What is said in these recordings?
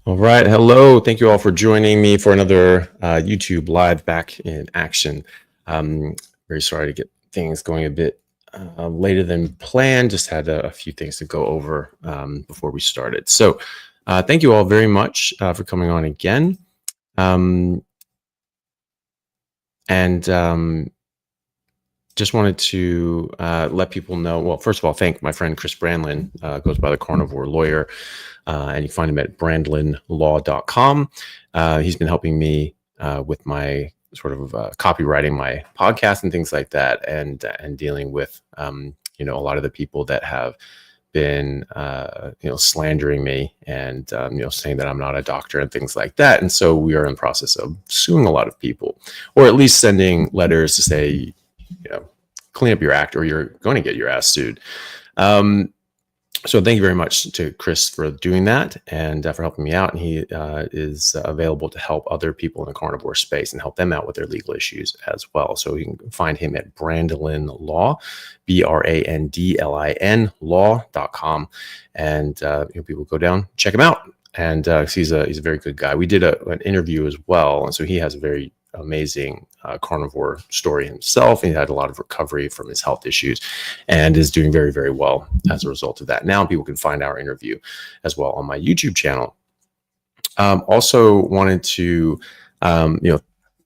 All right. Hello. Thank you all for joining me for another YouTube live back in action. Very sorry to get things going a bit later than planned. Just had a few things to go over before we started. So thank you all very much for coming on again. Just wanted to let people know, well, first of all, thank my friend Chris Brandlin, goes by the Carnivore Lawyer, and you can find him at brandlinlaw.com. He's been helping me with my sort of copywriting my podcast and things like that, and dealing with, a lot of the people that have been, slandering me and, saying that I'm not a doctor and things like that. And so we are in the process of suing a lot of people, or at least sending letters to say, clean up your act or you're going to get your ass sued. So thank you very much to Chris for doing that and for helping me out. And he is available to help other people in the carnivore space and help them out with their legal issues as well. So you can find him at Brandlin Law, BRANDLIN law.com. And people go down, check him out. And he's a very good guy. We did an interview as well. And so he has a very amazing carnivore story himself. He had a lot of recovery from his health issues and is doing very, very well as a result of that. Now people can find our interview as well on my YouTube channel. Also wanted to,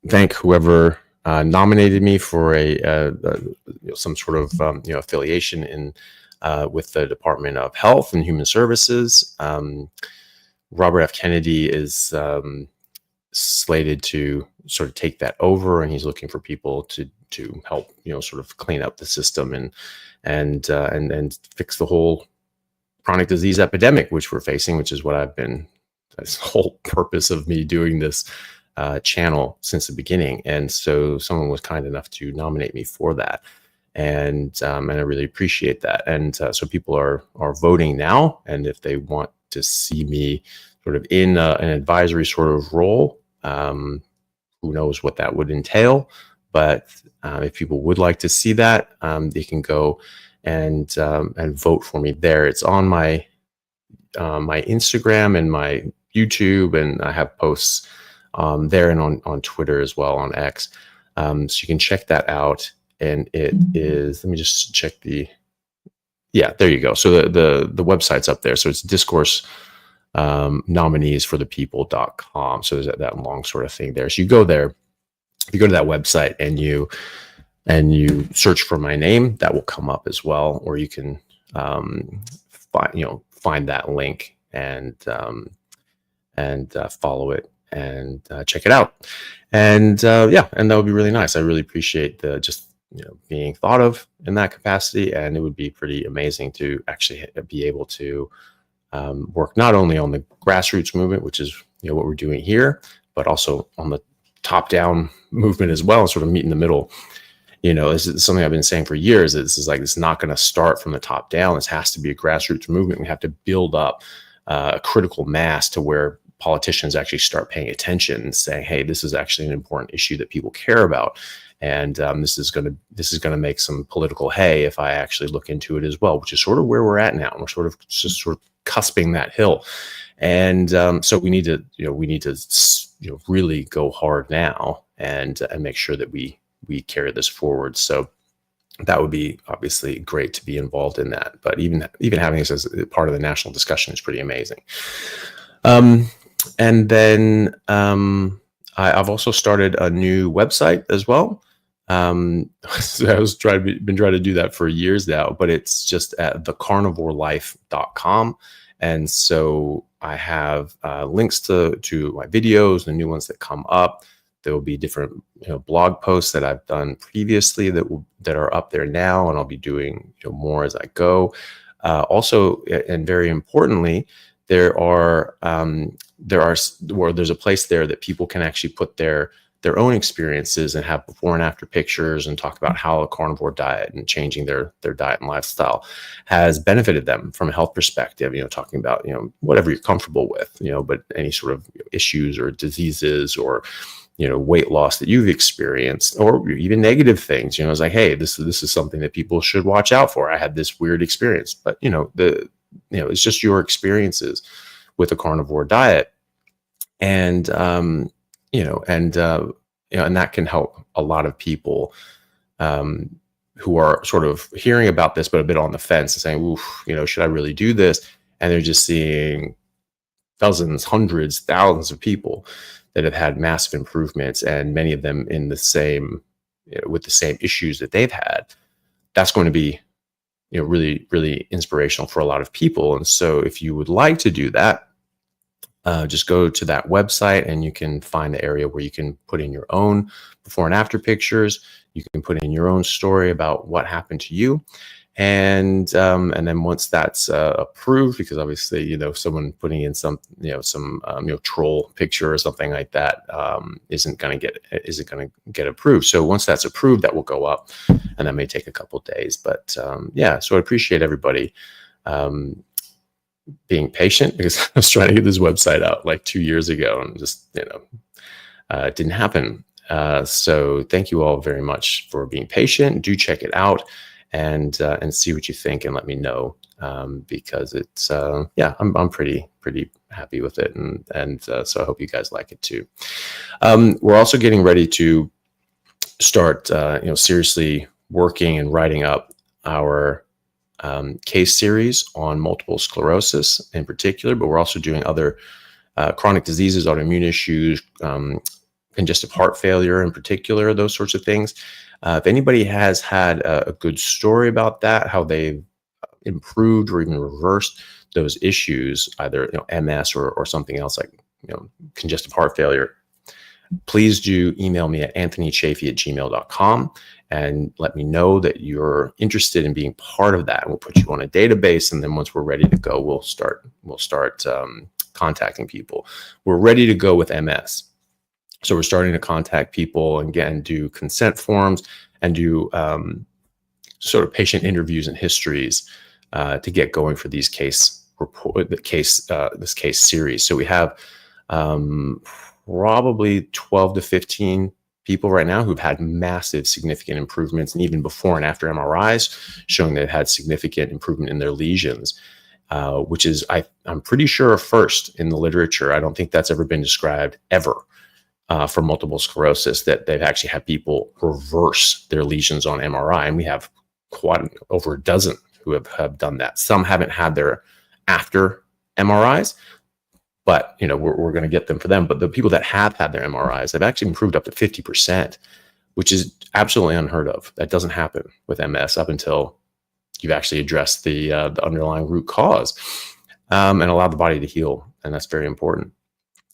thank whoever nominated me for some sort of, affiliation in with the Department of Health and Human Services. Robert F. Kennedy is slated to sort of take that over, and he's looking for people to help, sort of clean up the system and fix the whole chronic disease epidemic which we're facing, which is what that's the whole purpose of me doing this channel since the beginning. And so someone was kind enough to nominate me for that, and I really appreciate that. And so people are voting now, and if they want to see me sort of in an advisory sort of role, who knows what that would entail. But if people would like to see that, they can go and vote for me there. It's on my my Instagram and my YouTube, and I have posts there and on Twitter as well, on X. So you can check that out. And it is, let me just check yeah, there you go. So the website's up there. So it's discourse nominees for the people.com. So there's that long sort of thing there. So you go there, if you go to that website and you search for my name, that will come up as well. Or you can find that link and follow it and check it out. And and that would be really nice. I really appreciate being thought of in that capacity, and it would be pretty amazing to actually be able to work not only on the grassroots movement, which is what we're doing here, but also on the top-down movement as well, and sort of meet in the middle. This is something I've been saying for years. It's not going to start from the top down. This has to be a grassroots movement. We have to build up a critical mass to where politicians actually start paying attention and saying, "Hey, this is actually an important issue that people care about." And this is going to make some political hay if I actually look into it as well, which is sort of where we're at now. We're sort of cusping that hill, and so we need to really go hard now and make sure that we carry this forward. So that would be obviously great to be involved in that. But even having this as part of the national discussion is pretty amazing. And then I've also started a new website as well. So I been trying to do that for years now, but it's just at thecarnivorelife.com. And so I have links to my videos, the new ones that come up. There will be different blog posts that I've done previously that are up there now, and I'll be doing more as I go. Also, and very importantly, there's a place there that people can actually put their own experiences and have before and after pictures and talk about how a carnivore diet and changing their diet and lifestyle has benefited them from a health perspective, talking about, whatever you're comfortable with, but any sort of issues or diseases or, weight loss that you've experienced, or even negative things, it's like, hey, this is something that people should watch out for. I had this weird experience, but it's just your experiences with a carnivore diet. And, and that can help a lot of people who are sort of hearing about this, but a bit on the fence and saying, oof, should I really do this? And they're just seeing dozens, hundreds, thousands of people that have had massive improvements, and many of them in the same, with the same issues that they've had. That's going to be, really, really inspirational for a lot of people. And so if you would like to do that, just go to that website and you can find the area where you can put in your own before and after pictures. You can put in your own story about what happened to you. And then once that's approved, because obviously, someone putting in some troll picture or something like that isn't going to get approved. So once that's approved, that will go up, and that may take a couple of days. But so I appreciate everybody being patient, because I was trying to get this website out like 2 years ago, and just it didn't happen. So thank you all very much for being patient. Do check it out and see what you think, and let me know, because it's I'm pretty happy with it, and so I hope you guys like it too. We're also getting ready to start seriously working and writing up our case series on multiple sclerosis in particular, but we're also doing other chronic diseases, autoimmune issues, congestive heart failure in particular, those sorts of things. If anybody has had a good story about that, how they've improved or even reversed those issues, either MS or something else like congestive heart failure, please do email me at anthonychaffee@gmail.com and let me know that you're interested in being part of that. We'll put you on a database, and then once we're ready to go, we'll start contacting people. We're ready to go with MS. So we're starting to contact people and again do consent forms and do sort of patient interviews and histories to get going for these this case series. So we have probably 12 to 15 people right now who've had massive, significant improvements, and even before and after MRIs, showing they've had significant improvement in their lesions, which is, I'm pretty sure, a first in the literature. I don't think that's ever been described ever for multiple sclerosis, that they've actually had people reverse their lesions on MRI. And we have quite over a dozen who have done that. Some haven't had their after MRIs, but we're going to get them for them. But the people that have had their MRIs, they've actually improved up to 50%, which is absolutely unheard of. That doesn't happen with MS up until you've actually addressed the underlying root cause and allow the body to heal. And that's very important.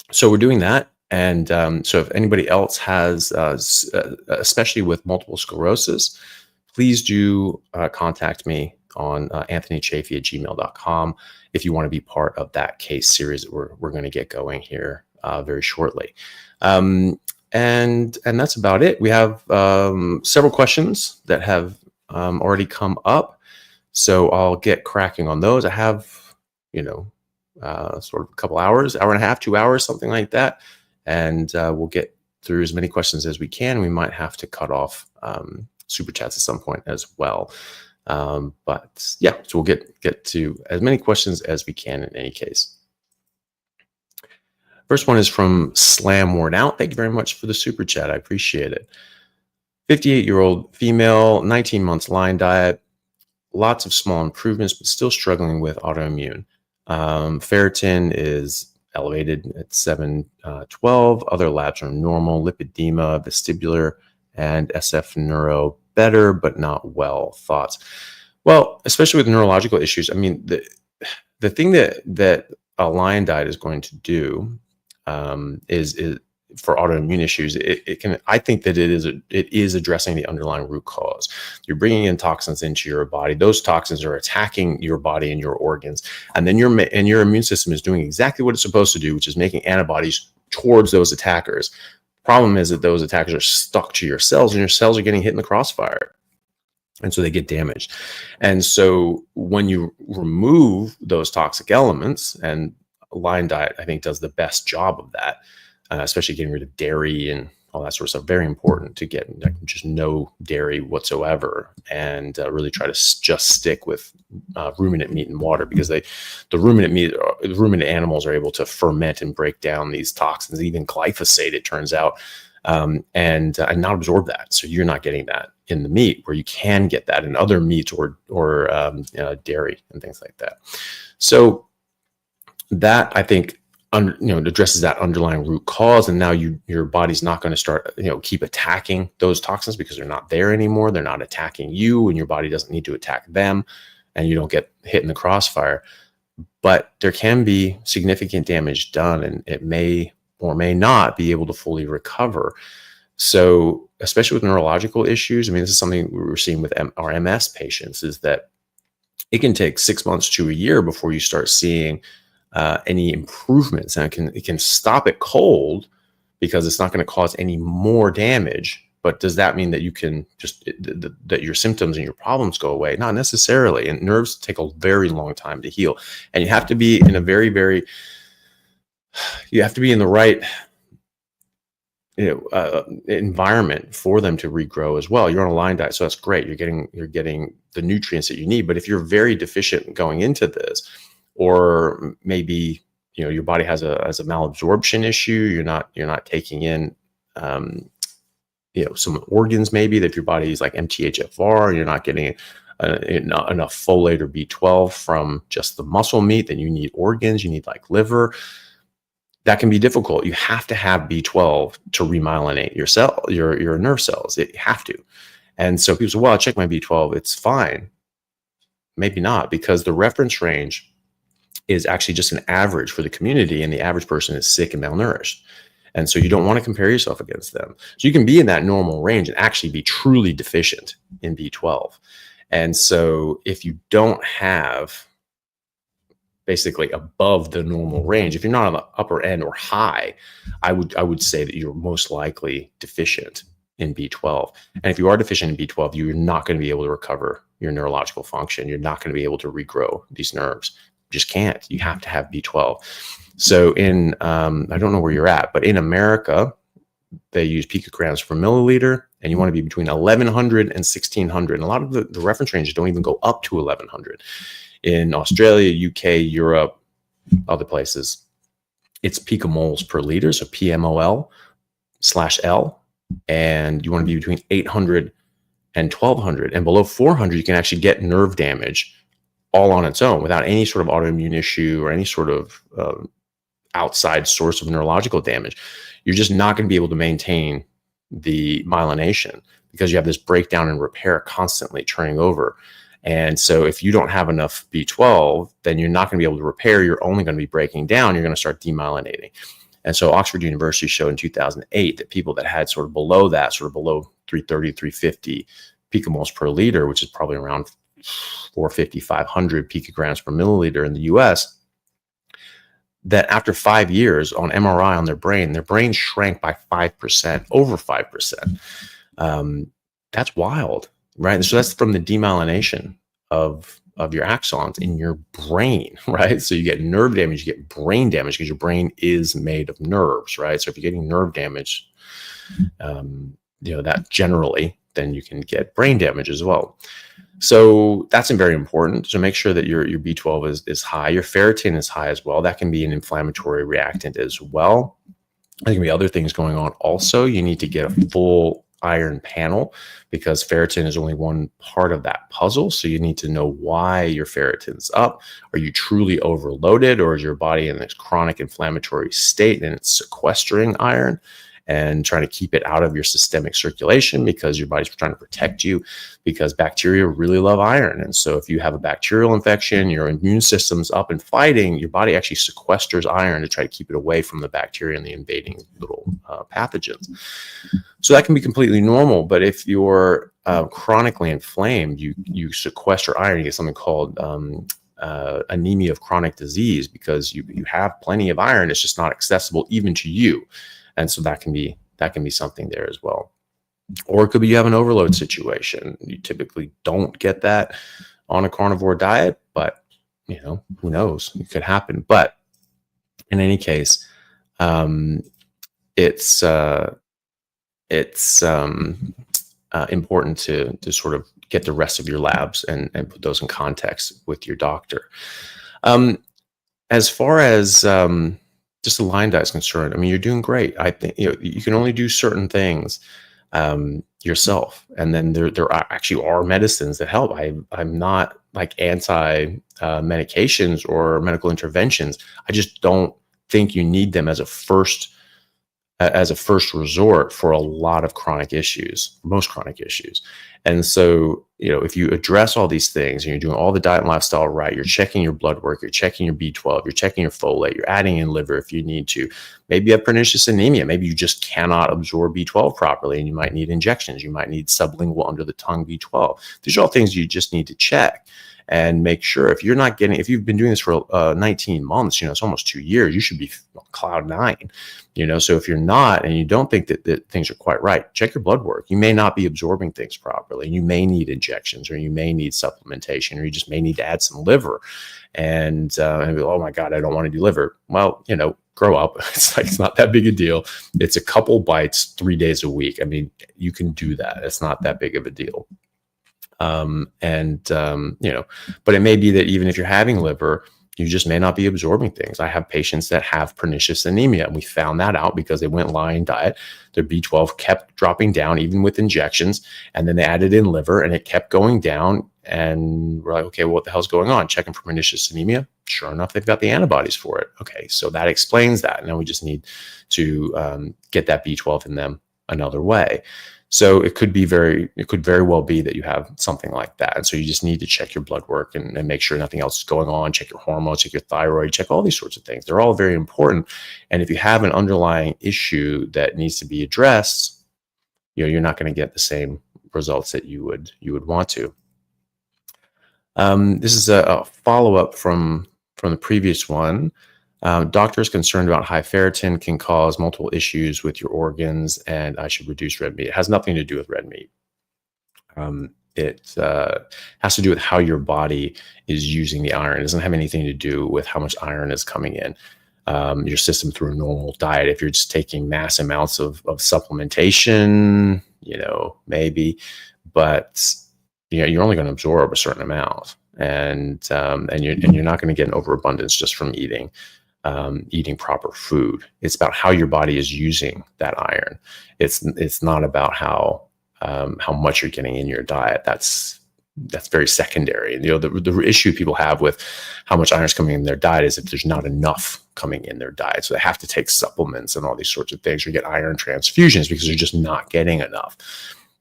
So we're doing that. And so if anybody else has, especially with multiple sclerosis, please do contact me on anthonychaffee@gmail.com if you want to be part of that case series that we're going to get going here very shortly. And that's about it. We have several questions that have already come up, so I'll get cracking on those. I have, sort of a couple hours, hour and a half, 2 hours, something like that. And we'll get through as many questions as we can. We might have to cut off super chats at some point as well. But yeah, so we'll get to as many questions as we can in any case. First one is from Slam Worn Out. Thank you very much for the super chat. I appreciate it. 58-year-old female, 19 months Lyme diet, lots of small improvements, but still struggling with autoimmune. Ferritin is elevated at 712. Other labs are normal. Lipedema, vestibular, and SF neuro better, but not well. Thoughts? Well, especially with neurological issues. I mean, the thing that a Lyme diet is going to do is for autoimmune issues. It can. I think that it is addressing the underlying root cause. You're bringing in toxins into your body. Those toxins are attacking your body and your organs, and then your immune system is doing exactly what it's supposed to do, which is making antibodies towards those attackers. Problem is that those attackers are stuck to your cells, and your cells are getting hit in the crossfire, and so they get damaged. And so when you remove those toxic elements, and Lyme diet, I think, does the best job of that, especially getting rid of dairy and all that sort of stuff. Very important to get like just no dairy whatsoever, and really try to just stick with ruminant meat and water, because the ruminant animals are able to ferment and break down these toxins, even glyphosate, it turns out, and not absorb that. So you're not getting that in the meat, where you can get that in other meats or dairy and things like that. So that, I think, addresses that underlying root cause. And now your body's not going to start, keep attacking those toxins, because they're not there anymore. They're not attacking you, and your body doesn't need to attack them, and you don't get hit in the crossfire. But there can be significant damage done, and it may or may not be able to fully recover. So especially with neurological issues, I mean, this is something we were seeing with our MS patients, is that it can take 6 months to a year before you start seeing any improvements. And it can stop it cold, because it's not going to cause any more damage. But does that mean that you can that your symptoms and your problems go away? Not necessarily. And nerves take a very long time to heal. And you have to be in a you have to be in the right environment for them to regrow as well. You're on a Lyme diet, so that's great. You're getting the nutrients that you need. But if you're very deficient going into this, or maybe your body has a malabsorption issue, you're not taking in some organs, maybe that your body is like MTHFR, you're not getting enough folate or B12 from just the muscle meat, then you need organs, you need like liver. That can be difficult. You have to have B12 to remyelinate your nerve cells. You have to. And so people say, well, I'll check my B12, it's fine. Maybe not, because the reference range is actually just an average for the community, and the average person is sick and malnourished. And so you don't want to compare yourself against them. So you can be in that normal range and actually be truly deficient in B12. And so if you don't have basically above the normal range, if you're not on the upper end or high, I would say that you're most likely deficient in B12. And if you are deficient in B12, you're not going to be able to recover your neurological function. You're not going to be able to regrow these nerves. You just can't. You have to have B12. So I don't know where you're at, but in America, they use picograms per milliliter, and you want to be between 1100 and 1600. And a lot of the reference ranges don't even go up to 1100. In Australia, UK, Europe, other places, it's picomoles per liter, so PMOL/L, and you want to be between 800 and 1200. And below 400, you can actually get nerve damage all on its own without any sort of autoimmune issue or any sort of outside source of neurological damage. You're just not going to be able to maintain the myelination, because you have this breakdown and repair constantly turning over. And so if you don't have enough B12, then you're not going to be able to repair. You're only going to be breaking down. You're going to start demyelinating. And so Oxford University showed in 2008 that people that had sort of below 330, 350 picomoles per liter, which is probably around 450, 500 picograms per milliliter in the US, that after 5 years on MRI on their brain shrank by 5%, over 5%. That's wild, right? And so that's from the demyelination of your axons in your brain, right? So you get nerve damage, you get brain damage, because your brain is made of nerves, right? So if you're getting nerve damage, that generally, then you can get brain damage as well. So that's very important. So make sure that your B12 is high. Your ferritin is high as well. That can be an inflammatory reactant as well. There can be other things going on also. You need to get a full iron panel, because ferritin is only one part of that puzzle. So you need to know why your ferritin's up. Are you truly overloaded, or is your body in this chronic inflammatory state and it's sequestering iron and trying to keep it out of your systemic circulation, because your body's trying to protect you, because bacteria really love iron. And so if you have a bacterial infection, your immune system's up and fighting, your body actually sequesters iron to try to keep it away from the bacteria and the invading little pathogens. So that can be completely normal. But if you're chronically inflamed, you sequester iron. You get something called anemia of chronic disease, because you have plenty of iron. It's just not accessible even to you. And so that can be something there as well. Or it could be you have an overload situation. You typically don't get that on a carnivore diet, but who knows? It could happen. But in any case, it's it's important to sort of get the rest of your labs and put those in context with your doctor. As far as just the Lyme diet is concerned, I mean, you're doing great. I think you can only do certain things yourself, and then there actually are medicines that help. I'm not like anti medications or medical interventions. I just don't think you need them as a first resort for a lot of chronic issues, most chronic issues. And so, if you address all these things and you're doing all the diet and lifestyle right, you're checking your blood work, you're checking your B12, you're checking your folate, you're adding in liver if you need to. Maybe you have pernicious anemia. Maybe you just cannot absorb B12 properly and you might need injections. You might need sublingual under the tongue B12. These are all things you just need to check and make sure. If you've been doing this for 19 months, it's almost 2 years, you should be on cloud 9, so if you're not, and you don't think that things are quite right, check your blood work. You may not be absorbing things properly. You may need injections, or you may need supplementation, or you just may need to add some liver and oh my God, I don't want to do liver. Well, grow up. It's not that big a deal. It's a couple bites 3 days a week. I mean, you can do that. It's not that big of a deal. But it may be that even if you're having liver, you just may not be absorbing things. I have patients that have pernicious anemia, and we found that out because they went Lyme diet. Their B12 kept dropping down even with injections, and then they added in liver and it kept going down. And we're like, okay, well, what the hell's going on? Checking for pernicious anemia. Sure enough, they've got the antibodies for it. Okay, so that explains that. Now we just need to get that B12 in them another way. So it could very well be that you have something like that. And so you just need to check your blood work and make sure nothing else is going on, check your hormones, check your thyroid, check all these sorts of things. They're all very important. And if you have an underlying issue that needs to be addressed, you're not going to get the same results that you would want to. This is a follow-up from the previous one. Doctors concerned about high ferritin can cause multiple issues with your organs, and I should reduce red meat. It has nothing to do with red meat. It has to do with how your body is using the iron. It doesn't have anything to do with how much iron is coming in your system through a normal diet. If you're just taking mass amounts of supplementation, maybe, but you're only going to absorb a certain amount, and you're not going to get an overabundance just from eating proper food. It's about how your body is using that iron. It's not about how much you're getting in your diet. That's very secondary. And the issue people have with how much iron is coming in their diet is if there's not enough coming in their diet. So they have to take supplements and all these sorts of things, or get iron transfusions because they're just not getting enough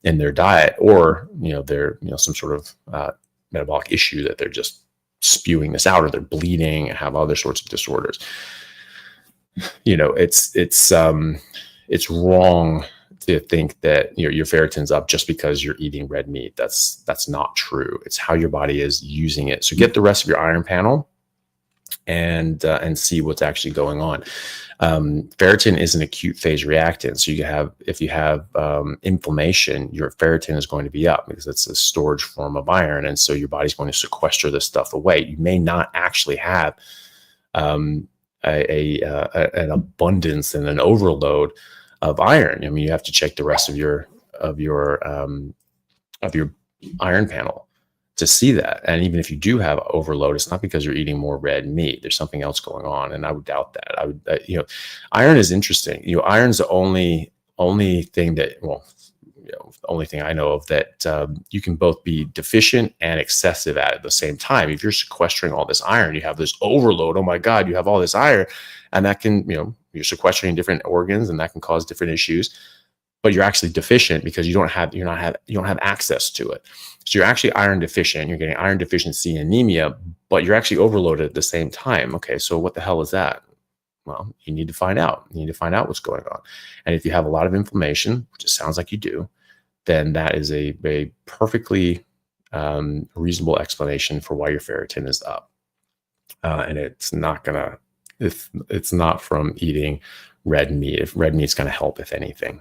in their diet, or they're some sort of metabolic issue that they're just spewing this out, or they're bleeding and have other sorts of disorders. It's wrong to think that your ferritin's up just because you're eating red meat. That's not true. It's how your body is using it. So get the rest of your iron panel and see what's actually going on. Ferritin is an acute phase reactant. So if you have inflammation, your ferritin is going to be up because it's a storage form of iron. And so your body's going to sequester this stuff away. You may not actually have an abundance and an overload of iron. I mean, you have to check the rest of your iron panel to see that. And even if you do have overload, it's not because you're eating more red meat. There's something else going on, and I would doubt that. Iron is interesting. Iron's the only thing that, the only thing I know of that you can both be deficient and excessive at the same time. If you're sequestering all this iron, you have this overload. Oh my God, you have all this iron, and that can, you're sequestering different organs, and that can cause different issues. But you're actually deficient because you don't have access to it. So you're actually iron deficient. You're getting iron deficiency anemia, but you're actually overloaded at the same time. Okay, so what the hell is that? Well, you need to find out. You need to find out what's going on. And if you have a lot of inflammation, which it sounds like you do, then that is a perfectly reasonable explanation for why your ferritin is up. And it's not from eating red meat. If red meat's going to help, if anything.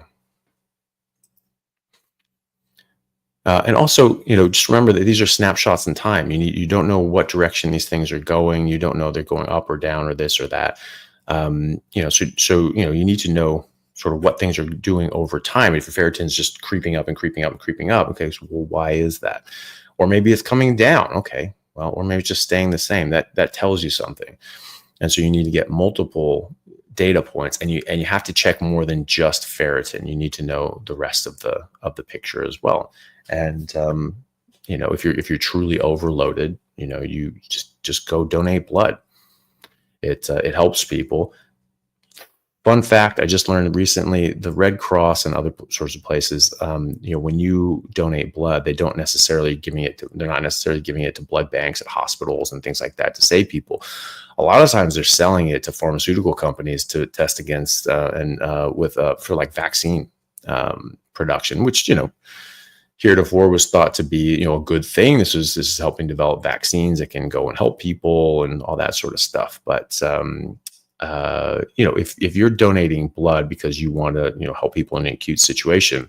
And also, just remember that these are snapshots in time. You don't know what direction these things are going. You don't know they're going up or down or this or that. So you need to know sort of what things are doing over time. If your ferritin's just creeping up and creeping up and creeping up, okay, so well, why is that? Or maybe it's coming down, okay, well, or maybe it's just staying the same. That tells you something. And so you need to get multiple data points, and you have to check more than just ferritin. You need to know the rest of the picture as well. And you know, if you're truly overloaded, you know, you just go donate blood. It helps people. Fun fact, I just learned recently, the Red Cross and other sorts of places, you know, when you donate blood, they're not necessarily giving it to blood banks at hospitals and things like that to save people. A lot of times they're selling it to pharmaceutical companies to test against for like vaccine production, which, you know, heretofore was thought to be, you know, a good thing. This is helping develop vaccines that can go and help people and all that sort of stuff. But you know, if you're donating blood because you want to, you know, help people in an acute situation,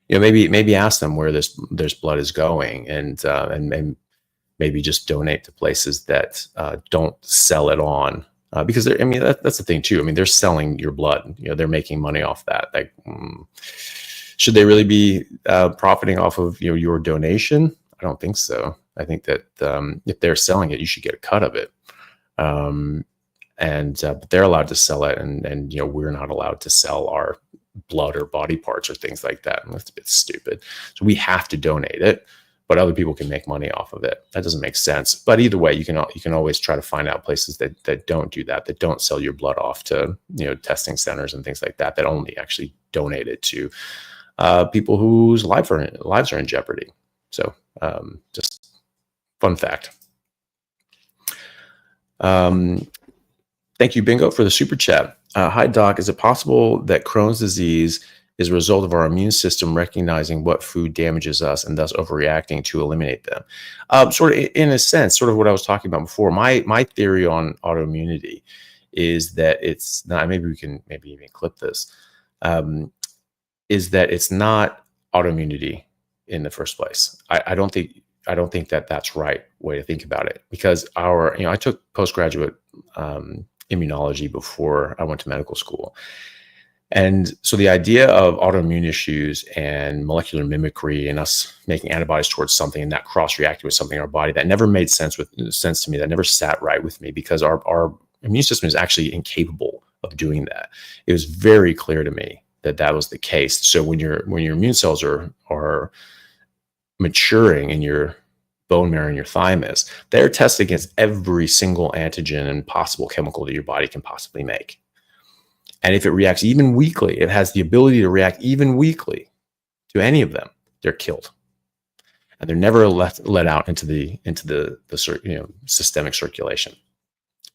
you know, maybe ask them where this blood is going, and maybe just donate to places that don't sell it on, because I mean, that's the thing too. I mean, they're selling your blood. You know, they're making money off that. Like, should they really be profiting off of, you know, your donation? I don't think so. I think that if they're selling it, you should get a cut of it. But they're allowed to sell it, and you know, we're not allowed to sell our blood or body parts or things like that. That's a bit stupid. So we have to donate it, but other people can make money off of it. That doesn't make sense. But either way, you can always try to find out places that don't do that don't sell your blood off to, you know, testing centers and things like that only actually donate it to people whose lives are in jeopardy. So just fun fact. Thank you, Bingo, for the super chat. Hi, Doc. Is it possible that Crohn's disease is a result of our immune system recognizing what food damages us and thus overreacting to eliminate them? Sort of, in a sense, sort of what I was talking about before. My theory on autoimmunity is that it's not. Maybe we can even clip this. Is that it's not autoimmunity in the first place. I don't think that that's right way to think about it, because I took postgraduate immunology before I went to medical school. And so the idea of autoimmune issues and molecular mimicry and us making antibodies towards something and that cross-reacting with something in our body, that never made sense to me. That never sat right with me, because our immune system is actually incapable of doing that. It was very clear to me that was the case. So when your immune cells are maturing in your bone marrow and your thymus, they're tested against every single antigen and possible chemical that your body can possibly make. And if it reacts even weakly, it has the ability to react even weakly to any of them, they're killed. And they're never let out into the systemic circulation.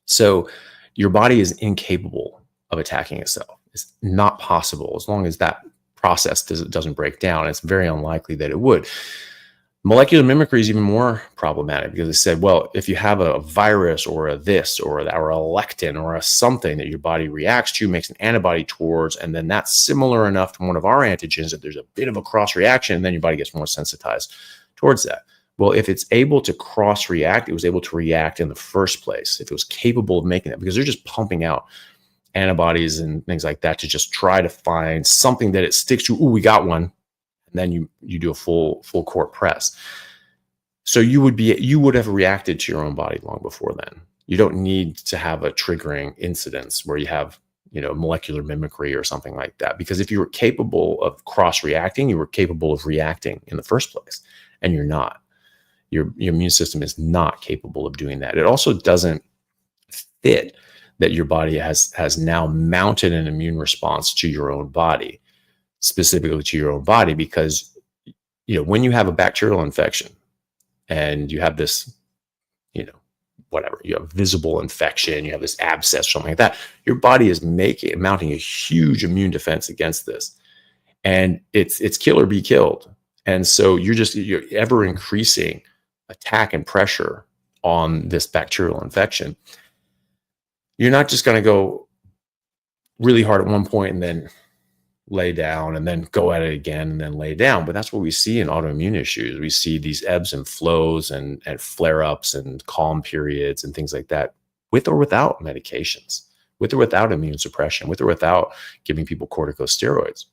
So your body is incapable of attacking itself. It's not possible as long as that process doesn't break down. It's very unlikely that it would. Molecular mimicry is even more problematic, because it said, well, if you have a virus or a this or a lectin or a something that your body reacts to, makes an antibody towards, and then that's similar enough to one of our antigens that there's a bit of a cross reaction, and then your body gets more sensitized towards that. Well, if it's able to cross react, it was able to react in the first place. If it was capable of making that, because they're just pumping out antibodies and things like that to just try to find something that it sticks to. Ooh, we got one. And then you do a full court press. So you would have reacted to your own body long before then. You don't need to have a triggering incidence where you have, you know, molecular mimicry or something like that. Because if you were capable of cross-reacting, you were capable of reacting in the first place, and you're not. Your immune system is not capable of doing that. It also doesn't fit that your body has now mounted an immune response to your own body, specifically to your own body, because, you know, when you have a bacterial infection and you have this, you know, whatever, you have visible infection, you have this abscess, something like that, your body is mounting a huge immune defense against this, and it's kill or be killed. And so you're ever increasing attack and pressure on this bacterial infection. You're not just going to go really hard at one point and then lay down and then go at it again and then lay down. But that's what we see in autoimmune issues. We see these ebbs and flows and flare-ups and calm periods and things like that, with or without medications. with or without immune suppression, with or without giving people corticosteroids.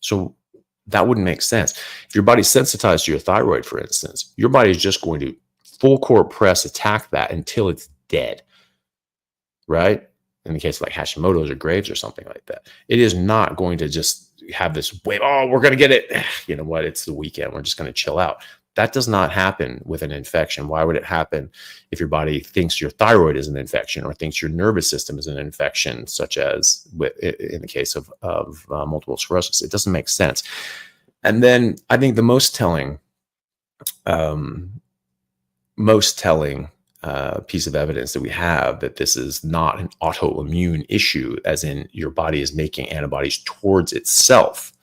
So that wouldn't make sense. If your body's sensitized to your thyroid, for instance, your body is just going to full court press attack that until it's dead, right? In the case of like Hashimoto's or Graves or something like that, it is not going to just have this wave. Oh, we're going to get it. You know what? It's the weekend. We're just going to chill out. That does not happen with an infection. Why would it happen if your body thinks your thyroid is an infection or thinks your nervous system is an infection, such as in the case of multiple sclerosis? It doesn't make sense. And then I think the most telling piece of evidence that we have that this is not an autoimmune issue, as in your body is making antibodies towards itself,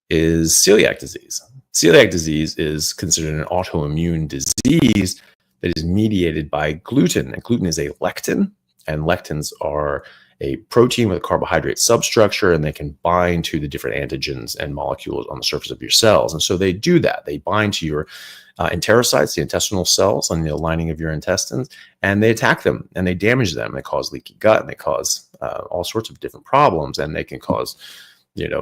is celiac disease. Celiac disease is considered an autoimmune disease that is mediated by gluten. And gluten is a lectin, and lectins are a protein with a carbohydrate substructure, and they can bind to the different antigens and molecules on the surface of your cells. And so they do that. They bind to your enterocytes, the intestinal cells on the lining of your intestines, and they attack them and they damage them. They cause leaky gut, and they cause all sorts of different problems, and they can cause,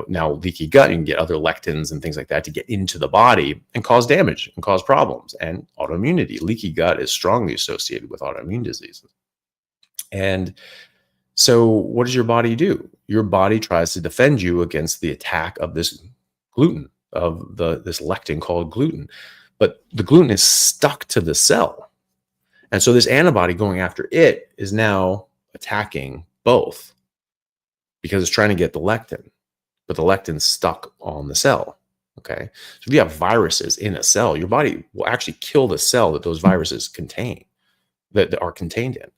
now leaky gut, you can get other lectins and things like that to get into the body and cause damage and cause problems. And autoimmunity, leaky gut is strongly associated with autoimmune diseases. And so what does your body do? Your body tries to defend you against the attack of this gluten, of this lectin called gluten. But the gluten is stuck to the cell. And so this antibody going after it is now attacking both because it's trying to get the lectin, but the lectin's stuck on the cell. Okay. So if you have viruses in a cell, your body will actually kill the cell that those viruses that are contained in.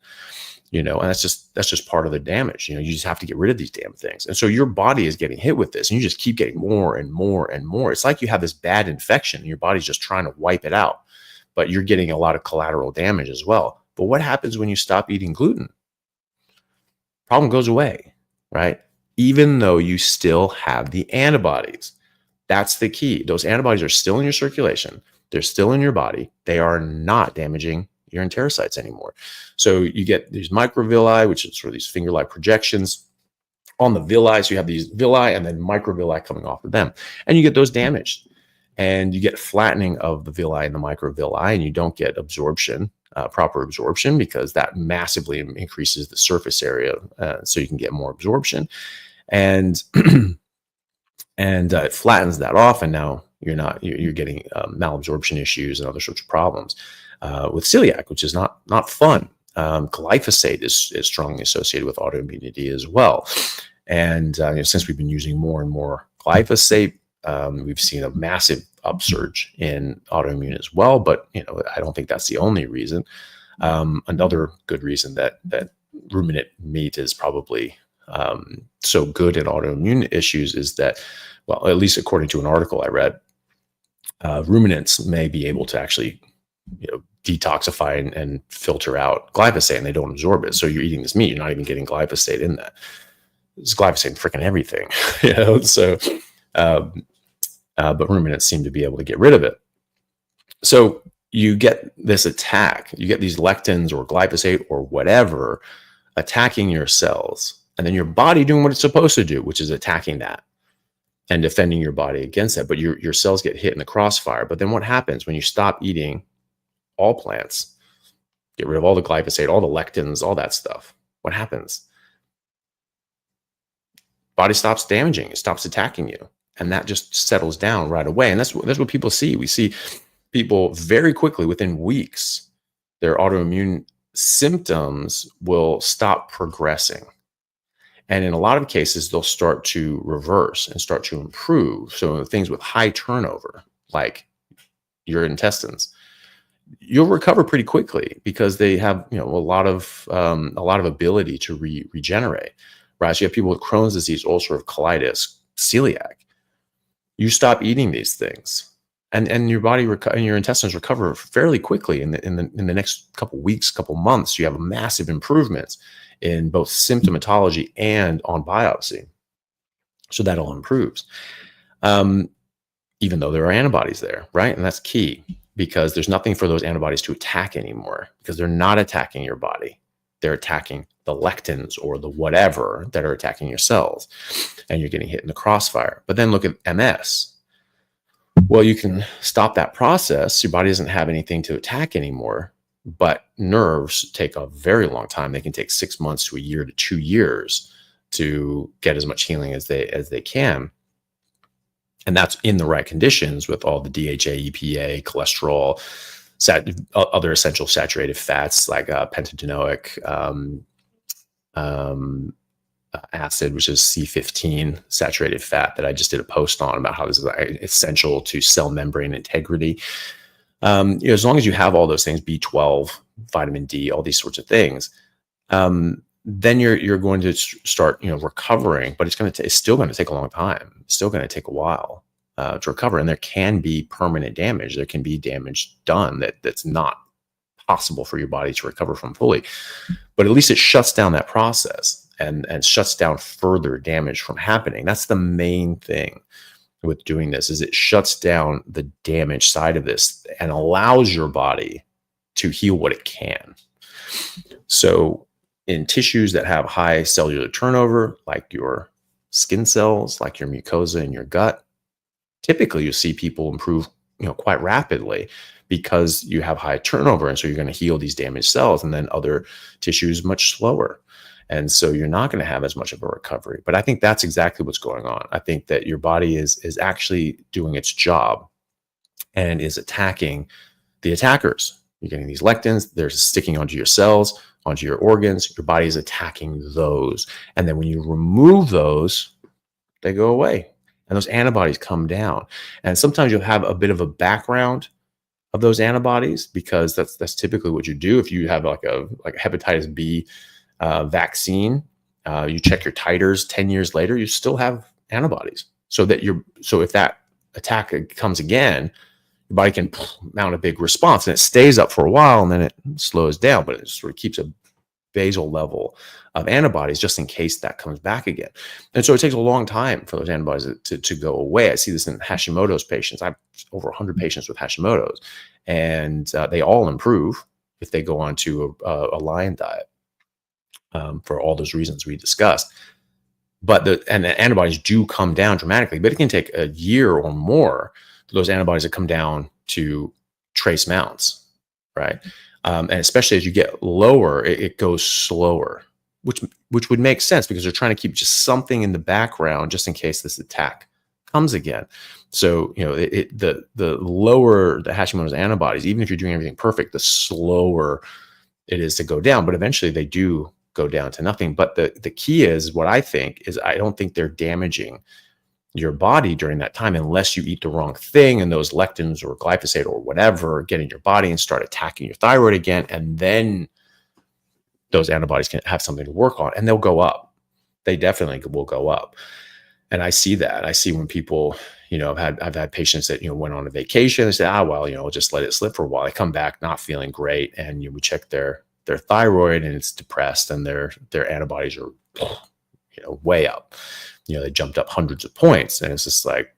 And that's just part of the damage. You just have to get rid of these damn things. And so your body is getting hit with this, and you just keep getting more and more and more. It's like you have this bad infection and your body's just trying to wipe it out, but you're getting a lot of collateral damage as well. But what happens when you stop eating gluten? Problem goes away, right? Even though you still have the antibodies. That's the key. Those antibodies are still in your circulation. They're still in your body. They are not damaging your enterocytes anymore. So you get these microvilli, which is sort of these finger-like projections on the villi. So you have these villi and then microvilli coming off of them, and you get those damaged, and you get flattening of the villi and the microvilli, and you don't get absorption, proper absorption, because that massively increases the surface area, so you can get more absorption, and it flattens that off, and now you're getting malabsorption issues and other sorts of problems. With celiac, which is not fun. Glyphosate is strongly associated with autoimmunity as well. And since we've been using more and more glyphosate, we've seen a massive upsurge in autoimmune as well. But I don't think that's the only reason. Another good reason that ruminant meat is probably so good in autoimmune issues is that, well, at least according to an article I read, ruminants may be able to actually detoxify and filter out glyphosate, and they don't absorb it. So you're eating this meat, you're not even getting glyphosate in that. There's glyphosate in freaking everything, So, but ruminants seem to be able to get rid of it. So you get this attack, you get these lectins or glyphosate or whatever attacking your cells, and then your body doing what it's supposed to do, which is attacking that and defending your body against that. But your cells get hit in the crossfire. But then what happens when you stop eating all plants, get rid of all the glyphosate, all the lectins, all that stuff? What happens? Body stops damaging, it stops attacking you, and that just settles down right away. And that's what people see. We see people very quickly, within weeks, their autoimmune symptoms will stop progressing. And in a lot of cases, they'll start to reverse and start to improve. So things with high turnover, like your intestines, you'll recover pretty quickly because they have a lot of ability to regenerate, right? So you have people with Crohn's disease, ulcerative colitis, celiac. You stop eating these things, and your body and your intestines recover fairly quickly. In the next couple weeks, couple months, you have massive improvements in both symptomatology and on biopsy. So that all improves, even though there are antibodies there, right? And that's key, because there's nothing for those antibodies to attack anymore, because they're not attacking your body. They're attacking the lectins or the whatever that are attacking your cells, and you're getting hit in the crossfire. But then look at MS. Well, you can stop that process. Your body doesn't have anything to attack anymore, but nerves take a very long time. They can take 6 months to a year to 2 years to get as much healing as they can. And that's in the right conditions with all the DHA, EPA, cholesterol, other essential saturated fats like pentadenoic acid, which is C15 saturated fat that I just did a post on about how this is essential to cell membrane integrity. As long as you have all those things, B12, vitamin D, all these sorts of things, then you're going to start, recovering, but it's still going to take a long time. It's still going to take a while to recover. And there can be permanent damage. There can be damage done that's not possible for your body to recover from fully, but at least it shuts down that process and shuts down further damage from happening. That's the main thing with doing this, is it shuts down the damage side of this and allows your body to heal what it can. So in tissues that have high cellular turnover, like your skin cells, like your mucosa in your gut, typically you see people improve, quite rapidly because you have high turnover. And so you're going to heal these damaged cells, and then other tissues much slower. And so you're not going to have as much of a recovery. But I think that's exactly what's going on. I think that your body is actually doing its job and is attacking the attackers. You're getting these lectins, they're sticking onto your cells, onto your organs. Your body is attacking those. And then when you remove those, they go away. And those antibodies come down. And sometimes you'll have a bit of a background of those antibodies, because that's typically what you do. If you have like a hepatitis B vaccine, you check your titers 10 years later, you still have antibodies. So if that attack comes again, your body can mount a big response, and it stays up for a while, and then it slows down, but it sort of keeps a basal level of antibodies just in case that comes back again. And so it takes a long time for those antibodies to go away. I see this in Hashimoto's patients. I have over 100 patients with Hashimoto's, and they all improve if they go on to a Lyme diet, for all those reasons we discussed. But the antibodies do come down dramatically, but it can take a year or more for those antibodies to come down to trace amounts, right? And especially as you get lower, it goes slower, which would make sense, because they're trying to keep just something in the background just in case this attack comes again. So, the lower the Hashimoto's antibodies, even if you're doing everything perfect, the slower it is to go down. But eventually they do go down to nothing. But the key is, what I think is, I don't think they're damaging your body during that time unless you eat the wrong thing and those lectins or glyphosate or whatever get in your body and start attacking your thyroid again. And then those antibodies can have something to work on, and they'll go up. They definitely will go up. And I see that. I see when people, I've had patients that, went on a vacation and say, I'll just let it slip for a while. They come back not feeling great. And we check their thyroid, and it's depressed, and their antibodies are, way up. They jumped up hundreds of points, and it's just like,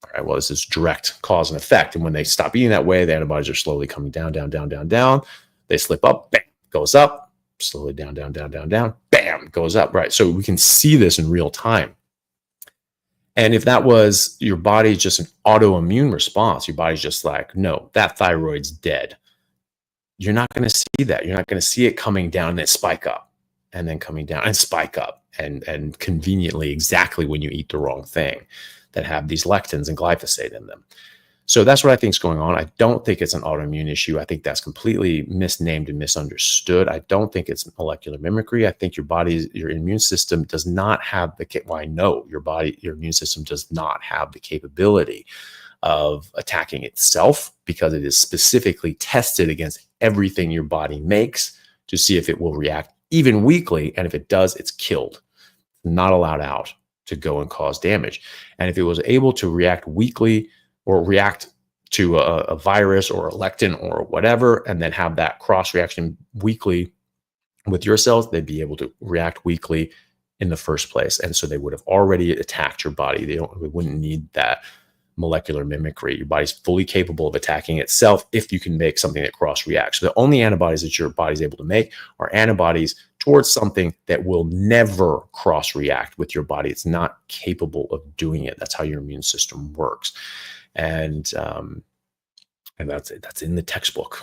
all right, well, this is direct cause and effect. And when they stop eating that way, the antibodies are slowly coming down, down, down, down, down. They slip up, bam, goes up, slowly down, down, down, down, down, bam, goes up, right? So we can see this in real time. And if that was your body, just an autoimmune response, your body's just like, no, that thyroid's dead. You're not going to see that. You're not going to see it coming down and then spike up, and then coming down and spike up, and conveniently exactly when you eat the wrong thing that have these lectins and glyphosate in them. So that's what I think is going on. I don't think it's an autoimmune issue. I think that's completely misnamed and misunderstood. I don't think it's molecular mimicry. I think your immune system does not have I know your immune system does not have the capability of attacking itself, because it is specifically tested against everything your body makes to see if it will react even weakly. And if it does, it's killed, not allowed out to go and cause damage. And if it was able to react weakly, or react to a virus or a lectin or whatever, and then have that cross reaction weakly with your cells, they'd be able to react weakly in the first place. And so they would have already attacked your body. They wouldn't need that molecular mimicry. Your body's fully capable of attacking itself if you can make something that cross reacts. So the only antibodies that your body's able to make are antibodies towards something that will never cross-react with your body. It's not capable of doing it. That's how your immune system works. And that's it. That's in the textbook,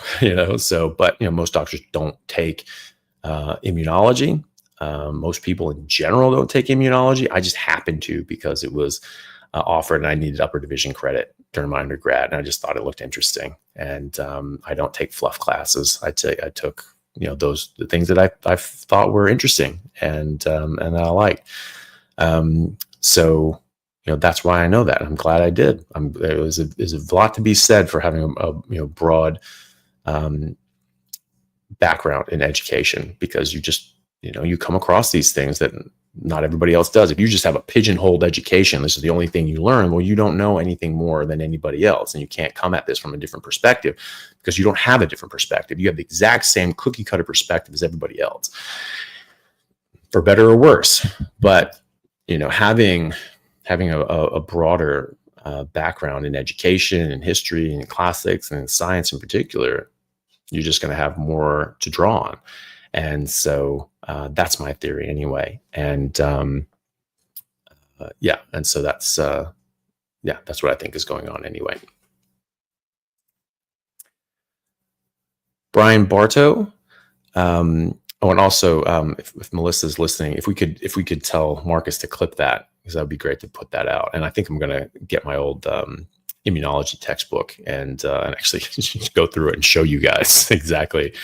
So, but most doctors don't take immunology. Most people in general don't take immunology. I just happened to, because it was offered and I needed upper division credit during my undergrad, and I just thought it looked interesting. And I don't take fluff classes. I took the things that I thought were interesting and that I liked. So that's why I know that. I'm glad I did. There's a lot to be said for having a broad background in education, because you just you come across these things that not everybody else does. If you just have a pigeonholed education, this is the only thing you learn, well, you don't know anything more than anybody else, and you can't come at this from a different perspective because you don't have a different perspective. You have the exact same cookie cutter perspective as everybody else, for better or worse. But having a broader background in education and history and classics and science in particular, you're just going to have more to draw on. And so that's my theory anyway. And and so that's what I think is going on anyway. Brian Bartow. And also, if Melissa's listening, if we could tell Marcus to clip that, because that would be great to put that out. And I think I'm going to get my old immunology textbook and actually go through it and show you guys exactly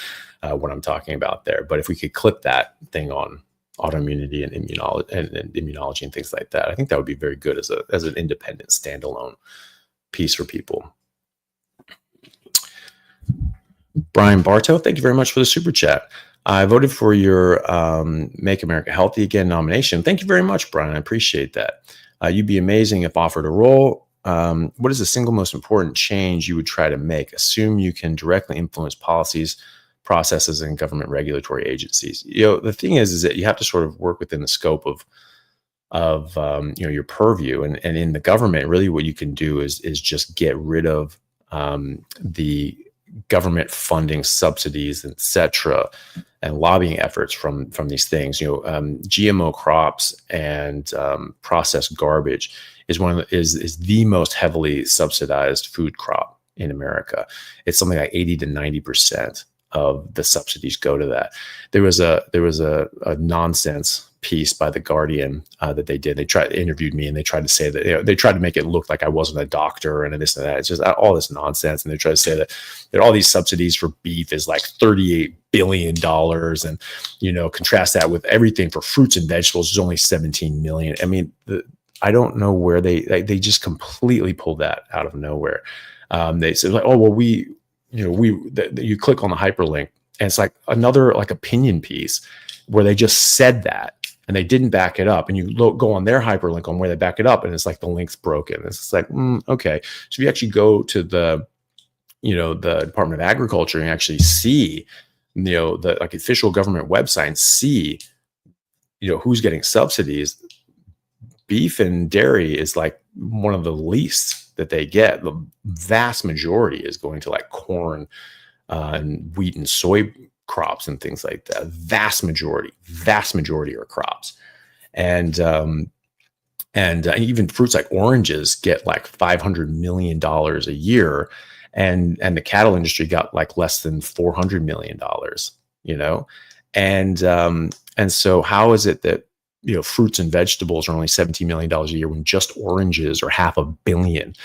what I'm talking about there. But if we could clip that thing on autoimmunity and immunology and things like that, I think that would be very good as an independent standalone piece for people. Brian Bartow, thank you very much for the super chat. I voted for your Make America Healthy Again nomination. Thank you very much, Brian. I appreciate that. You'd be amazing if offered a role. What is the single most important change you would try to make? Assume you can directly influence policies, processes, and government regulatory agencies. The thing is that you have to sort of work within the scope of your purview. And in the government, really what you can do is just get rid of the government funding, subsidies, etc., and lobbying efforts from these things. GMO crops and processed garbage is is the most heavily subsidized food crop in America. It's something like 80 to 90% of the subsidies go to that. There was a nonsense piece by The Guardian that they did. They interviewed me, and they tried to say that they tried to make it look like I wasn't a doctor and this and that. It's just all this nonsense. And they try to say that all these subsidies for beef is like $38 billion, and contrast that with everything for fruits and vegetables is only 17 million. I mean, I don't know where they just completely pulled that out of nowhere. They said like, oh well, you click on the hyperlink, and it's like another opinion piece where they just said that. And they didn't back it up, and you go on their hyperlink on where they back it up, and it's like the link's broken. It's like, okay. So if you actually go to the Department of Agriculture and actually see, the official government website and see, who's getting subsidies, beef and dairy is like one of the least that they get. The vast majority is going to like corn and wheat and soy crops and things like that. Vast majority are crops. And even fruits like oranges get like $500 million a year. And the cattle industry got like less than $400 million, and so how is it that, fruits and vegetables are only $17 million a year when just oranges are $500 million?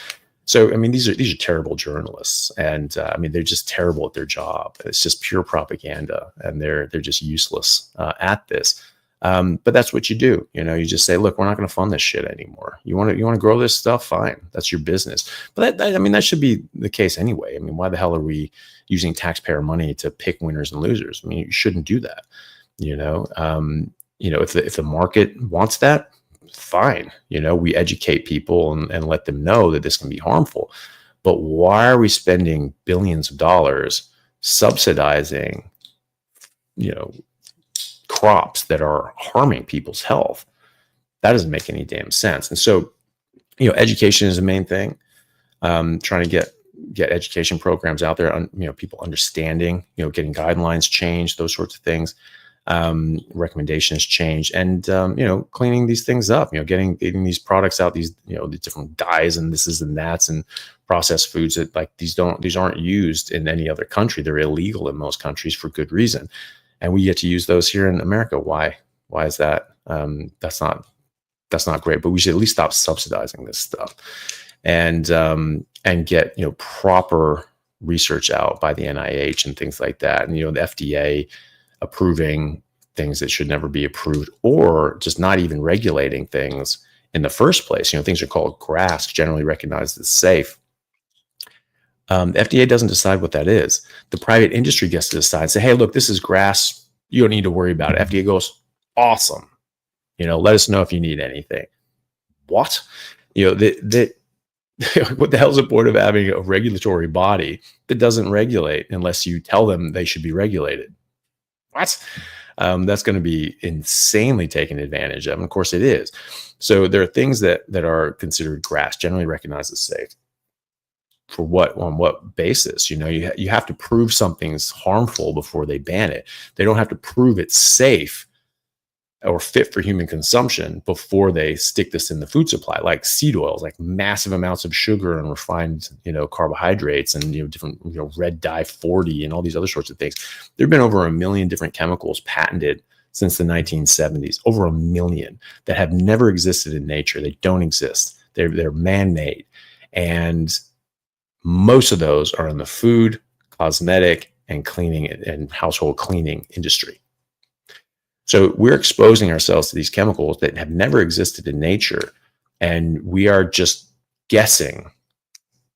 So, I mean, these are terrible journalists, and they're just terrible at their job. It's just pure propaganda, and they're just useless at this. But that's what you do. You just say, look, we're not going to fund this shit anymore. You want to grow this stuff? Fine. That's your business. But that should be the case anyway. I mean, why the hell are we using taxpayer money to pick winners and losers? I mean, you shouldn't do that. If the market wants that, fine. We educate people and let them know that this can be harmful. But why are we spending billions of dollars subsidizing, crops that are harming people's health? That doesn't make any damn sense. And so, education is the main thing. Trying to get education programs out there, people understanding, getting guidelines changed, those sorts of things. recommendations change, and cleaning these things up, getting these products out, these the different dyes and this and that's, and processed foods that like these aren't used in any other country. They're illegal in most countries for good reason, and we get to use those here in America. Why is that? That's not great, but we should at least stop subsidizing this stuff, and get proper research out by the NIH and things like that, and the FDA approving things that should never be approved, or just not even regulating things in the first place. Things are called GRAS, generally recognized as safe. The FDA doesn't decide what that is. The private industry gets to decide, say, hey, look, this is GRAS. You don't need to worry about it. FDA goes, awesome. Let us know if you need anything. What? What the hell's the point of having a regulatory body that doesn't regulate unless you tell them they should be regulated? What? That's going to be insanely taken advantage of. And of course it is. So there are things that are considered GRAS, generally recognized as safe. For what? On what basis? You have to prove something's harmful before they ban it. They don't have to prove it's safe or fit for human consumption before they stick this in the food supply, like seed oils, like massive amounts of sugar and refined, carbohydrates, and different, red dye 40 and all these other sorts of things. There have been over 1 million different chemicals patented since the 1970s, over 1 million that have never existed in nature. They don't exist. They're man-made, and most of those are in the food, cosmetic, and cleaning and household cleaning industry. So we're exposing ourselves to these chemicals that have never existed in nature, and we are just guessing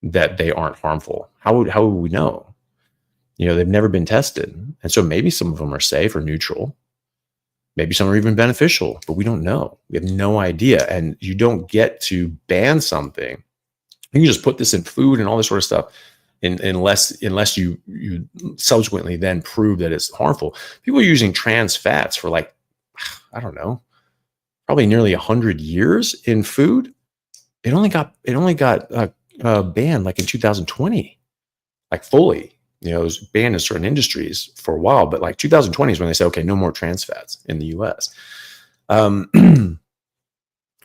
that they aren't harmful. How would we know? They've never been tested. And so maybe some of them are safe or neutral. Maybe some are even beneficial, but we don't know. We have no idea. And you don't get to ban something. You can just put this in food and all this sort of stuff, unless you subsequently then prove that it's harmful. People are using trans fats for I don't know, probably nearly 100 years in food. It only got banned in 2020, fully. It was banned in certain industries for a while, but 2020 is when they say, okay, no more trans fats in the US.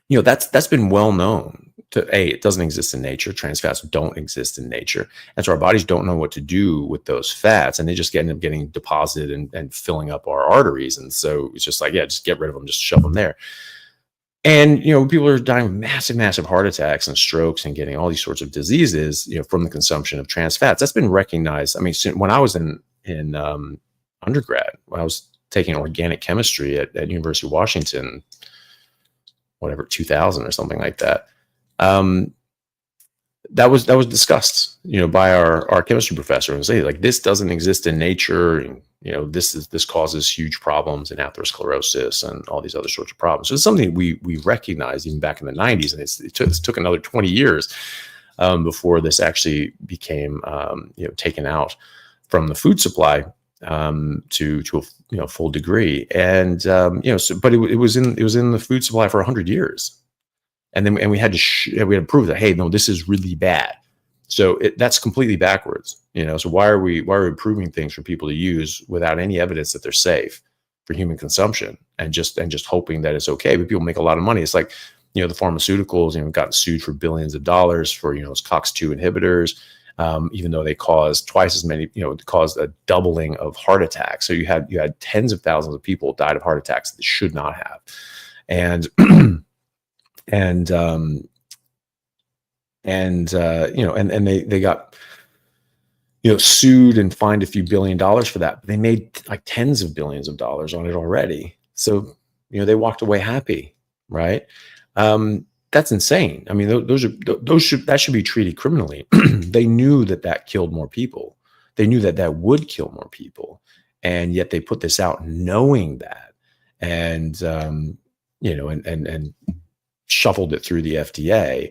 That's been well known. It doesn't exist in nature. Trans fats don't exist in nature. And so our bodies don't know what to do with those fats, and they just end up getting deposited and filling up our arteries. And so it's just just get rid of them, just shove them there. And, people are dying of massive, massive heart attacks and strokes and getting all these sorts of diseases, from the consumption of trans fats. That's been recognized. I mean, when I was in undergrad, when I was taking organic chemistry at University of Washington, 2000 or something like that. That was discussed, by our chemistry professor, and say this doesn't exist in nature. And, this causes huge problems in atherosclerosis and all these other sorts of problems. So it's something we recognized even back in the 90s, and it took another 20 years before this actually became taken out from the food supply to a full degree. And but it was in the food supply for 100 years. And we had to prove that, hey, no, this is really bad. So that's completely backwards, So why are we approving things for people to use without any evidence that they're safe for human consumption, and just hoping that it's okay? But people make a lot of money. It's like, the pharmaceuticals, gotten sued for billions of dollars for those COX-2 inhibitors, even though they caused twice as many, caused a doubling of heart attacks. So you had tens of thousands of people died of heart attacks that they should not have, and they got sued and fined a few $1 billion for that. But they made tens of billions of dollars on it already. So they walked away happy, right? That's insane. I mean, that should be treated criminally. They knew that killed more people. They knew that would kill more people, and yet they put this out knowing that, and and shuffled it through the FDA,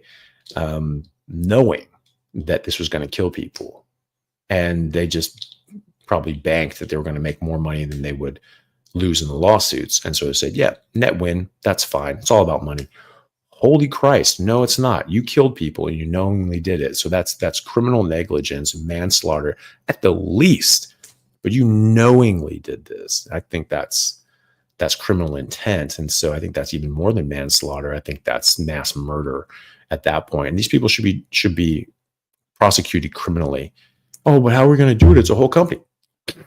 knowing that this was going to kill people. And they just probably banked that they were going to make more money than they would lose in the lawsuits. And so they said, yeah, net win, that's fine. It's all about money. Holy Christ, no, it's not. You killed people and you knowingly did it. So that's criminal negligence, manslaughter at the least. But you knowingly did this. I think that's that's criminal intent. And so I think that's even more than manslaughter. I think that's mass murder at that point. And these people should be prosecuted criminally. Oh, but how are we going to do it? It's a whole company.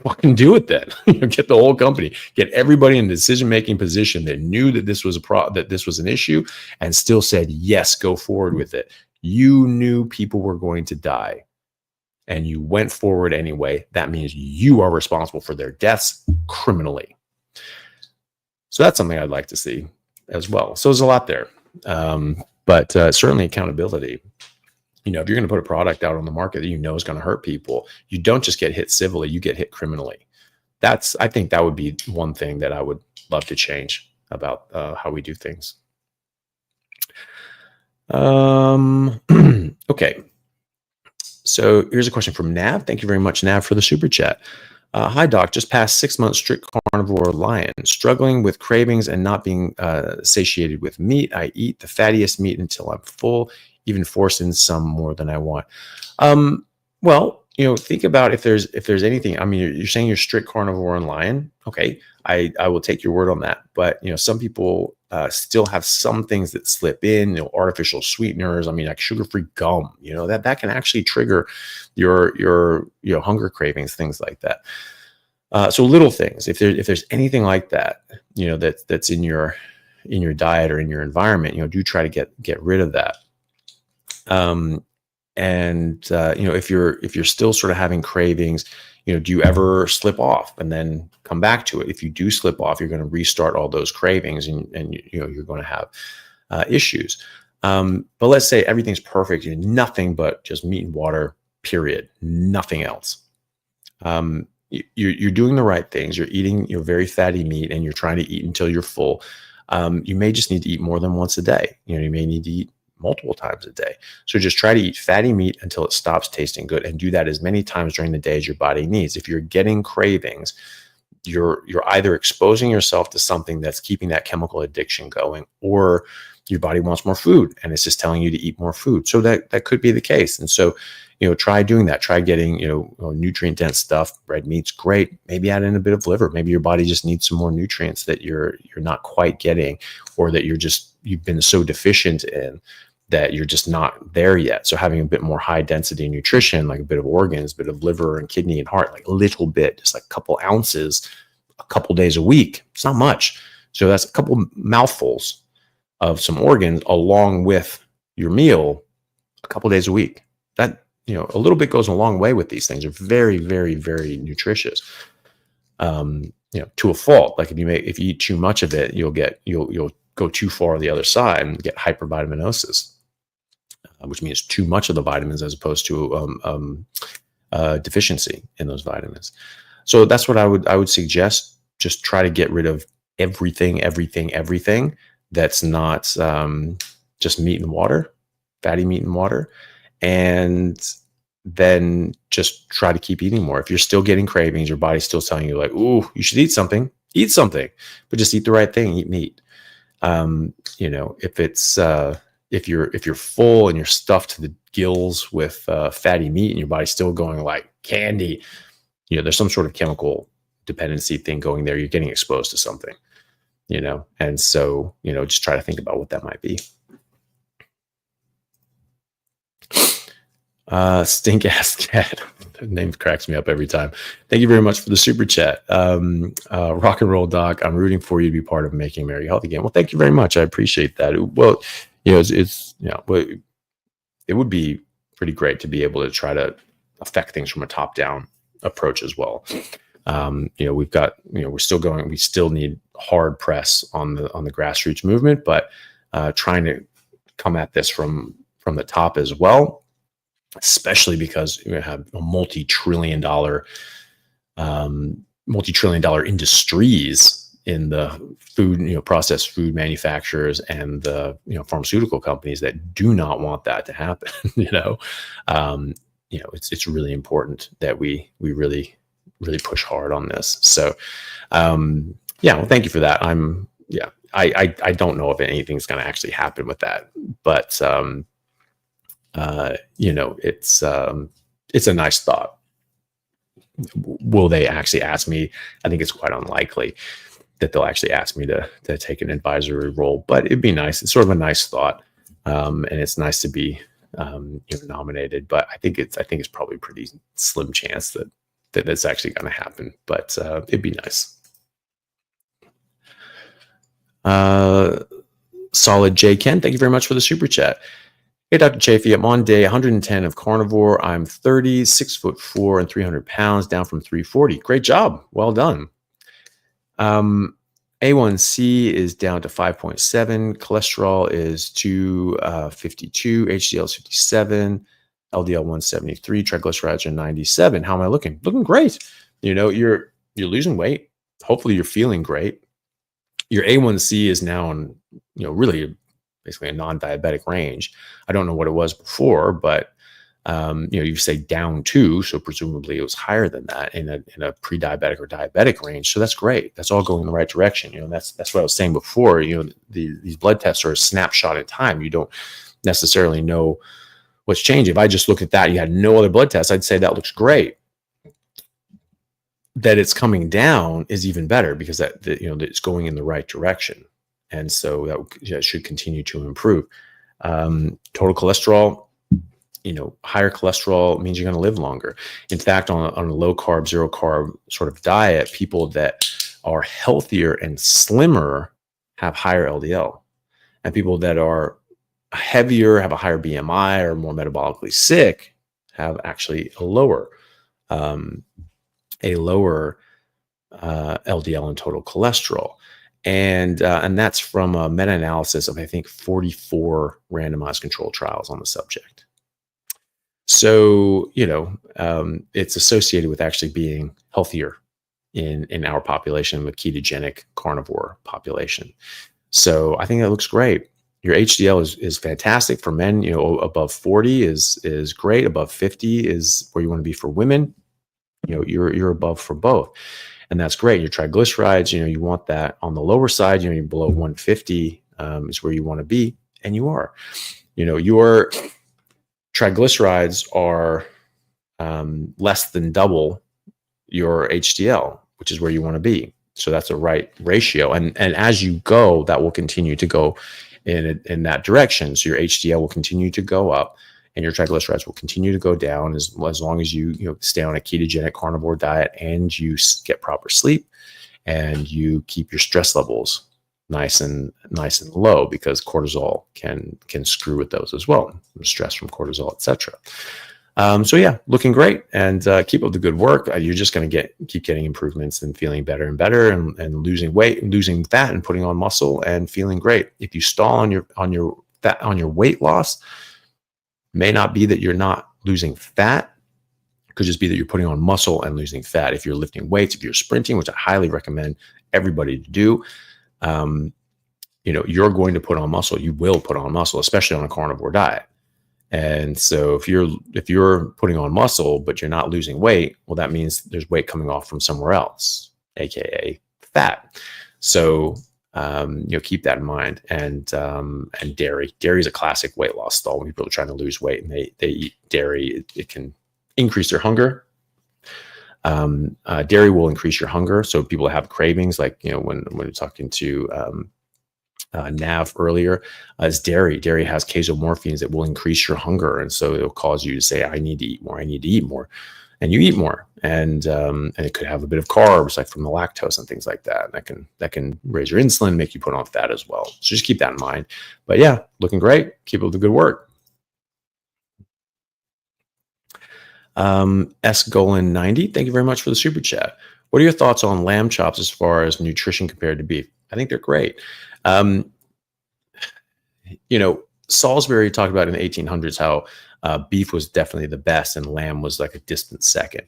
Fucking do it then. Get the whole company, get everybody in the decision-making position that knew that this was that this was an issue and still said, yes, go forward with it. You knew people were going to die and you went forward anyway. That means you are responsible for their deaths criminally. So that's something I'd like to see as well. So there's a lot there. But certainly accountability. If you're going to put a product out on the market that you know is going to hurt people, you don't just get hit civilly, you get hit criminally. I think that would be one thing that I would love to change about how we do things. Okay. So here's a question from Nav. Thank you very much, Nav, for the super chat. Hi, Doc. Just past 6 months strict carnivore lion, struggling with cravings and not being satiated with meat. I eat the fattiest meat until I'm full, even force in some more than I want. Well, think about if there's anything. I mean, you're saying you're strict carnivore and lion. Okay, I will take your word on that. But some people still have some things that slip in. Artificial sweeteners. I mean, like sugar-free gum. That can actually trigger your hunger cravings, things like that. So little things. If there's anything like that, that's in your diet or in your environment, do try to get rid of that. If you're still sort of having cravings, do you ever slip off and then come back to it? If you do slip off, you're going to restart all those cravings and you're going to have issues. But let's say everything's perfect, nothing but just meat and water, period, nothing else. You're doing the right things. You're eating very fatty meat and you're trying to eat until you're full. You may just need to eat more than once a day. You may need to eat multiple times a day. So just try to eat fatty meat until it stops tasting good and do that as many times during the day as your body needs. If you're getting cravings, you're either exposing yourself to something that's keeping that chemical addiction going, or your body wants more food and it's just telling you to eat more food. So that could be the case. And so, try doing that. Try getting, nutrient dense stuff. Red meat's great. Maybe add in a bit of liver. Maybe your body just needs some more nutrients that you're not quite getting, or that you've been so deficient in that you're just not there yet. So having a bit more high density nutrition, like a bit of organs, a bit of liver and kidney and heart, like a little bit, just like a couple ounces, a couple days a week. It's not much. So that's a couple mouthfuls of some organs along with your meal, a couple days a week. That, a little bit goes a long way with these things. They're very, very, very nutritious. To a fault. Like if you eat too much of it, you'll go too far on the other side and get hypervitaminosis, which means too much of the vitamins as opposed to deficiency in those vitamins. So that's what I would suggest. Just try to get rid of everything that's not just meat and water, fatty meat and water, and then just try to keep eating more. If you're still getting cravings, your body's still telling you like, ooh, you should eat something, but just eat the right thing, eat meat. If you're full and you're stuffed to the gills with fatty meat and your body's still going like candy, there's some sort of chemical dependency thing going there. You're getting exposed to something, and so, just try to think about what that might be. Stink ass cat. The name cracks me up every time. Thank you very much for the super chat. Rock and roll doc. I'm rooting for you to be part of making America healthy again. Well, thank you very much. I appreciate that. Well, it would be pretty great to be able to try to affect things from a top down approach as well. We've got, we're still going, we still need hard press on the grassroots movement, but trying to come at this from the top as well. Especially because you have a multi-trillion dollar industries in the food, processed food manufacturers and the pharmaceutical companies that do not want that to happen. It's really important that we really push hard on this. So well, thank you for that. I don't know if anything's going to actually happen with that, but it's a nice thought. Will they actually ask me? I think it's quite unlikely. that they'll actually ask me to take an advisory role, but it'd be nice. It's sort of a nice thought. And it's nice to be nominated, but I think it's probably a pretty slim chance that that's actually going to happen, but it'd be nice. Solid J Ken, thank you very much for the super chat. Hey, Dr. Chaffee, I'm on day 110 of carnivore. I'm 30, 6'4", and 300 pounds, down from 340. Great job. Well done. A1C is down to 5.7. Cholesterol is 252. HDL is 57. LDL 173. Triglycerides are 97. How am I looking? Looking great. You're losing weight. Hopefully you're feeling great. Your A1C is now on, really basically a non-diabetic range. I don't know what it was before, but you say down to, so presumably it was higher than that in a pre-diabetic or diabetic range. So that's great. That's all going in the right direction. That's what I was saying before. These blood tests are a snapshot in time. You don't necessarily know what's changing. If I just look at that, you had no other blood tests, I'd say that looks great. That it's coming down is even better, because that it's going in the right direction, and so that should continue to improve. Total cholesterol. Higher cholesterol means you're going to live longer. In fact, on a low carb, zero carb sort of diet, people that are healthier and slimmer have higher LDL, and people that are heavier, have a higher BMI, or more metabolically sick have actually a lower LDL and total cholesterol. And that's from a meta-analysis of, I think, 44 randomized controlled trials on the subject. So, it's associated with actually being healthier in our population, the ketogenic carnivore population. So I think that looks great. Your HDL is fantastic for men. Above 40 is great. Above 50 is where you want to be for women. You're above for both, and that's great. Your triglycerides, you want that on the lower side. You're below 150 is where you want to be, and you are. Your triglycerides are less than double your HDL, which is where you want to be. So that's a right ratio, and as you go, that will continue to go in that direction. So your HDL will continue to go up, and your triglycerides will continue to go down as long as you stay on a ketogenic carnivore diet, and you get proper sleep, and you keep your stress levels nice and low, because cortisol can screw with those as well, stress from cortisol, etc. So yeah, looking great, and keep up the good work. You're just going to keep getting improvements and feeling better and better, and losing weight, losing fat, and putting on muscle and feeling great. If you stall on your weight loss, may not be that you're not losing fat. It could just be that you're putting on muscle and losing fat. If you're lifting weights, if you're sprinting, which I highly recommend everybody to do, you're going to put on muscle. You will put on muscle, especially on a carnivore diet. And so if you're putting on muscle, but you're not losing weight, well, that means there's weight coming off from somewhere else, AKA fat. So, keep that in mind. And dairy is a classic weight loss stall. When people are trying to lose weight and they eat dairy, it can increase their hunger. Dairy will increase your hunger. So people have cravings, like, when we're talking to, Nav earlier, as dairy has casomorphines that will increase your hunger, and so it'll cause you to say, I need to eat more, and you eat more, and it could have a bit of carbs, like from the lactose and things like that, and that can raise your insulin, make you put on fat as well. So just keep that in mind. But yeah, looking great. Keep up the good work. S Golan 90, thank you very much for the super chat. What are your thoughts on lamb chops as far as nutrition compared to beef? I think they're great. Salisbury talked about in the 1800s how beef was definitely the best and lamb was like a distant second.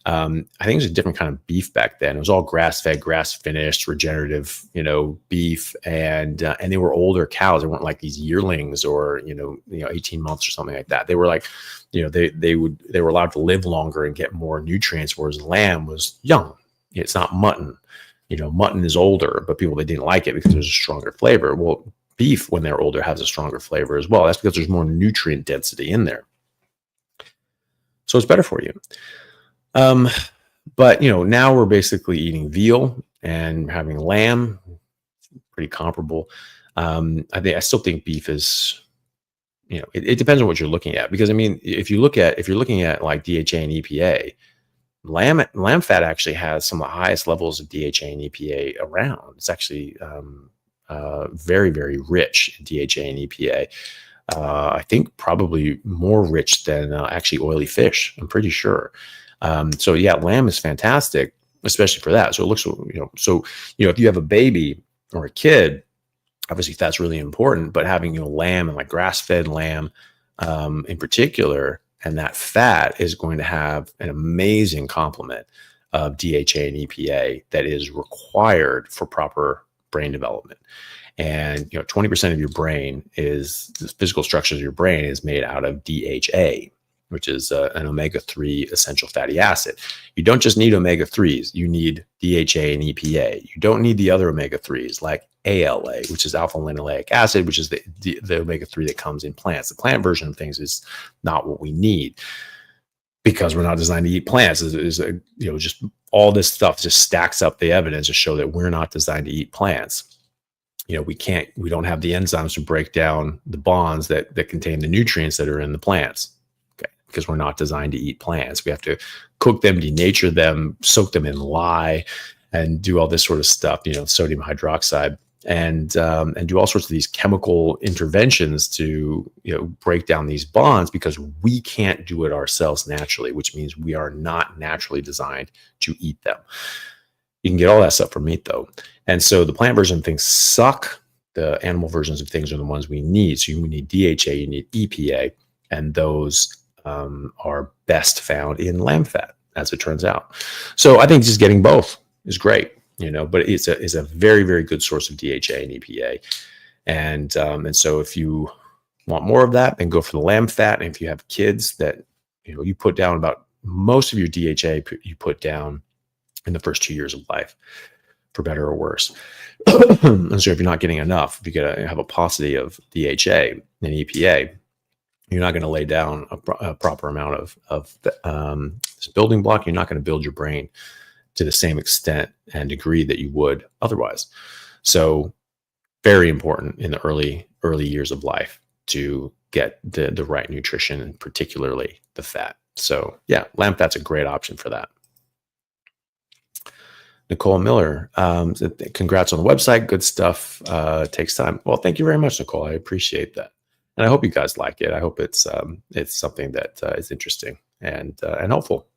I think it was a different kind of beef back then. It was all grass-fed, grass-finished, regenerative, beef, and they were older cows. They weren't like these yearlings or 18 months or something like that. They were like, they were allowed to live longer and get more nutrients, whereas lamb was young. It's not mutton. Mutton is older, but they didn't like it because there's a stronger flavor. Well, beef, when they're older, has a stronger flavor as well. That's because there's more nutrient density in there. So it's better for you. But now we're basically eating veal, and having lamb, pretty comparable. I still think beef is, it depends on what you're looking at, because I mean, if you're looking at like DHA and EPA, lamb fat actually has some of the highest levels of DHA and EPA around. It's actually very, very rich in DHA and EPA. I think probably more rich than actually oily fish, I'm pretty sure. So yeah, lamb is fantastic, especially for that. So it looks, if you have a baby or a kid, obviously that's really important, but having, lamb and like grass-fed lamb in particular, and that fat is going to have an amazing complement of DHA and EPA that is required for proper brain development. And 20% of your brain is the physical structures of your brain is made out of DHA, which is an omega-3 essential fatty acid. You don't just need omega-3s, you need DHA and EPA. You don't need the other omega-3s like ALA, which is alpha linoleic acid, which is the omega-3 that comes in plants. The plant version of things is not what we need, because we're not designed to eat plants. Just all this stuff just stacks up the evidence to show that we're not designed to eat plants. We don't have the enzymes to break down the bonds that contain the nutrients that are in the plants. Because we're not designed to eat plants. We have to cook them, denature them, soak them in lye, and do all this sort of stuff, sodium hydroxide, and do all sorts of these chemical interventions to, break down these bonds, because we can't do it ourselves naturally, which means we are not naturally designed to eat them. You can get all that stuff from meat though. And so the plant version of things suck. The animal versions of things are the ones we need. So you need DHA, you need EPA, and those are best found in lamb fat, as it turns out. So I think just getting both is great, but it's a very, very good source of DHA and EPA. And so if you want more of that, then go for the lamb fat. And if you have kids that, you put down about most of your DHA, you put down in the first 2 years of life, for better or worse. And so if you're not getting enough, if you have a paucity of DHA and EPA, you're not going to lay down a proper amount of this building block. You're not going to build your brain to the same extent and degree that you would otherwise. So very important in the early years of life to get the right nutrition, and particularly the fat. So yeah, lamb fat's a great option for that. Nicole Miller, congrats on the website. Good stuff. Takes time. Well, thank you very much, Nicole. I appreciate that. And I hope you guys like it. I hope it's something that is interesting and helpful.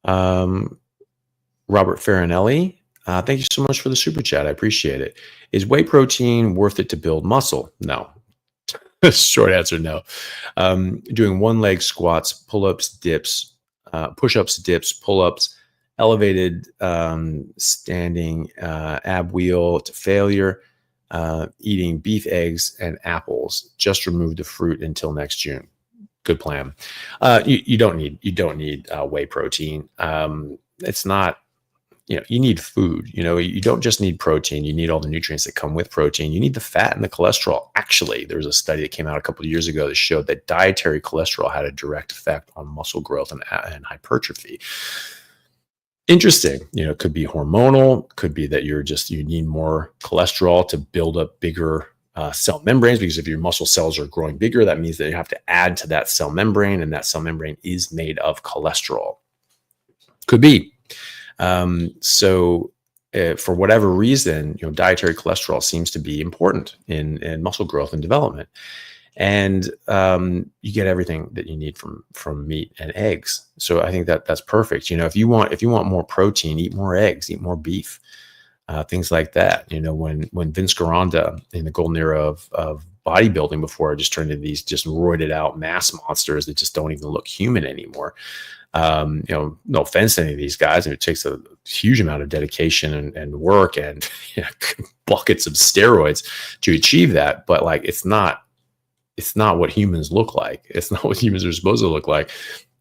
Robert Farinelli, thank you so much for the super chat. I appreciate it. Is whey protein worth it to build muscle? No. Short answer, no. Doing one leg squats, pull-ups, dips, push-ups, dips, pull-ups, elevated standing ab wheel to failure. Eating beef, eggs, and apples. Just remove the fruit until next June. Good plan. You don't need whey protein. It's not, you need food. You don't just need protein. You need all the nutrients that come with protein. You need the fat and the cholesterol. Actually, there was a study that came out a couple of years ago that showed that dietary cholesterol had a direct effect on muscle growth and hypertrophy. Interesting. It could be hormonal, could be that you need more cholesterol to build up bigger cell membranes, because if your muscle cells are growing bigger, that means that you have to add to that cell membrane, and that cell membrane is made of cholesterol. Could be. So for whatever reason, dietary cholesterol seems to be important in muscle growth and development. And you get everything that you need from meat and eggs. So I think that's perfect. If you want more protein, eat more eggs, eat more beef, things like that. When Vince Gironda in the golden era of bodybuilding, before it just turned into these just roided out mass monsters that just don't even look human anymore. No offense to any of these guys, and it takes a huge amount of dedication and work and buckets of steroids to achieve that. But like, it's not what humans look like. It's not what humans are supposed to look like.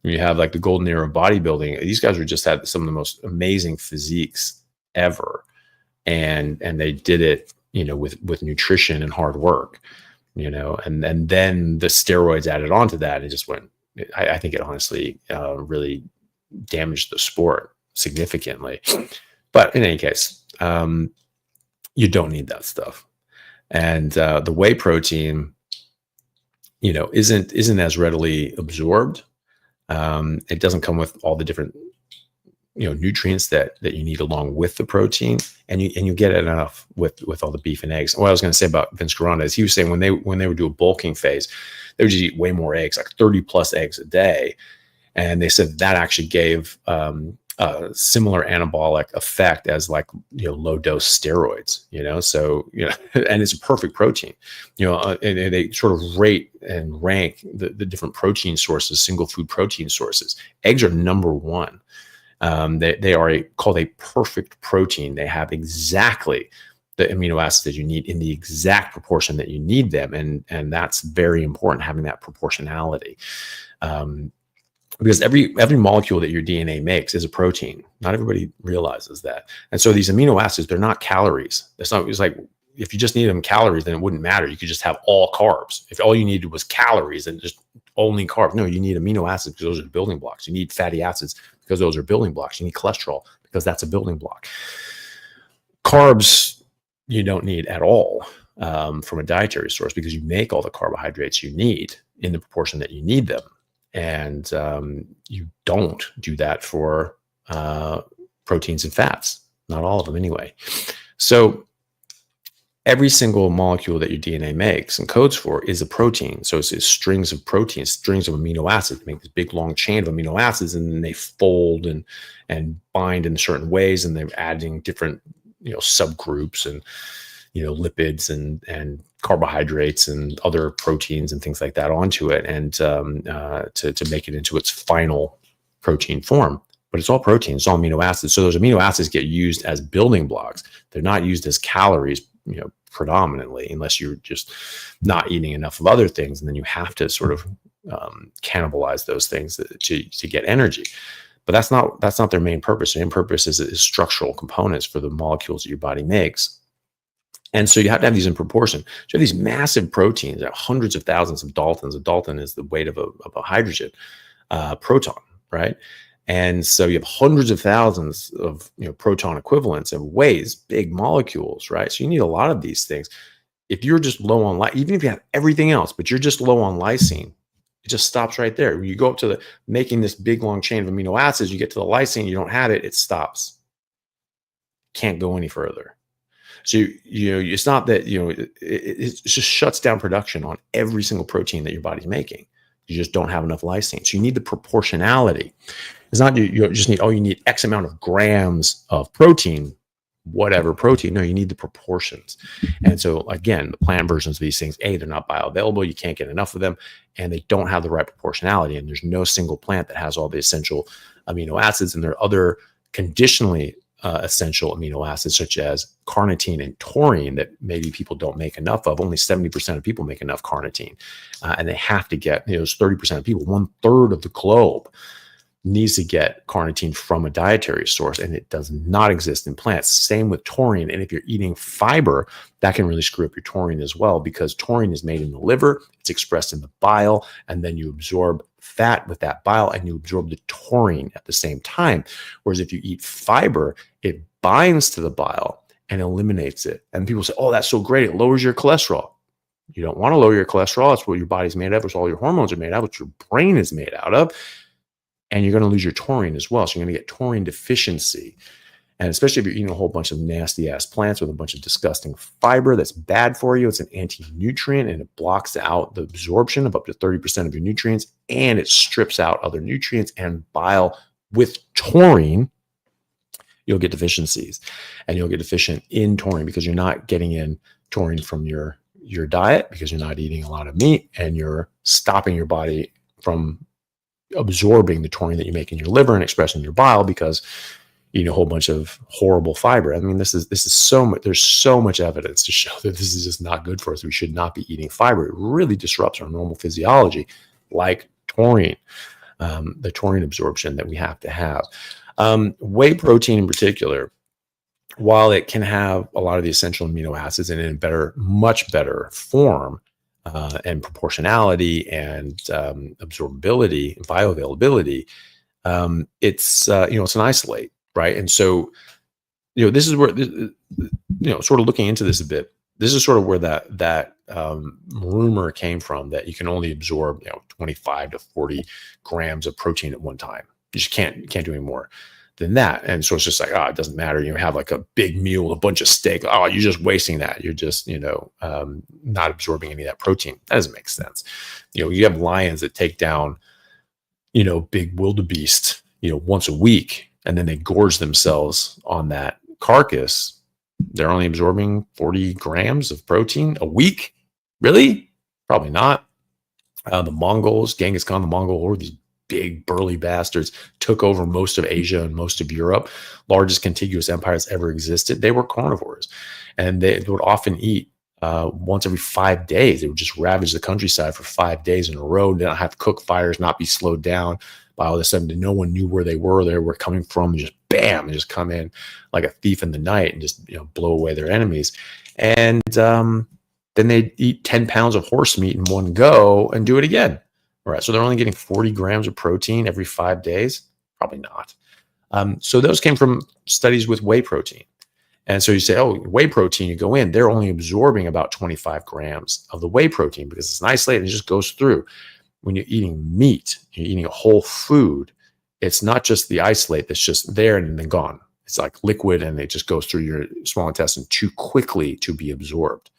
When you have like the golden era of bodybuilding, these guys just had some of the most amazing physiques ever. And they did it, with nutrition and hard work, and then the steroids added on to that. It just went, I think it honestly really damaged the sport. significantly. But in any case, you don't need that stuff. And the whey protein, isn't as readily absorbed. It doesn't come with all the different nutrients that you need along with the protein, and you get it enough with all the beef and eggs. What I was going to say about Vince Carano is he was saying when they would do a bulking phase, they would just eat way more eggs, like 30 plus eggs a day, and they said that actually gave a similar anabolic effect as like low dose steroids. So and it's a perfect protein. And they sort of rate and rank the different protein sources, single food protein sources. Eggs are number one. They are called a perfect protein. They have exactly the amino acids that you need in the exact proportion that you need them. And that's very important, having that proportionality. Because every molecule that your DNA makes is a protein. Not everybody realizes that. And so these amino acids, they're not calories. It's like, if you just needed them calories, then it wouldn't matter. You could just have all carbs. If all you needed was calories and just only carbs. No, you need amino acids because those are the building blocks. You need fatty acids because those are building blocks. You need cholesterol because that's a building block. Carbs, you don't need at all from a dietary source because you make all the carbohydrates you need in the proportion that you need them. And you don't do that for proteins and fats, not all of them anyway. So every single molecule that your DNA makes and codes for is a protein. So it's strings of proteins, strings of amino acids, make this big long chain of amino acids, and then they fold and bind in certain ways, and they're adding different subgroups and lipids and carbohydrates and other proteins and things like that onto it, and to make it into its final protein form. But it's all protein, it's all amino acids. So those amino acids get used as building blocks. They're not used as calories, predominantly, unless you're just not eating enough of other things, and then you have to sort of cannibalize those things to get energy. But that's not their main purpose. Their main purpose is structural components for the molecules that your body makes. And so you have to have these in proportion. So you have these massive proteins, hundreds of thousands of daltons. A dalton is the weight of a hydrogen proton, right? And so you have hundreds of thousands of proton equivalents and weighs, big molecules, right? So you need a lot of these things. If you're just low on lysine, even if you have everything else, but you're just low on lysine, it just stops right there. When you go up to making this big long chain of amino acids, you get to the lysine, you don't have it, it stops. Can't go any further. So it's not that it just shuts down production on every single protein that your body's making. You just don't have enough lysine. So you need the proportionality. It's not you just need, you need X amount of grams of protein, whatever protein. No, you need the proportions. And so again, the plant versions of these things, they're not bioavailable. You can't get enough of them, and they don't have the right proportionality. And there's no single plant that has all the essential amino acids. And there are other conditionally essential amino acids such as carnitine and taurine that maybe people don't make enough of. Only 70% of people make enough carnitine, and they have to get, those 30% of people, 1/3 of the globe needs to get carnitine from a dietary source, and it does not exist in plants. Same with taurine. And if you're eating fiber, that can really screw up your taurine as well, because taurine is made in the liver, it's expressed in the bile, and then you absorb fat with that bile and you absorb the taurine at the same time. Whereas if you eat fiber, it binds to the bile and eliminates it. And people say, that's so great, it lowers your cholesterol. You don't want to lower your cholesterol. It's what your body's made of. It's all your hormones are made of. What your brain is made out of. And you're going to lose your taurine as well. So you're going to get taurine deficiency. And especially if you're eating a whole bunch of nasty ass plants with a bunch of disgusting fiber that's bad for you. It's an anti-nutrient, and it blocks out the absorption of up to 30% of your nutrients, and it strips out other nutrients and bile. With taurine, you'll get deficiencies, and you'll get deficient in taurine because you're not getting in taurine from your diet, because you're not eating a lot of meat, and you're stopping your body from absorbing the taurine that you make in your liver and expressing your bile because you eat a whole bunch of horrible fiber. I mean, this is so much. There's so much evidence to show that this is just not good for us. We should not be eating fiber. It really disrupts our normal physiology, like taurine, the taurine absorption that we have to have. Whey protein in particular, while it can have a lot of the essential amino acids in a much better form, and proportionality and absorbability and bioavailability, it's an isolate, right? And so, this is where, sort of looking into this a bit, this is sort of where that rumor came from, that you can only absorb 25 to 40 grams of protein at one time. You just can't do any more than that. And so it's just like, it doesn't matter. You have like a big meal, a bunch of steak. Oh, you're just wasting that. You're just not absorbing any of that protein. That doesn't make sense. You have lions that take down big wildebeest once a week, and then they gorge themselves on that carcass. They're only absorbing 40 grams of protein a week. Really? Probably not. The Mongols, Genghis Khan, the Mongol horde, these big burly bastards, took over most of Asia and most of Europe, largest contiguous empires ever existed. They were carnivores, and they would often eat once every 5 days. They would just ravage the countryside for 5 days in a row. They don't have to cook fires, not be slowed down by all of a sudden. No one knew where they were coming from. Just bam, and just come in like a thief in the night and just blow away their enemies. And then they'd eat 10 pounds of horse meat in one go and do it again. All right, so they're only getting 40 grams of protein every 5 days? Probably not. So those came from studies with whey protein. And so you say, oh, whey protein, you go in, they're only absorbing about 25 grams of the whey protein because it's an isolate and it just goes through. When you're eating meat, you're eating a whole food, it's not just the isolate that's just there and then gone. It's like liquid and it just goes through your small intestine too quickly to be absorbed.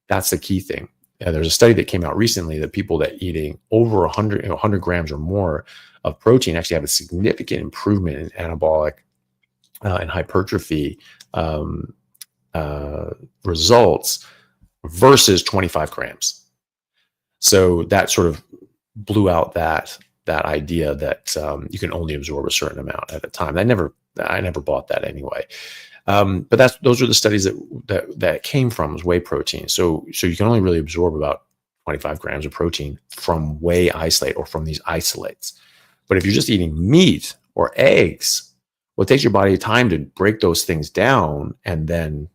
That's the key thing. There's a study that came out recently that people that eating over 100 grams or more of protein actually have a significant improvement in anabolic and hypertrophy results versus 25 grams. So that sort of blew out that idea that you can only absorb a certain amount at a time. I never bought that anyway. But those are the studies that came from whey protein. So you can only really absorb about 25 grams of protein from whey isolate or from these isolates. But if you're just eating meat or eggs, well, it takes your body time to break those things down and then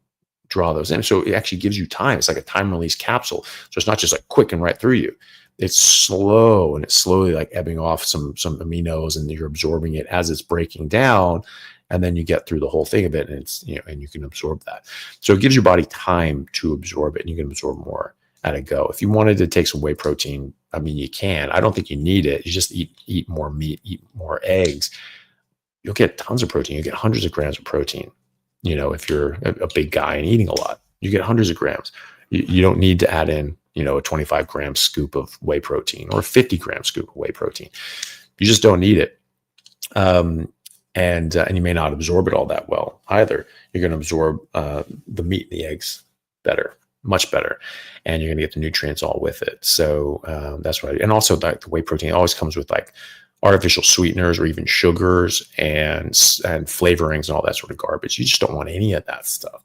draw those in. So it actually gives you time. It's like a time release capsule. So it's not just like quick and right through you. It's slow, and it's slowly like ebbing off some aminos, and you're absorbing it as it's breaking down. And then you get through the whole thing of it, and it's, and you can absorb that. So it gives your body time to absorb it, and you can absorb more at a go. If you wanted to take some whey protein, I mean, you can. I don't think you need it. You just eat more meat, eat more eggs. You'll get tons of protein. You get hundreds of grams of protein. If you're a big guy and eating a lot, you get hundreds of grams. You don't need to add in, a 25 gram scoop of whey protein or a 50 gram scoop of whey protein. You just don't need it. And you may not absorb it all that well either. You're going to absorb the meat and the eggs better, much better, and you're going to get the nutrients all with it. So that's right. And also, the whey protein always comes with like artificial sweeteners or even sugars and flavorings and all that sort of garbage. You just don't want any of that stuff.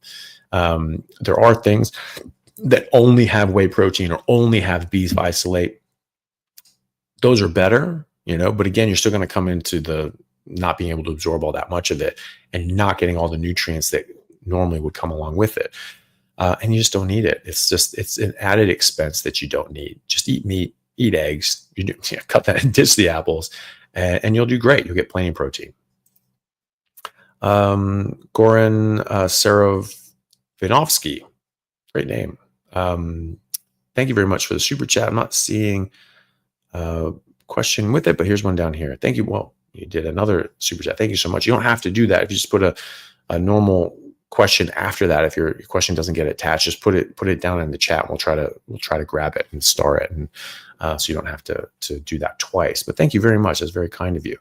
There are things that only have whey protein or only have beef isolate. Those are better, but again, you're still going to come into the not being able to absorb all that much of it and not getting all the nutrients that normally would come along with it. And you just don't need it. It's an added expense that you don't need. Just eat meat, eat eggs, cut that and ditch the apples, and you'll do great. You'll get plenty of protein. Goran Saravinovsky, great name. Thank you very much for the super chat. I'm not seeing a question with it, but here's one down here. Thank you. Well, you did another super chat. Thank you so much. You don't have to do that. If you just put a normal question after that, if your question doesn't get attached, just put it down in the chat. We'll try to grab it and star it, and so you don't have to do that twice. But thank you very much. That's very kind of you.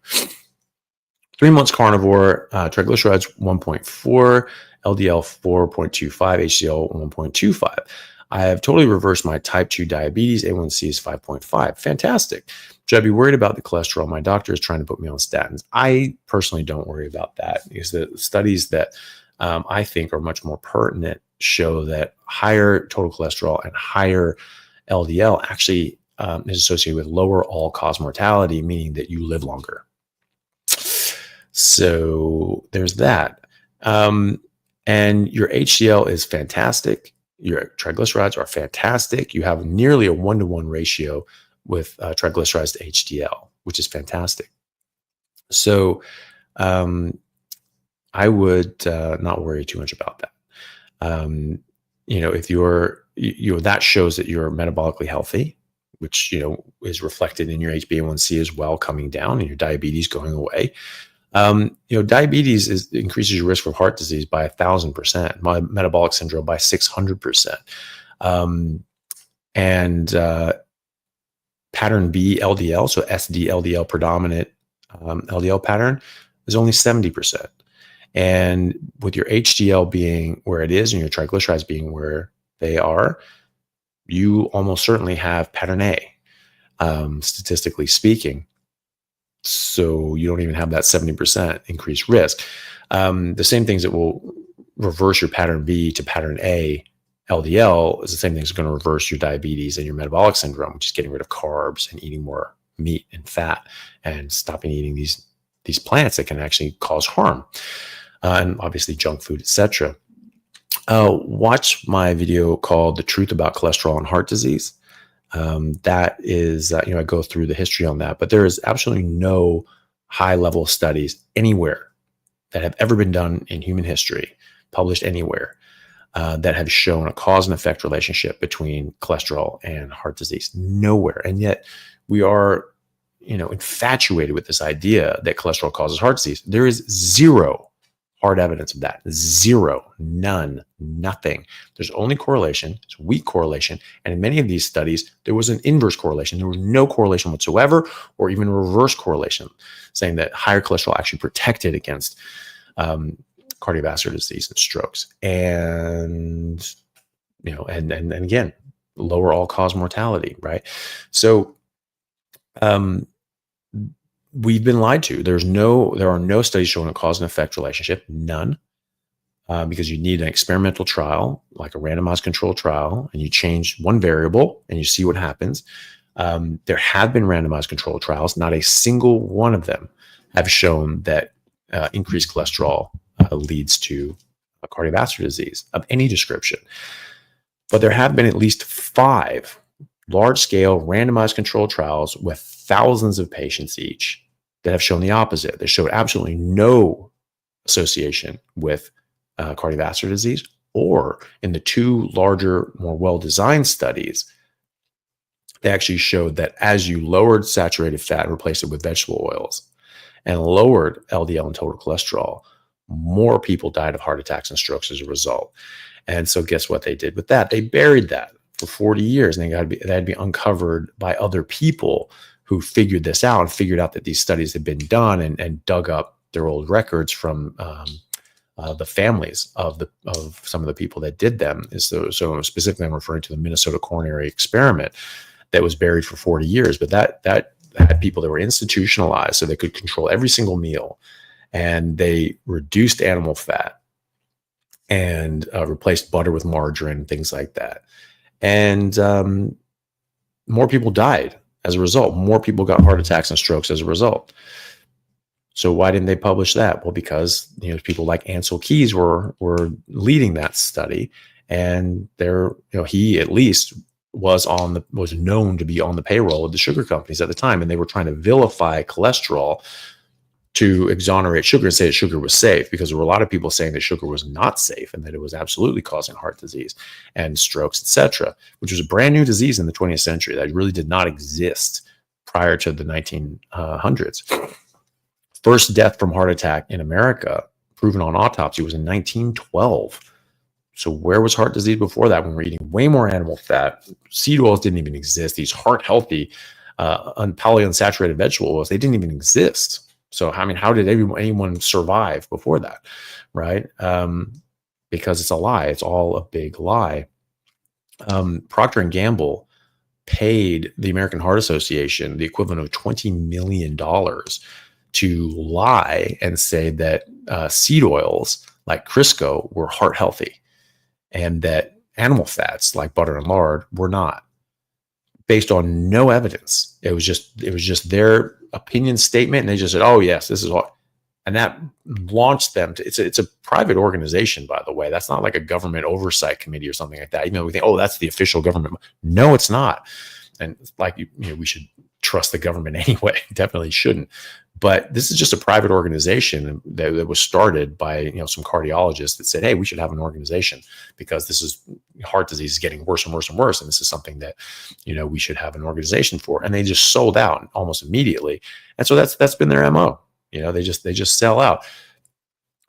3 months carnivore, triglycerides 1.4, LDL 4.25, HDL 1.25. I have totally reversed my type 2 diabetes. A1C is 5.5. Fantastic. Should I be worried about the cholesterol? My doctor is trying to put me on statins. I personally don't worry about that, because the studies that I think are much more pertinent show that higher total cholesterol and higher LDL actually is associated with lower all-cause mortality, meaning that you live longer. So there's that. And your HDL is fantastic. Your triglycerides are fantastic. You have nearly a 1-to-1 ratio with triglycerides to HDL, which is fantastic. So I would not worry too much about that. If that shows that you're metabolically healthy, which, is reflected in your HbA1c as well, coming down, and your diabetes going away. Diabetes increases your risk of heart disease by 1,000%, metabolic syndrome by 600%. And pattern B LDL, so SD-LDL predominant LDL pattern, is only 70%. And with your HDL being where it is and your triglycerides being where they are, you almost certainly have pattern A, statistically speaking. So you don't even have that 70% increased risk. The same things that will reverse your pattern B to pattern A LDL is the same thing that's going to reverse your diabetes and your metabolic syndrome, which is getting rid of carbs and eating more meat and fat and stopping eating these plants that can actually cause harm. And obviously junk food, etc. Watch my video called "The Truth About Cholesterol and Heart Disease." That is, I go through the history on that, but there is absolutely no high-level studies anywhere that have ever been done in human history, published anywhere, that have shown a cause and effect relationship between cholesterol and heart disease. Nowhere. And yet we are, infatuated with this idea that cholesterol causes heart disease. There is zero hard evidence of that. Zero, none, nothing. There's only correlation. It's weak correlation. And in many of these studies, there was an inverse correlation. There was no correlation whatsoever, or even a reverse correlation, saying that higher cholesterol actually protected against cardiovascular disease and strokes. And, and again, lower all-cause mortality, right? So we've been lied to. There are no studies showing a cause and effect relationship, none, because you need an experimental trial, like a randomized control trial, and you change one variable and you see what happens. There have been randomized control trials. Not a single one of them have shown that increased cholesterol leads to a cardiovascular disease of any description. But there have been at least 5 large-scale randomized control trials with thousands of patients each that have shown the opposite. They showed absolutely no association with cardiovascular disease, or in the 2 larger, more well-designed studies, they actually showed that as you lowered saturated fat and replaced it with vegetable oils and lowered LDL and total cholesterol, more people died of heart attacks and strokes as a result. And so guess what they did with that? They buried that for 40 years, and they had to be uncovered by other people who figured this out and figured out that these studies had been done, and dug up their old records from the families of some of the people that did them. So specifically, I'm referring to the Minnesota coronary experiment that was buried for 40 years, but that had people that were institutionalized so they could control every single meal, and they reduced animal fat and replaced butter with margarine, things like that. And more people died as a result. More people got heart attacks and strokes as a result. So why didn't they publish that? Well, because people like Ansel Keys were leading that study, and he at least was known to be on the payroll of the sugar companies at the time, and they were trying to vilify cholesterol to exonerate sugar and say that sugar was safe, because there were a lot of people saying that sugar was not safe and that it was absolutely causing heart disease and strokes, etc., which was a brand new disease in the 20th century that really did not exist prior to the 1900s. First death from heart attack in America, proven on autopsy, was in 1912. So where was heart disease before that, when we're eating way more animal fat? Seed oils didn't even exist. These heart-healthy, polyunsaturated vegetable oils, they didn't even exist. So, how did anyone survive before that, right? Because it's a lie. It's all a big lie. Procter & Gamble paid the American Heart Association the equivalent of $20 million to lie and say that seed oils like Crisco were heart healthy, and that animal fats like butter and lard were not, based on no evidence. It was just their opinion statement, and they just said, "Oh yes, this is all," and that launched them to. It's a private organization, by the way. That's not like a government oversight committee or something like that. We think, "Oh, that's the official government." No, it's not. And we should trust the government anyway. Definitely shouldn't. But this is just a private organization that was started by some cardiologists that said, hey, we should have an organization because this is heart disease is getting worse and worse and worse, and this is something that we should have an organization for. And they just sold out almost immediately. And so that's been their MO. They just sell out.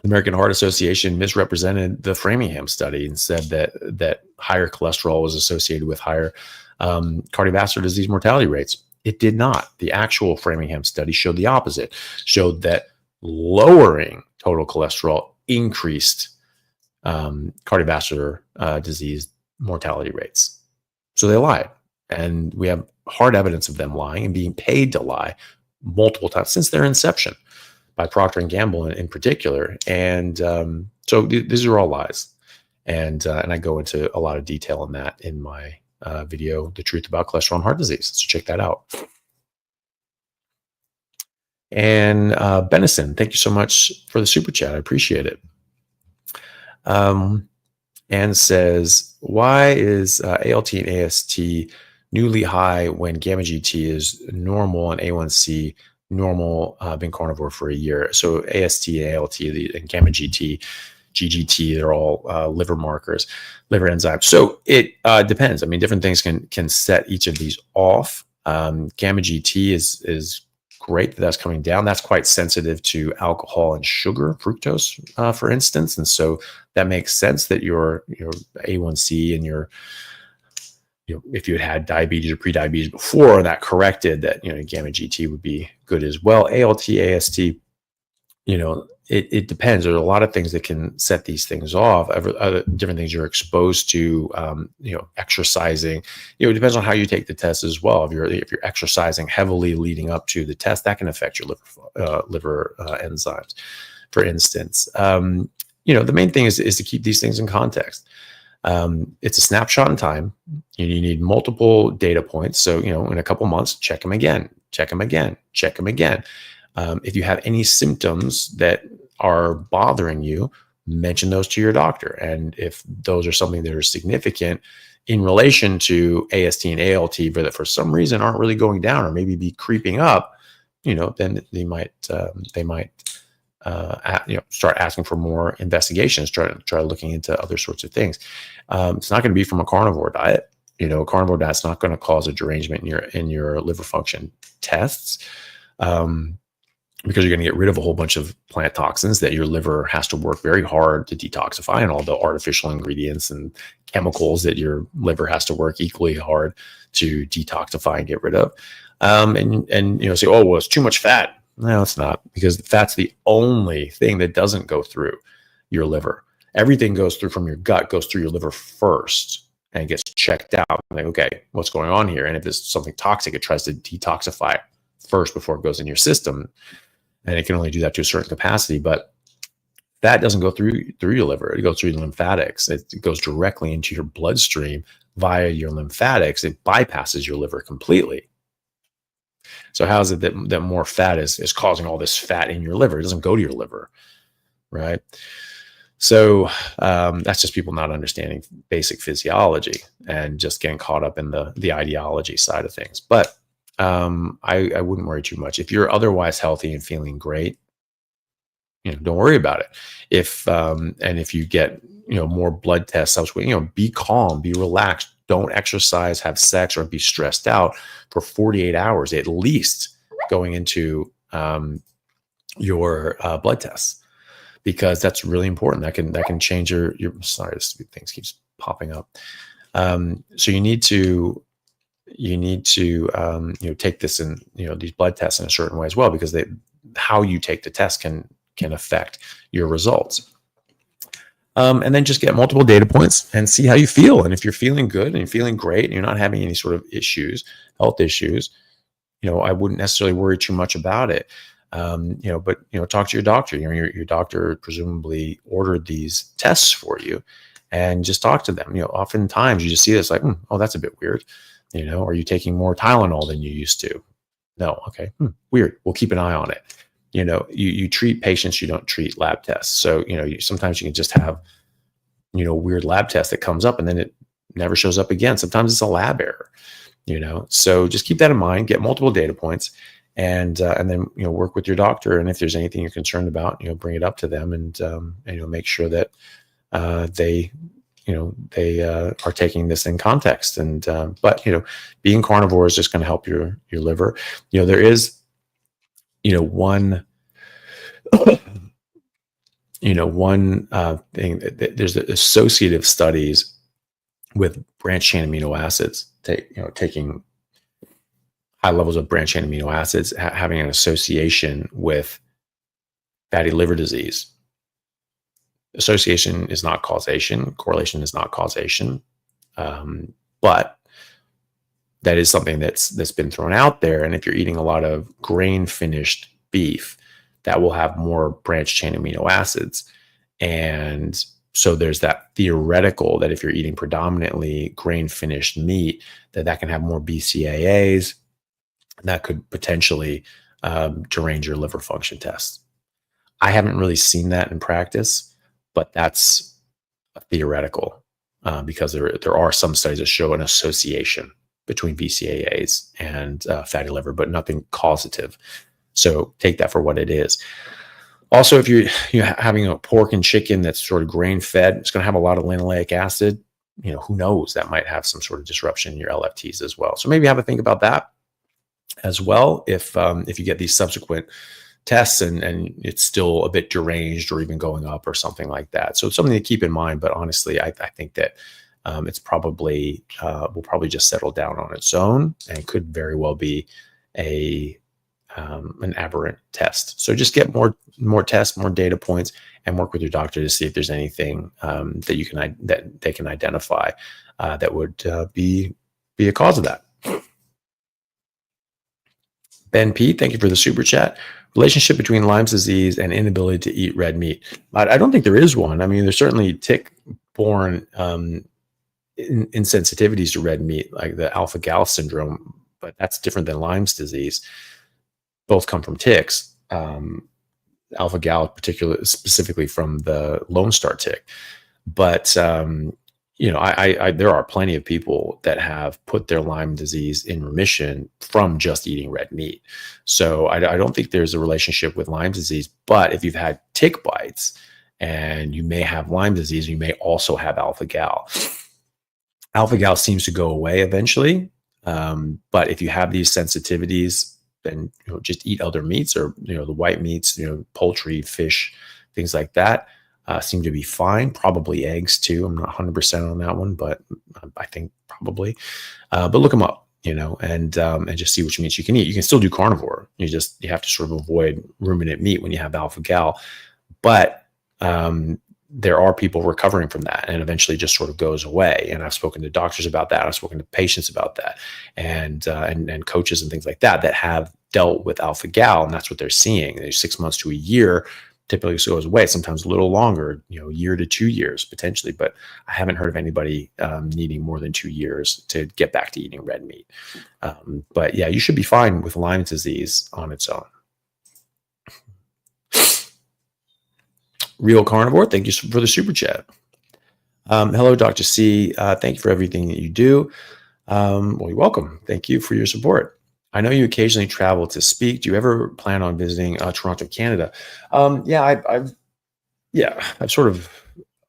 The American Heart Association misrepresented the Framingham study and said that higher cholesterol was associated with higher cardiovascular disease mortality rates. It did not. The actual Framingham study showed the opposite, showed that lowering total cholesterol increased cardiovascular disease mortality rates. So they lied. And we have hard evidence of them lying and being paid to lie multiple times since their inception by Procter & Gamble in particular. And so these are all lies. And I go into a lot of detail on that in my video, The Truth About Cholesterol and Heart Disease. So check that out. And Benison, thank you so much for the super chat. I appreciate it. And says, why is ALT and AST newly high when gamma GT is normal and A1C normal, been carnivore for a year? So AST, ALT, and gamma GT, GGT, they're all liver markers, liver enzymes. So it depends. I mean, different things can set each of these off. Gamma GT is great that's coming down. That's quite sensitive to alcohol and sugar, fructose, for instance. And so that makes sense that your A1C and your if you had diabetes or pre-diabetes before, that corrected that, gamma GT would be good as well. ALT, AST, it depends. There's a lot of things that can set these things off. Other different things you're exposed to, exercising. It depends on how you take the test as well. If you're exercising heavily leading up to the test, that can affect your liver enzymes, for instance. The main thing is to keep these things in context. It's a snapshot in time. You need multiple data points. So, in a couple months, check them again, check them again, check them again. If you have any symptoms that are bothering you, mention those to your doctor. And if those are something that are significant in relation to AST and ALT, but that for some reason aren't really going down or maybe be creeping up, then they might start asking for more investigations, try looking into other sorts of things. It's not going to be from a carnivore diet. A carnivore diet's not going to cause a derangement in your liver function tests, because you're going to get rid of a whole bunch of plant toxins that your liver has to work very hard to detoxify, and all the artificial ingredients and chemicals that your liver has to work equally hard to detoxify and get rid of. And say, oh, well, it's too much fat. No, it's not, because fat's the only thing that doesn't go through your liver. Everything goes through from your gut, goes through your liver first and gets checked out. Like, okay, what's going on here? And if there's something toxic, it tries to detoxify first before it goes in your system. And it can only do that to a certain capacity. But fat doesn't go through your liver. It goes through the lymphatics. It goes directly into your bloodstream via your lymphatics. It bypasses your liver completely. So how is it that more fat is causing all this fat in your liver? It doesn't go to your liver, right? So that's just people not understanding basic physiology and just getting caught up in the ideology side of things. But I wouldn't worry too much. If you're otherwise healthy and feeling great, don't worry about it. If you get more blood tests subsequent, be calm, be relaxed. Don't exercise, have sex, or be stressed out for 48 hours at least going into your blood tests, because that's really important. That can change your. Sorry, this thing keeps popping up. So you need to take this in these blood tests in a certain way as well, because how you take the test can affect your results. And then just get multiple data points and see how you feel. And if you're feeling good and you're feeling great and you're not having any sort of health issues, I wouldn't necessarily worry too much about it. But talk to your doctor. Your doctor presumably ordered these tests for you, and just talk to them. Oftentimes you just see this like, oh, that's a bit weird. Are you taking more Tylenol than you used to? No. Okay. Weird. We'll keep an eye on it. You treat patients, you don't treat lab tests. So, sometimes you can just have, weird lab test that comes up, and then never shows up again. Sometimes it's a lab error, so just keep that in mind, get multiple data points, and then, work with your doctor. And if there's anything you're concerned about, bring it up to them, and make sure that they are taking this in context. And, but, being carnivore is just going to help your liver. There is, one, one thing that there's associative studies with branched chain amino acids, taking high levels of branched chain amino acids, having an association with fatty liver disease. Association is not causation. Correlation is not causation. But that is something that's been thrown out there. And if you're eating a lot of grain finished beef, that will have more branched chain amino acids. And so there's that theoretical that if you're eating predominantly grain finished meat, that can have more BCAAs, and that could potentially derange your liver function test. I haven't really seen that in practice, but that's a theoretical because there are some studies that show an association between BCAAs and fatty liver, but nothing causative. So take that for what it is. Also, if you're having a pork and chicken that's sort of grain fed, it's going to have a lot of linoleic acid. Who knows? That might have some sort of disruption in your LFTs as well. So maybe have a think about that as well. If you get these subsequent tests and it's still a bit deranged or even going up or something like that. So it's something to keep in mind. But honestly, I think that it's probably will probably just settle down on its own, and could very well be an aberrant test. So just get more tests, more data points, and work with your doctor to see if there's anything that they can identify that would be a cause of that. Ben P, thank you for the super chat. Relationship between Lyme's disease and inability to eat red meat. I don't think there is one. I mean, there's certainly tick-borne insensitivities to red meat, like the alpha-gal syndrome, but that's different than Lyme's disease. Both come from ticks. Alpha-gal, specifically from the Lone Star tick. But there are plenty of people that have put their Lyme disease in remission from just eating red meat. So I don't think there's a relationship with Lyme disease. But if you've had tick bites and you may have Lyme disease, you may also have alpha-gal. Alpha-gal seems to go away eventually. But if you have these sensitivities, then just eat other meats, or the white meats, poultry, fish, things like that seem to be fine. Probably eggs too. I'm not 100% on that one, but I think probably. But look them up, and just see which meats you can eat. You can still do carnivore. You have to sort of avoid ruminant meat when you have alpha-gal. But there are people recovering from that, and eventually just sort of goes away. And I've spoken to doctors about that. I've spoken to patients about that, and coaches and things like that have dealt with alpha-gal, and that's what they're seeing. There's 6 months to a year, typically goes away, sometimes a little longer, a year to 2 years potentially. But I haven't heard of anybody needing more than 2 years to get back to eating red meat. But yeah, you should be fine with Lyme disease on its own. Real Carnivore, thank you for the super chat. Hello, Dr. C. Thank you for everything that you do. Well, you're welcome. Thank you for your support. I know you occasionally travel to speak. Do you ever plan on visiting Toronto, Canada? I've sort of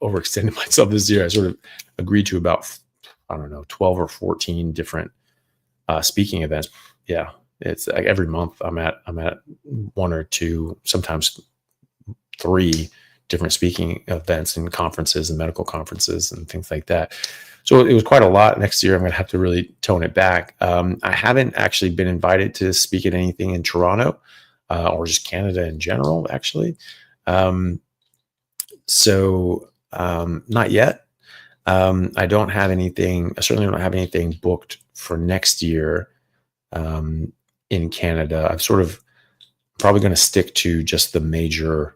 overextended myself this year. I sort of agreed to about, 12 or 14 different speaking events. Yeah, it's like every month I'm at one or two, sometimes 3 different speaking events and conferences and medical conferences and things like that. So it was quite a lot. Next year, I'm going to have to really tone it back. I haven't actually been invited to speak at anything in Toronto or just Canada in general, actually. So not yet. I don't have anything. I certainly don't have anything booked for next year in Canada. I'm sort of probably going to stick to just the major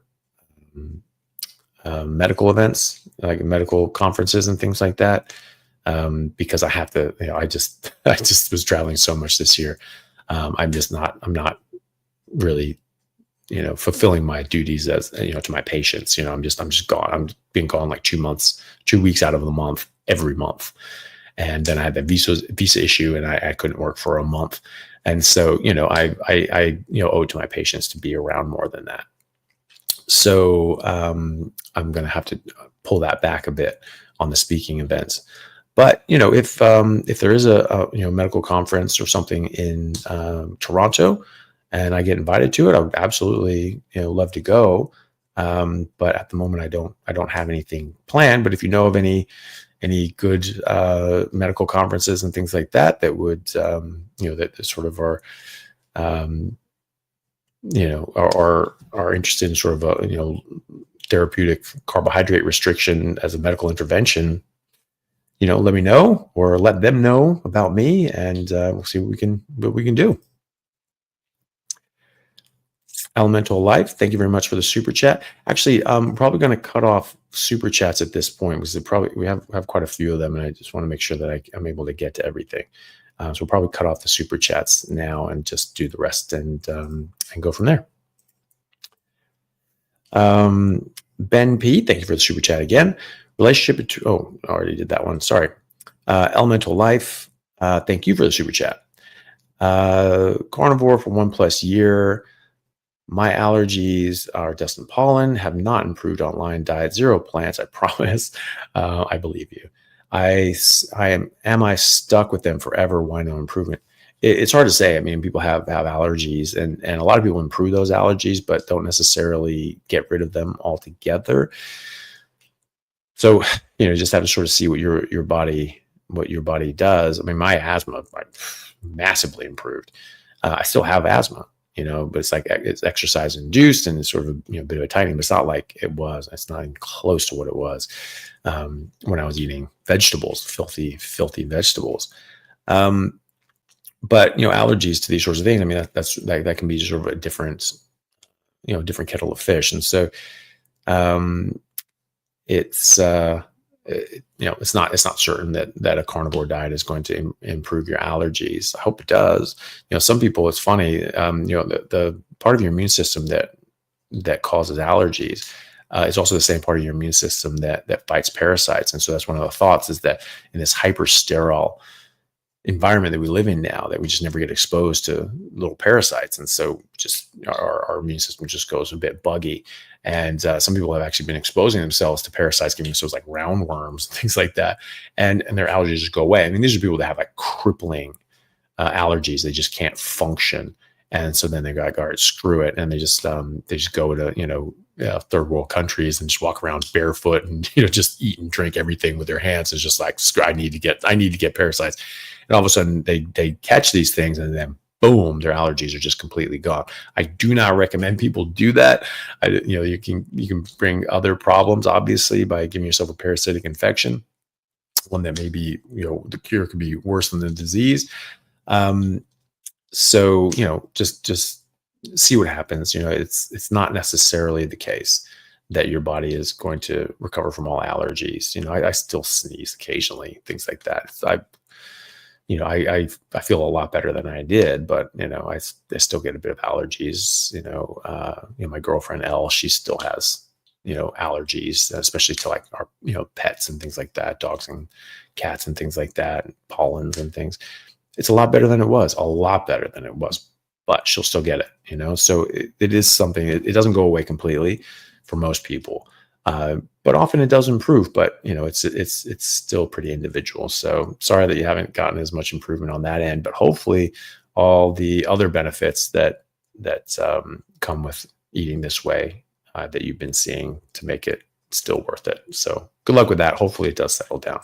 medical events, like medical conferences and things like that, because I have to. I just was traveling so much this year. I'm not really, fulfilling my duties as to my patients. I'm just gone. I'm being gone like 2 weeks out of the month every month. And then I had the visa issue, and I couldn't work for a month. And so, I owe it to my patients to be around more than that. So I'm going to have to pull that back a bit on the speaking events. But if there is a medical conference or something in Toronto, and I get invited to it, I would absolutely love to go. But at the moment, I don't have anything planned. But if you know of any good medical conferences and things like that would that sort of are are interested in sort of a therapeutic carbohydrate restriction as a medical intervention, let me know, or let them know about me, and we'll see what we can do. Elemental Life, thank you very much for the super chat. Actually, I'm probably going to cut off super chats at this point, because we have quite a few of them, and I just want to make sure that I'm able to get to everything. So we'll probably cut off the super chats now and just do the rest and go from there. Ben P, thank you for the super chat again. Relationship I already did that one. Sorry. Elemental Life, thank you for the super chat. Carnivore for 1+ year. My allergies are dust and pollen, have not improved on Lyme diet, 0 plants, I promise. I believe you. Am I stuck with them forever? Why no improvement? It's hard to say. I mean, people have allergies, and a lot of people improve those allergies, but don't necessarily get rid of them altogether. So, just have to sort of see what your body does. I mean, my asthma massively improved. I still have asthma, but it's exercise induced, and it's sort of a bit of a tightening, but it's not like it was. It's not even close to what it was when I was eating vegetables, filthy vegetables. But allergies to these sorts of things, I mean, that can be sort of a different kettle of fish. And so it's not certain that a carnivore diet is going to improve your allergies. I hope it does. Some people, it's funny, the part of your immune system that causes allergies is also the same part of your immune system that fights parasites. And so that's one of the thoughts, is that in this hyper sterile environment that we live in now, that we just never get exposed to little parasites. And so just our immune system just goes a bit buggy. And some people have actually been exposing themselves to parasites, giving themselves like roundworms, things like that. And their allergies just go away. I mean, these are people that have like crippling allergies. They just can't function. And so then they got, all right, screw it. And they just go to, third world countries and just walk around barefoot and, just eat and drink everything with their hands. It's just like, I need to get parasites. And all of a sudden they catch these things, and then boom, their allergies are just completely gone. I do not recommend people do that. You can bring other problems, obviously, by giving yourself a parasitic infection, one that maybe, the cure could be worse than the disease. So, just see what happens. It's not necessarily the case that your body is going to recover from all allergies. I still sneeze occasionally, things like that. I feel a lot better than I did, but I still get a bit of allergies. My girlfriend Elle, she still has allergies, especially to like our pets and things like that, dogs and cats and things like that, and pollens and things. It's a lot better than it was, but she'll still get it. So it is something. It doesn't go away completely for most people. But often it does improve, but it's still pretty individual. So sorry that you haven't gotten as much improvement on that end, but hopefully all the other benefits that come with eating this way that you've been seeing to make it still worth it. So good luck with that. Hopefully it does settle down.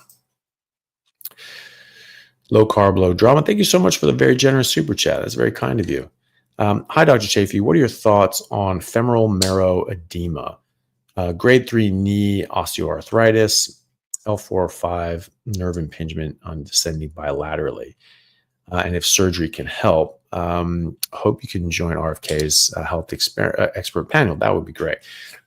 Low carb, low drama. Thank you so much for the very generous super chat. That's very kind of you. Hi, Dr. Chaffee. What are your thoughts on femoral marrow edema? Grade 3 knee osteoarthritis, L4-5 nerve impingement on descending bilaterally. And if surgery can help, hope you can join RFK's health expert panel. That would be great.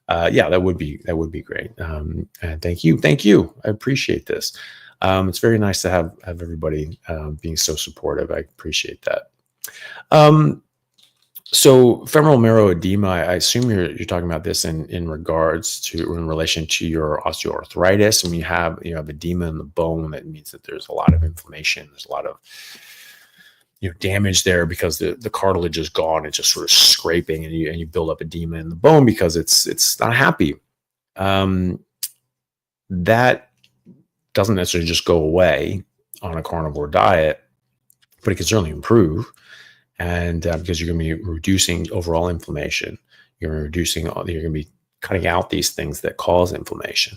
Yeah, that would be great. And thank you. I appreciate this. It's very nice to have everybody being so supportive. I appreciate that. So femoral marrow edema, I assume you're talking about this in regards to, in relation to your osteoarthritis. And when you have edema in the bone, that means that there's a lot of inflammation. There's a lot of damage there because the cartilage is gone. It's just sort of scraping, and you build up edema in the bone because it's not happy. That doesn't necessarily just go away on a carnivore diet, but it can certainly improve. And because you're going to be reducing overall inflammation, you're going to be cutting out these things that cause inflammation,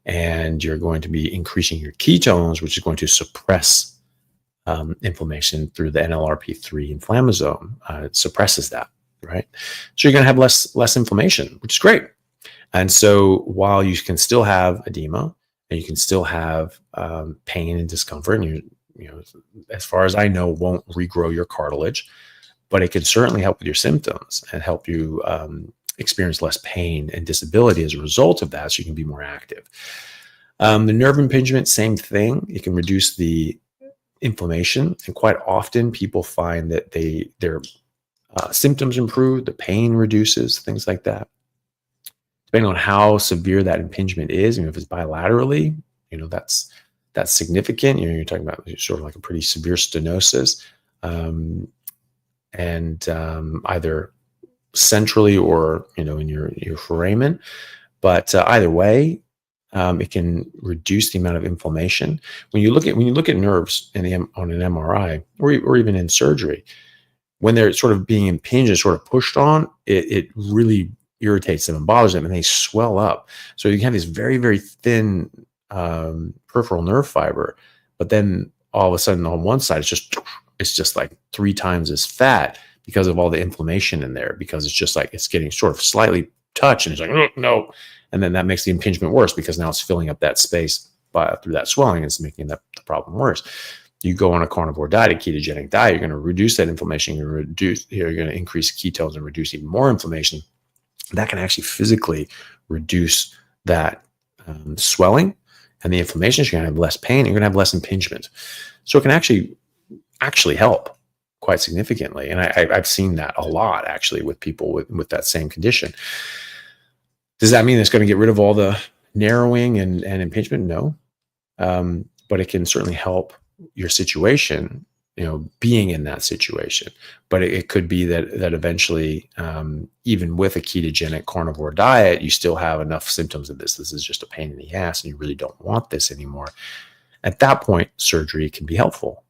and you're going to be increasing your ketones, which is going to suppress inflammation through the NLRP3 inflammasome. It suppresses that, right? So you're going to have less inflammation, which is great. And so while you can still have edema and you can still have pain and discomfort, and as far as I know, won't regrow your cartilage, but it can certainly help with your symptoms and help you experience less pain and disability as a result of that, so you can be more active. The nerve impingement, same thing. It can reduce the inflammation, and quite often people find that their symptoms improve, the pain reduces, things like that. Depending on how severe that impingement is, if it's bilaterally, that's significant. You're talking about sort of like a pretty severe stenosis, and either centrally or in your foramen. But either way, it can reduce the amount of inflammation. When you look at nerves on an MRI or even in surgery, when they're sort of being impinged and sort of pushed on, it really irritates them and bothers them, and they swell up. So you have this very, very thin peripheral nerve fiber, but then all of a sudden on one side it's just like 3 times as fat because of all the inflammation in there, because it's just like it's getting sort of slightly touched, and it's like no, and then that makes the impingement worse because now it's filling up that space through that swelling, and it's making the problem worse. You go on a carnivore diet, a ketogenic diet, you're going to reduce that inflammation. You're going to increase ketones and reduce even more inflammation. That can actually physically reduce that swelling and the inflammation. You're going to have less pain. You're going to have less impingement. So it can actually help quite significantly. And I've seen that a lot actually with people with that same condition. Does that mean it's going to get rid of all the narrowing and impingement? No. But it can certainly help your situation, being in that situation. But it could be that eventually, even with a ketogenic carnivore diet, you still have enough symptoms of this. This is just a pain in the ass, and you really don't want this anymore. At that point, surgery can be helpful.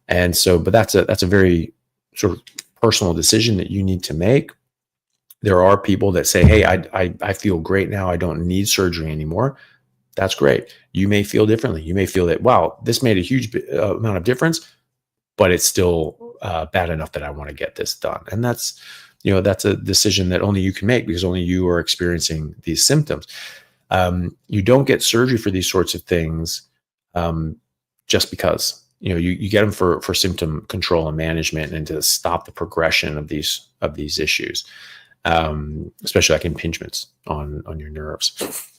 And so, but that's a very sort of personal decision that you need to make. There are people that say, hey, I feel great now. I don't need surgery anymore. That's great. You may feel differently. You may feel that, wow, this made a huge amount of difference, but it's still bad enough that I want to get this done. And that's a decision that only you can make, because only you are experiencing these symptoms. You don't get surgery for these sorts of things just because. You get them for symptom control and management, and to stop the progression of these issues, especially like impingements on your nerves.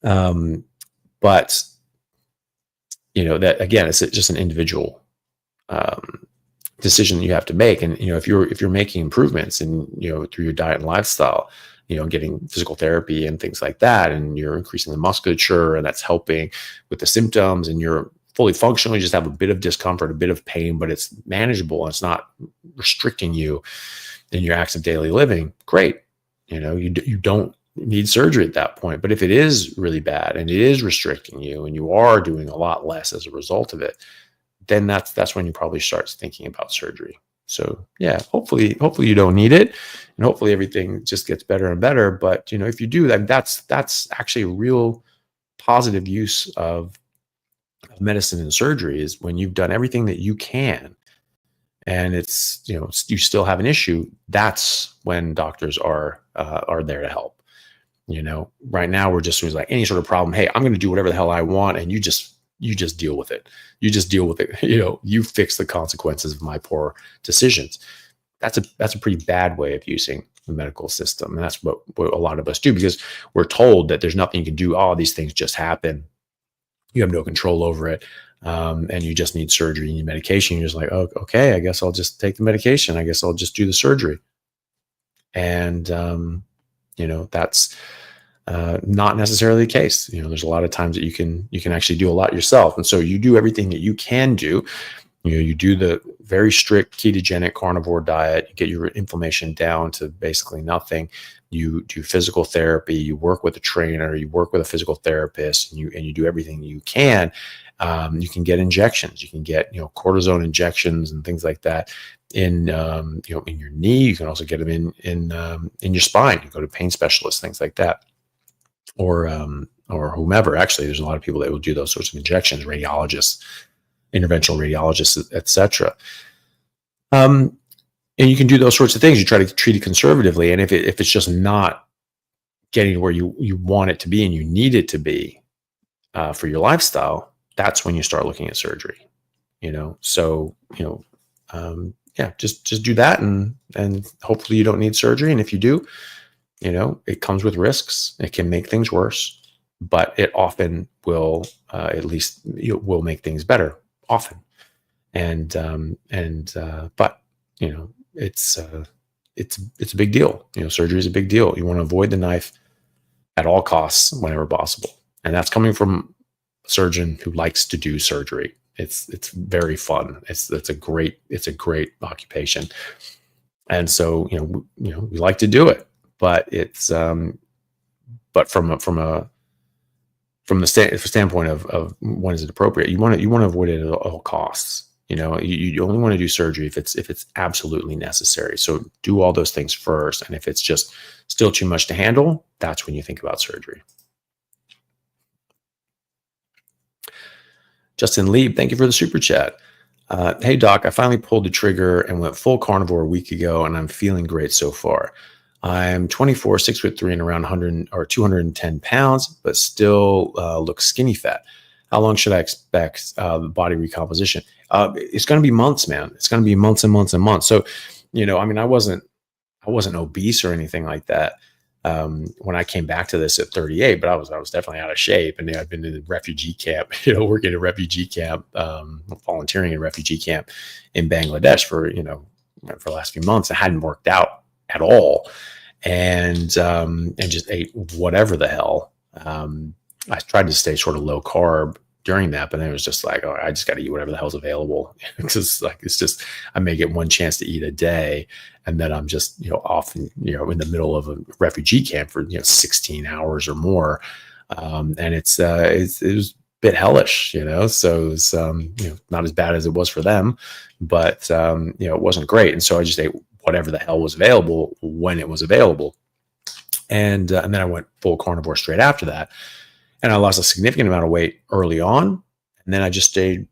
But that again, it's just an individual decision that you have to make. And if you're making improvements and through your diet and lifestyle, getting physical therapy and things like that, and you're increasing the musculature, and that's helping with the symptoms, and you're fully functional, you just have a bit of discomfort, a bit of pain, but it's manageable and it's not restricting you in your active daily living, great. You don't need surgery at that point. But if it is really bad and it is restricting you, and you are doing a lot less as a result of it, then that's when you probably start thinking about surgery. So yeah, hopefully you don't need it, and hopefully everything just gets better and better. But if you do, that's actually a real positive use of medicine and surgery, is when you've done everything that you can, and it's you still have an issue. That's when doctors are there to help. Right now we're just like any sort of problem. Hey, I'm going to do whatever the hell I want, and you just deal with it. You just deal with it. You fix the consequences of my poor decisions. That's a pretty bad way of using the medical system, and that's what a lot of us do, because we're told that there's nothing you can do. All these things just happen. You have no control over it, and you just need surgery, you need medication. You're just like, oh, okay, I guess I'll just take the medication. I guess I'll just do the surgery. And, that's not necessarily the case. There's a lot of times that you can actually do a lot yourself. And so you do everything that you can do. You do the very strict ketogenic carnivore diet, you get your inflammation down to basically nothing. You do physical therapy, you work with a trainer, you work with a physical therapist, and you do everything you can. You can get injections, you can get, cortisone injections and things like that in your knee. You can also get them in your spine. You go to pain specialists, things like that, or whomever. Actually, there's a lot of people that will do those sorts of injections, radiologists, interventional radiologists, etc. And you can do those sorts of things. You try to treat it conservatively, and if it's just not getting where you want it to be and you need it to be for your lifestyle, that's when you start looking at surgery. So just do that, and hopefully you don't need surgery. And if you do, it comes with risks. It can make things worse, but it often will, at least will make things better often. But it's a big deal. Surgery is a big deal. You want to avoid the knife at all costs whenever possible. And that's coming from a surgeon who likes to do surgery. It's very fun. It's a great occupation. And so, we like to do it, but it's, but from the standpoint of when is it appropriate, you want to avoid it at all costs. You only want to do surgery if it's absolutely necessary. So do all those things first. And if it's just still too much to handle, that's when you think about surgery. Justin Lieb, thank you for the super chat. Hey doc, I finally pulled the trigger and went full carnivore a week ago, and I'm feeling great so far. I'm 24, 6'3", and around 100 or 210 pounds, but still look skinny fat. How long should I expect body recomposition? It's going to be months, man. It's going to be months and months and months. So, I wasn't obese or anything like that when I came back to this at 38, but I was definitely out of shape. And I've been in a refugee camp, working at a refugee camp, volunteering in a refugee camp in Bangladesh for the last few months. It hadn't worked out at all, and just ate whatever the hell. I tried to stay sort of low carb during that, but then it was just like, I just got to eat whatever the hell's available. It's just I may get one chance to eat a day, and then I'm just off in the middle of a refugee camp for 16 hours or more, and it was a bit hellish, So it was not as bad as it was for them, but it wasn't great, and so I just ate whatever the hell was available when it was available, and then I went full carnivore straight after that. And I lost a significant amount of weight early on, and then I just stayed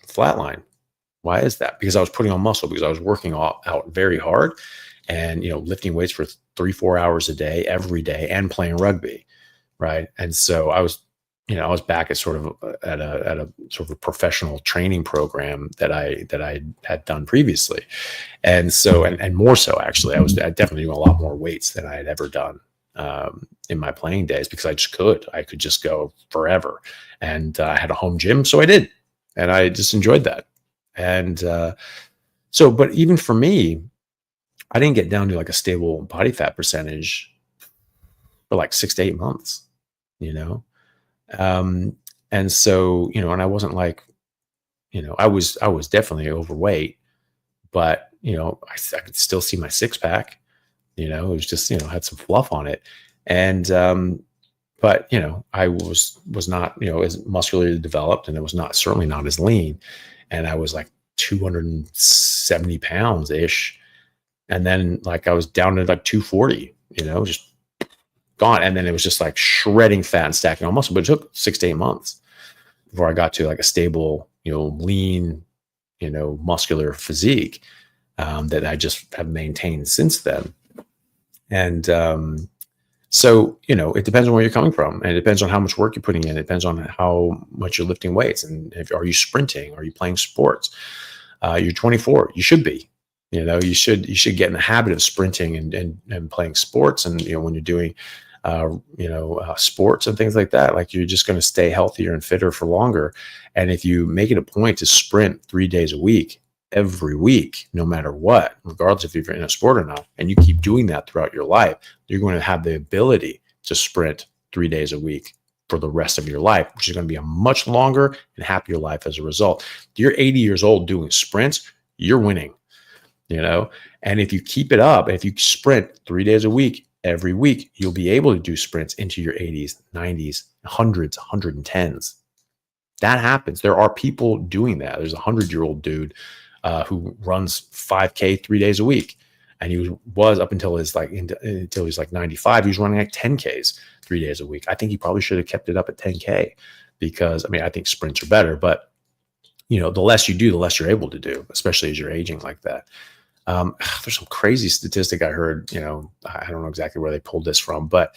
flatline. Why is that? Because I was putting on muscle, because I was working out very hard, and lifting weights for 3-4 hours a day, every day, and playing rugby, right? And so I was back at sort of at a sort of a professional training program that I had done previously, and so and more so actually, I definitely doing a lot more weights than I had ever done in my playing days, because I could just go forever, and I had a home gym, so I did, and I just enjoyed that. And but even for me, I didn't get down to like a stable body fat percentage for like 6 to 8 months, and so and I wasn't like, I was definitely overweight, but I could still see my six pack. It was just, had some fluff on it. And, but, I was not, as muscularly developed, and it was certainly not as lean. And I was like 270 pounds ish. And then like I was down to like 240, just gone. And then it was just like shredding fat and stacking on muscle, but it took 6 to 8 months before I got to like a stable, lean, muscular physique, that I just have maintained since then. And so, it depends on where you're coming from, and it depends on how much work you're putting in. It depends on how much you're lifting weights, and are you sprinting? Are you playing sports? You're 24. You should be. You should get in the habit of sprinting and playing sports. And when you're doing, sports and things like that, like you're just going to stay healthier and fitter for longer. And if you make it a point to sprint 3 days a week, every week, no matter what, regardless if you're in a sport or not, and you keep doing that throughout your life, you're going to have the ability to sprint 3 days a week for the rest of your life, which is going to be a much longer and happier life as a result. If you're 80 years old doing sprints, you're winning, and if you keep it up, if you sprint 3 days a week, every week, you'll be able to do sprints into your 80s, 90s, hundreds, 110s. That happens. There are people doing that. There's a 100-year-old dude who runs 5K 3 days a week. And he was up until until he's like 95, he was running like 10Ks 3 days a week. I think he probably should have kept it up at 10K because, I think sprints are better, but the less you do, the less you're able to do, especially as you're aging like that. There's some crazy statistic I heard, I don't know exactly where they pulled this from, but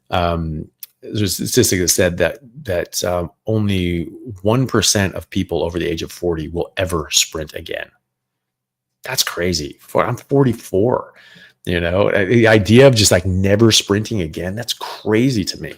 there's a statistic that said that only 1% of people over the age of 40 will ever sprint again. That's crazy. I'm 44, the idea of just like never sprinting again, that's crazy to me.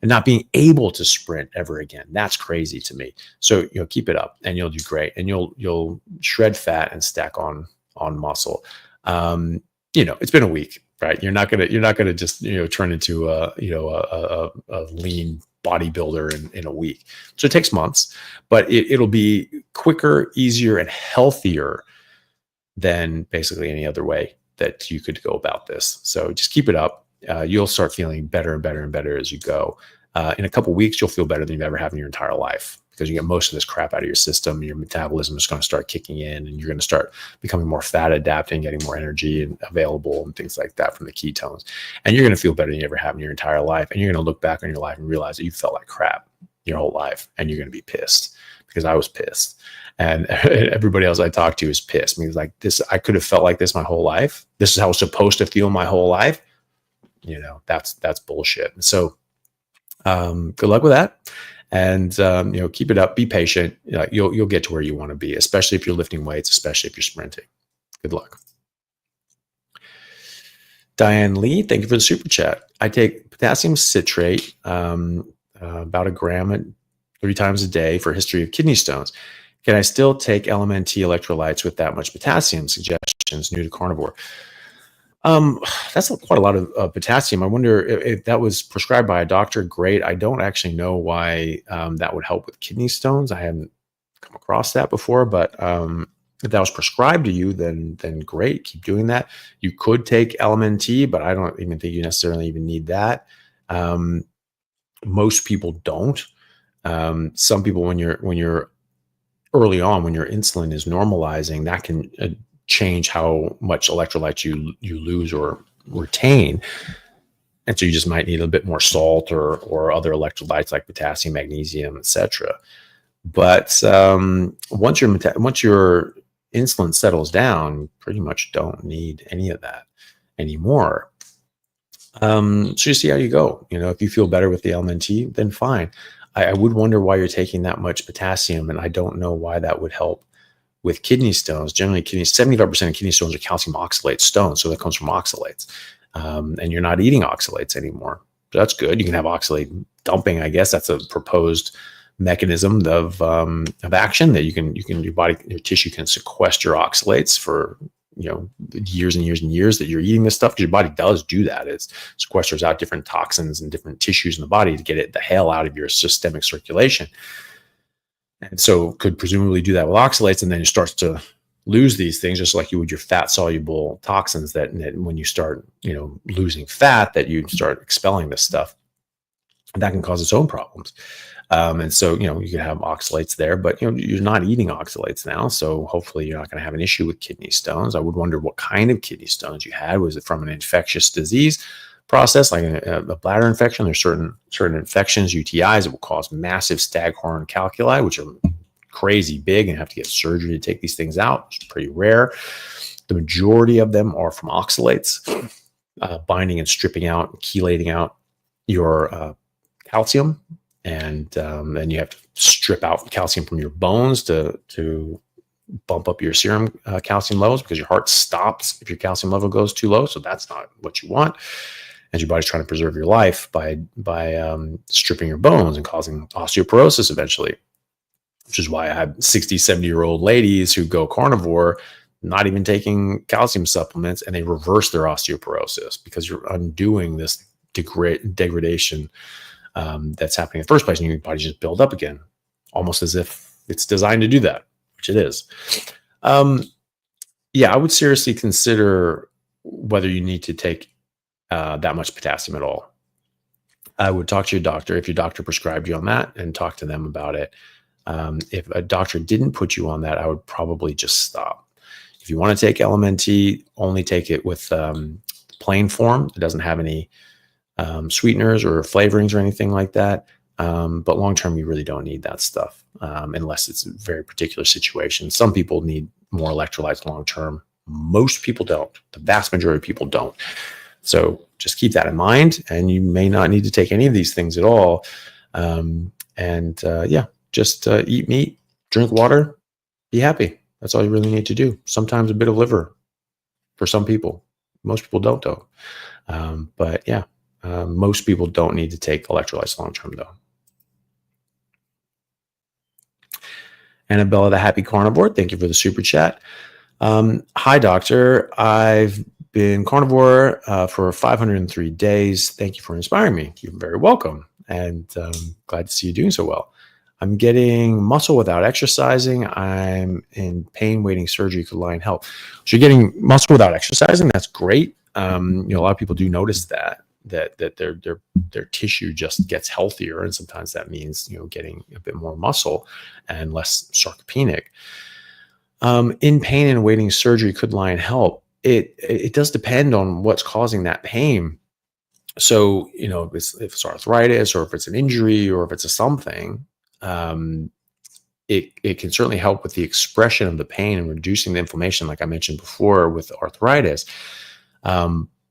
And not being able to sprint ever again, that's crazy to me. So, keep it up and you'll do great, and you'll shred fat and stack on muscle. It's been a week, right? You're not gonna just turn into a lean bodybuilder in a week. So it takes months, but it'll be quicker, easier, and healthier than basically any other way that you could go about this. So just keep it up. You'll start feeling better and better and better as you go. In a couple of weeks, you'll feel better than you've ever had in your entire life because you get most of this crap out of your system. Your metabolism is going to start kicking in, and you're going to start becoming more fat adapting, getting more energy and available and things like that from the ketones. And you're going to feel better than you ever have in your entire life. And you're going to look back on your life and realize that you felt like crap your whole life, and you're going to be pissed, because I was pissed. And everybody else I talked to is pissed. I mean, like, this, I could have felt like this my whole life. This is how I was supposed to feel my whole life. That's bullshit. And so, good luck with that. And, keep it up, be patient. You'll get to where you want to be, especially if you're lifting weights, especially if you're sprinting. Good luck. Diane Lee, thank you for the super chat. I take potassium citrate, about 1 gram 3 times a day for a history of kidney stones. Can I still take LMNT electrolytes with that much potassium? Suggestions, new to carnivore. That's quite a lot of potassium. I wonder if that was prescribed by a doctor. Great. I don't actually know why that would help with kidney stones. I haven't come across that before, but if that was prescribed to you, then great. Keep doing that. You could take LMNT, but I don't even think you necessarily even need that. Most people don't. Some people, when you're early on, when your insulin is normalizing, that can change how much electrolytes you lose or retain. And so you just might need a bit more salt or other electrolytes like potassium, magnesium, etc. But once your insulin settles down, you pretty much don't need any of that anymore. So you see how you go. If you feel better with the LMNT, then fine. I would wonder why you're taking that much potassium, and I don't know why that would help with kidney stones. Generally, 75% of kidney stones are calcium oxalate stones, so that comes from oxalates. And you're not eating oxalates anymore. So that's good. You can have oxalate dumping, I guess. That's a proposed mechanism of action that your tissue can sequester oxalates for years and years and years that you're eating this stuff, because your body does do that. It sequesters out different toxins and different tissues in the body to get the hell out of your systemic circulation. And so could presumably do that with oxalates, and then it starts to lose these things, just like you would your fat soluble toxins, that when you start losing fat, that you start expelling this stuff. And that can cause its own problems. And so, you can have oxalates there, but, you're not eating oxalates now. So hopefully you're not going to have an issue with kidney stones. I would wonder what kind of kidney stones you had. Was it from an infectious disease process, like a bladder infection? There's certain infections, UTIs, that will cause massive staghorn calculi, which are crazy big and have to get surgery to take these things out. It's pretty rare. The majority of them are from oxalates, binding and stripping out, chelating out your calcium. And then you have to strip out calcium from your bones to bump up your serum calcium levels, because your heart stops if your calcium level goes too low. So that's not what you want. And your body's trying to preserve your life by stripping your bones and causing osteoporosis eventually. which is why I have 60, 70-year-old ladies who go carnivore, not even taking calcium supplements, and they reverse their osteoporosis because you're undoing this degradation that's happening in the first place, and your body just build up again, almost as if it's designed to do that, which it is. Yeah, I would seriously consider whether you need to take that much potassium at all. I would talk to your doctor if your doctor prescribed you on that and talk to them about it. If a doctor didn't put you on that, I would probably just stop. If you want to take LMNT, only take it with plain form. It doesn't have any sweeteners or flavorings or anything like that. But long-term, you really don't need that stuff unless it's a very particular situation. Some people need more electrolytes long-term. Most people don't. The vast majority of people don't. So just keep that in mind, and you may not need to take any of these things at all. Yeah, just eat meat, drink water, be happy. That's all you really need to do. Sometimes a bit of liver for some people. Most people don't, though. But yeah, most people don't need to take electrolytes long-term, though. Annabella, the Happy Carnivore, thank you for the super chat. Hi, doctor. I've been carnivore for 503 days. Thank you for inspiring me. You're very welcome. And glad to see you doing so well. I'm getting muscle without exercising. I'm in pain waiting surgery. Could Lyme help? So you're getting muscle without exercising. That's great. A lot of people do notice that their tissue just gets healthier, and sometimes that means getting a bit more muscle and less sarcopenic. In pain and waiting surgery, could Lyme help? It does depend on what's causing that pain. So if it's arthritis, or if it's an injury, or if it's a something, it can certainly help with the expression of the pain and reducing the inflammation, like I mentioned before with arthritis.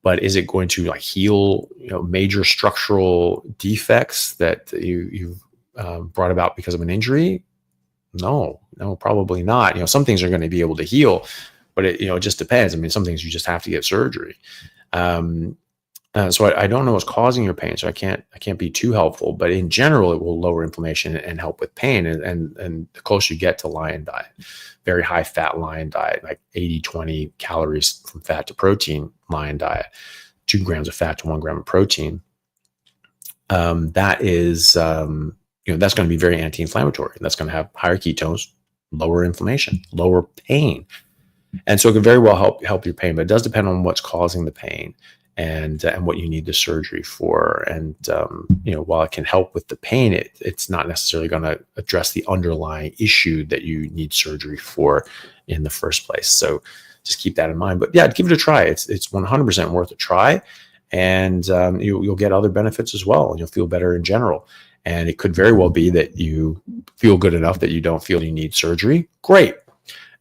But is it going to heal major structural defects that you've brought about because of an injury? No, probably not. Some things are going to be able to heal, but it just depends. I mean, some things you just have to get surgery. So I don't know what's causing your pain, so I can't be too helpful. But in general, it will lower inflammation and help with pain. And the closer you get to Lyme diet, very high fat Lyme diet, like 80-20 calories from fat to protein Lyme diet, 2 grams of fat to 1 gram of protein. That is that's going to be very anti-inflammatory. That's going to have higher ketones, lower inflammation, lower pain, and so it can very well help your pain. But it does depend on what's causing the pain and what you need the surgery for. And while it can help with the pain, it's not necessarily going to address the underlying issue that you need surgery for in the first place. So just keep that in mind. But yeah, give it a try. It's 100% worth a try, and you'll get other benefits as well, and you'll feel better in general. And it could very well be that you feel good enough that you don't feel you need surgery. Great.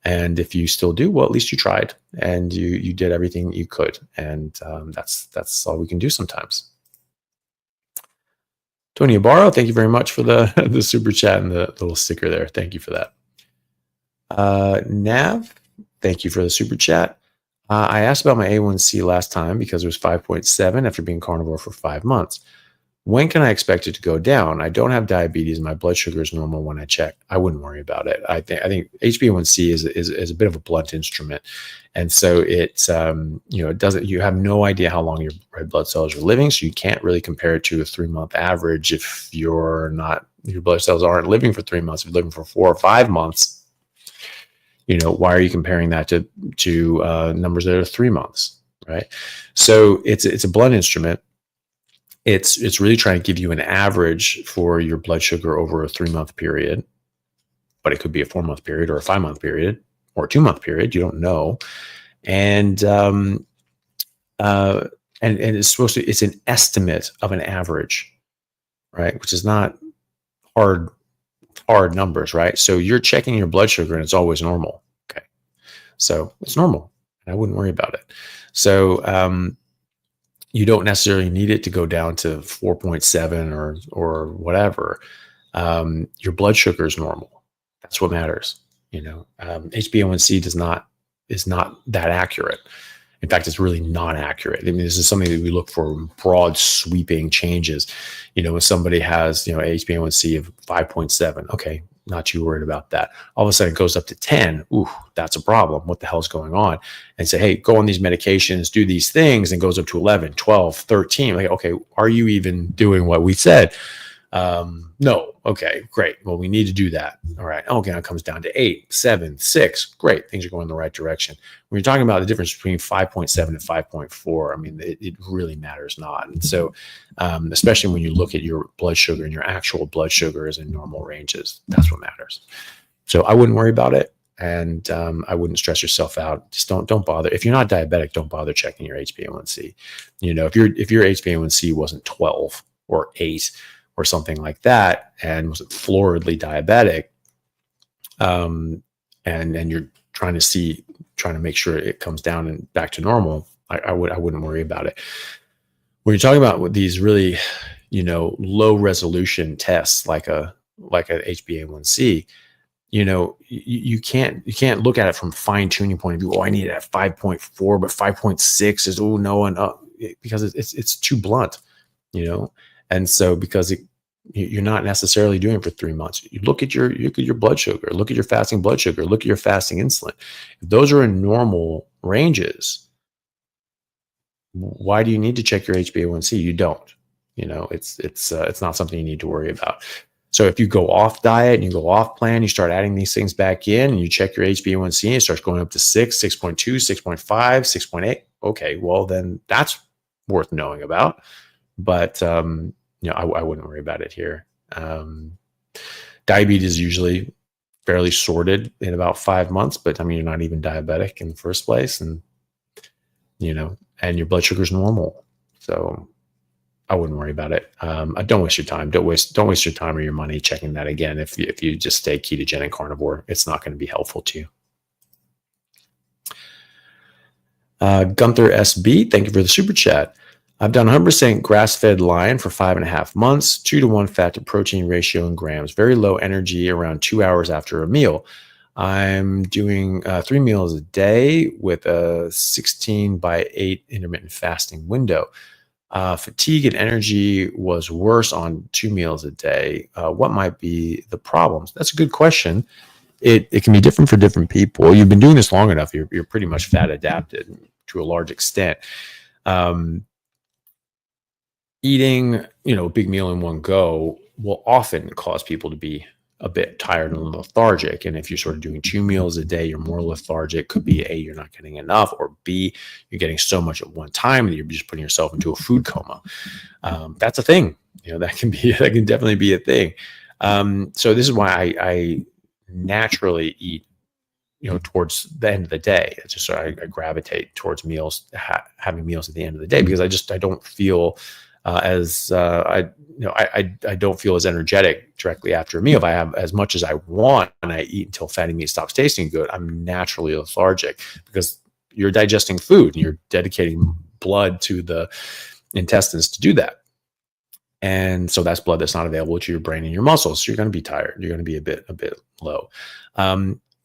And if you still do, well, at least you tried and you did everything you could. And that's all we can do sometimes. Tony Ibarro, thank you very much for the super chat and the little sticker there. Thank you for that. Nav, thank you for the super chat. I asked about my A1C last time because it was 5.7 after being carnivore for 5 months. When can I expect it to go down? I don't have diabetes. My blood sugar is normal when I check. I wouldn't worry about it. I think HbA1c is a bit of a blunt instrument, and so it's it doesn't. You have no idea how long your red blood cells are living, so you can't really compare it to a 3-month average if your blood cells aren't living for 3 months. If you're living for 4 or 5 months, why are you comparing that to numbers that are 3 months, right? So it's a blunt instrument. It's really trying to give you an average for your blood sugar over a 3-month period, but it could be a 4-month period or a 5-month period or a 2-month period. You don't know. And it's an estimate of an average, right? Which is not hard numbers, right? So you're checking your blood sugar and it's always normal. Okay. So it's normal. I wouldn't worry about it. So, you don't necessarily need it to go down to 4.7 or whatever. Your blood sugar is normal. That's what matters. HbA1c is not that accurate. In fact, it's really not accurate. I mean, this is something that we look for in broad sweeping changes. When somebody has, HbA1c of 5.7, okay, not too worried about that. All of a sudden it goes up to 10. Ooh, that's a problem. What the hell's going on? And say, hey, go on these medications, do these things, and goes up to 11, 12, 13. Like, okay, are you even doing what we said? No. Okay, great. Well, we need to do that. All right. Okay. Now it comes down to 8, 7, 6. Great. Things are going in the right direction. When you're talking about the difference between 5.7 and 5.4, I mean, it really matters not. And so, especially when you look at your blood sugar and your actual blood sugar is in normal ranges, that's what matters. So I wouldn't worry about it. And I wouldn't stress yourself out. Just don't bother. If you're not diabetic, don't bother checking your HbA1c. If your HbA1c wasn't 12 or 8, or something like that, and was floridly diabetic, and you're trying to make sure it comes down and back to normal, I wouldn't worry about it. When you're talking about these really, low resolution tests like a HbA1c, you can't look at it from fine tuning point of view. Oh, I need it at 5.4, but 5.6 is because it's too blunt, and so because you're not necessarily doing it for 3 months. You look at your blood sugar, look at your fasting blood sugar, look at your fasting insulin. If those are in normal ranges, why do you need to check your HbA1c? You don't. It's not something you need to worry about. So if you go off diet and you go off plan, you start adding these things back in, and you check your HbA1c, and it starts going up to 6, 6.2, 6.5, 6.8. Okay, well then that's worth knowing about. But I wouldn't worry about it here. Diabetes is usually fairly sorted in about 5 months, but I mean, you're not even diabetic in the first place, and and your blood sugar is normal. So I wouldn't worry about it. Don't waste your time. Don't waste your time or your money checking that again. If you just stay ketogenic carnivore, it's not going to be helpful to you. Gunther SB, thank you for the super chat. I've done 100% grass-fed lion for 5.5 months, 2-to-1 fat to protein ratio in grams, very low energy around 2 hours after a meal. I'm doing 3 meals a day with a 16/8 intermittent fasting window. Fatigue and energy was worse on 2 meals a day. What might be the problems? That's a good question. It can be different for different people. You've been doing this long enough. You're pretty much fat adapted to a large extent. Eating, a big meal in one go will often cause people to be a bit tired and lethargic. And if you're sort of doing 2 meals a day, you're more lethargic. Could be A, you're not getting enough, or B, you're getting so much at one time that you're just putting yourself into a food coma. That's a thing. That can definitely be a thing. So this is why I naturally eat, towards the end of the day. It's just I gravitate towards meals, having meals at the end of the day, because I don't feel I don't feel as energetic directly after a meal. If I have as much as I want and I eat until fatty meat stops tasting good, I'm naturally lethargic, because you're digesting food and you're dedicating blood to the intestines to do that. And so that's blood that's not available to your brain and your muscles. So you're going to be tired. You're going to be a bit low.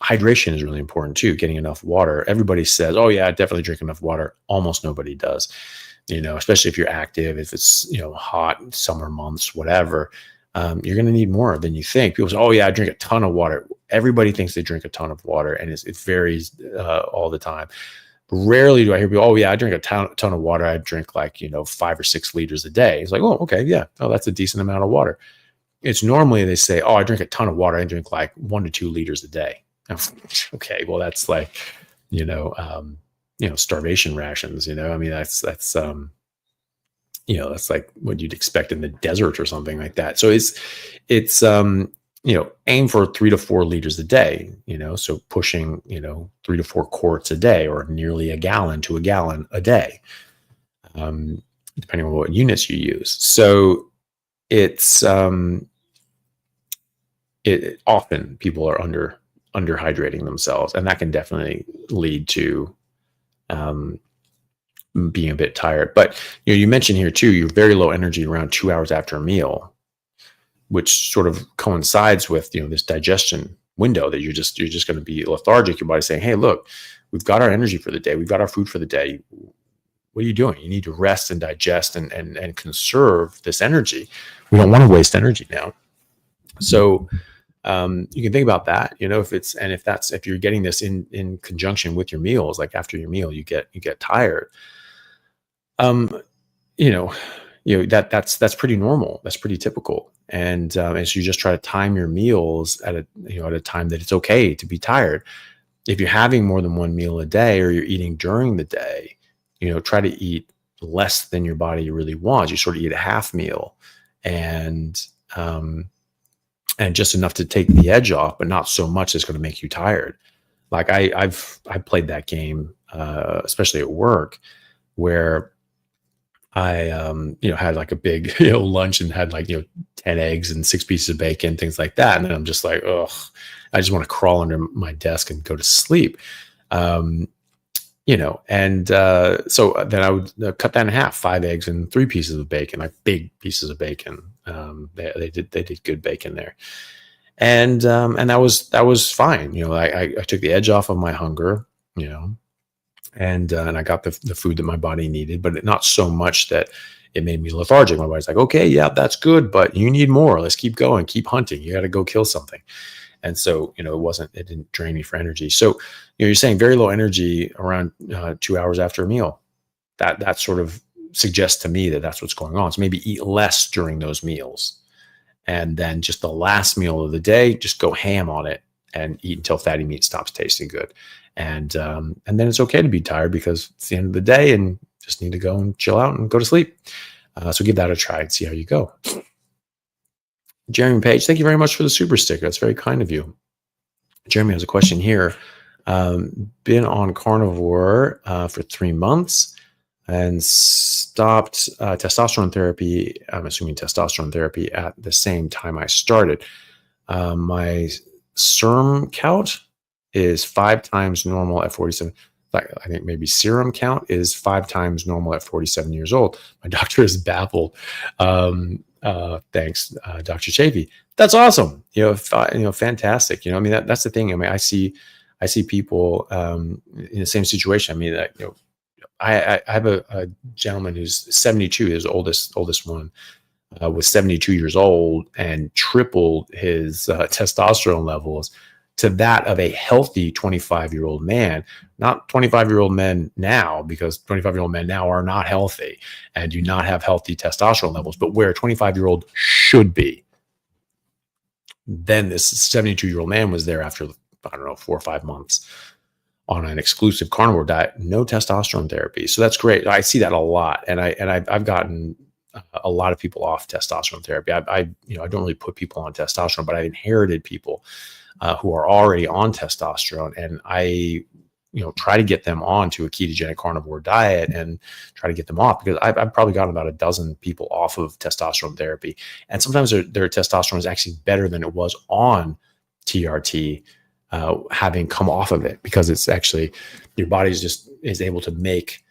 Hydration is really important too, getting enough water. Everybody says, oh yeah, I definitely drink enough water. Almost nobody does. Especially if you're active, if it's, hot summer months, whatever, you're going to need more than you think. People say, oh yeah, I drink a ton of water. Everybody thinks they drink a ton of water, and it varies all the time. Rarely do I hear people, oh yeah, I drink a ton of water. I drink 5 or 6 liters a day. It's like, oh, okay. Yeah. Oh, that's a decent amount of water. It's normally they say, oh, I drink a ton of water. I drink 1 to 2 liters a day. Okay. Well, that's starvation rations, I mean, that's that's like what you'd expect in the desert or something like that. So it's aim for 3 to 4 liters a day, so pushing, 3 to 4 quarts a day, or nearly a gallon to a gallon a day, depending on what units you use. So it's, often people are underhydrating themselves, and that can definitely lead to being a bit tired. But you mentioned here too, you're very low energy around 2 hours after a meal, which sort of coincides with this digestion window that you're just going to be lethargic. Your body's saying, hey, look, we've got our energy for the day, we've got our food for the day. What are you doing? You need to rest and digest and conserve this energy. We don't want to waste energy now. So You can think about that, if you're getting this in conjunction with your meals, like after your meal, you get tired. Um, you know, that's pretty normal. That's pretty typical. And as you just try to time your meals at a time that it's okay to be tired. If you're having more than one meal a day, or you're eating during the day, try to eat less than your body really wants. You sort of eat a half meal, and just enough to take the edge off, but not so much that's going to make you tired. Like I've played that game, especially at work, where I, had like a big, lunch, and had like, 10 eggs and 6 pieces of bacon, things like that. And then I'm just like, ugh, I just want to crawl under my desk and go to sleep. So then I would cut that in half, 5 eggs and 3 pieces of bacon, like big pieces of bacon. They did good bacon there. And that was fine. I took the edge off of my hunger, and I got the food that my body needed, but not so much that it made me lethargic. My body's like, okay, yeah, that's good, but you need more. Let's keep going, keep hunting. You got to go kill something. And so, it didn't drain me for energy. So, you're saying very low energy around 2 hours after a meal. That sort of suggests to me that that's what's going on. So maybe eat less during those meals. And then just the last meal of the day, just go ham on it and eat until fatty meat stops tasting good. And then it's okay to be tired, because it's the end of the day and just need to go and chill out and go to sleep. So give that a try and see how you go. Jeremy Page, thank you very much for the super sticker. That's very kind of you. Jeremy has a question here. Been on carnivore for 3 months and stopped testosterone therapy. I'm assuming testosterone therapy at the same time I started. My serum count is 5 times normal at 47. I think maybe serum count is 5 times normal at 47 years old. My doctor is baffled. Thanks, Dr. Chaffee. That's awesome. Fantastic. That's the thing. I see people in the same situation. I have a gentleman who's 72, his oldest one, was 72 years old, and tripled his testosterone levels to that of a healthy 25-year-old man. Not 25-year-old men now, because 25-year-old men now are not healthy and do not have healthy testosterone levels, but where a 25-year-old should be. Then this 72-year-old man was there after, 4 or 5 months on an exclusive carnivore diet, no testosterone therapy. So that's great. I see that a lot. And I've gotten a lot of people off testosterone therapy. I don't really put people on testosterone, but I inherited people who are already on testosterone, and I try to get them onto a ketogenic carnivore diet and try to get them off, because I've probably gotten about a dozen people off of testosterone therapy, and sometimes their testosterone is actually better than it was on TRT, having come off of it, because it's actually, your body is able to make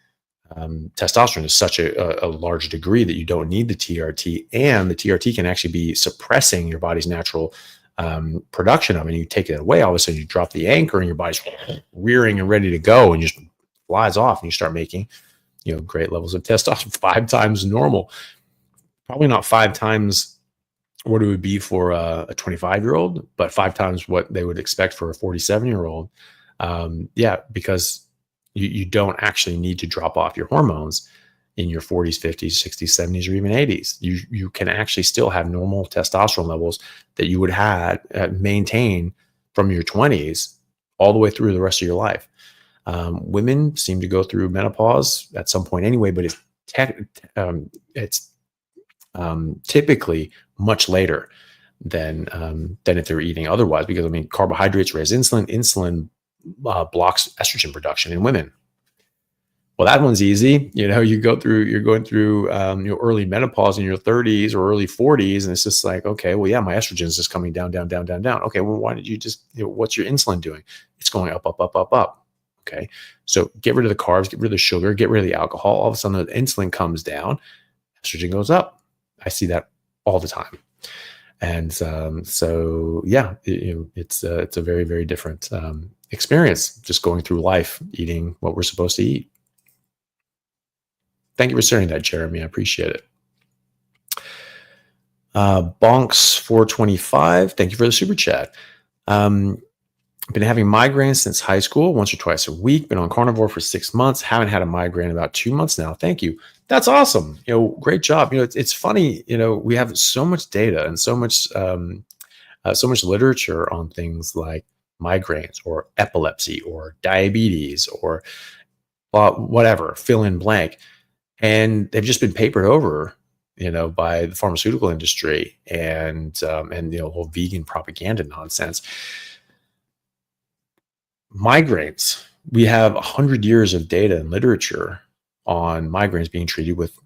testosterone to such a large degree that you don't need the TRT, and the TRT can actually be suppressing your body's natural production of it. And you take it away, all of a sudden you drop the anchor and your body's rearing and ready to go, and just flies off, and you start making great levels of testosterone, 5 times normal. Probably not 5 times what it would be for a 25-year-old, but 5 times what they would expect for a 47-year-old. Because you don't actually need to drop off your hormones in your 40s, 50s, 60s, 70s, or even 80s. You can actually still have normal testosterone levels that you would have maintain from your 20s all the way through the rest of your life. Women seem to go through menopause at some point anyway, but it's typically much later than if they're eating otherwise, because carbohydrates raise insulin. Insulin blocks estrogen production in women. Well, that one's easy. You're going through early menopause in your 30s or early 40s, and it's just like, okay, well, yeah, my estrogen is just coming down, down, down, down, down. Okay, well, why did you just, what's your insulin doing? It's going up, up, up, up, up. Okay, so get rid of the carbs, get rid of the sugar, get rid of the alcohol. All of a sudden, the insulin comes down, estrogen goes up. I see that all the time. And so, yeah, it's a very, very different experience, just going through life, eating what we're supposed to eat. Thank you for sharing that, Jeremy. I appreciate it. Bonks 425. Thank you for the super chat. Been having migraines since high school, once or twice a week. Been on carnivore for 6 months. Haven't had a migraine in about 2 months now. Thank you. That's awesome. Great job. It's funny. We have so much data and so much literature on things like migraines or epilepsy or diabetes or whatever, fill in blank, and they've just been papered over, by the pharmaceutical industry and whole vegan propaganda nonsense. Migraines, we have 100 years of data and literature on migraines being treated with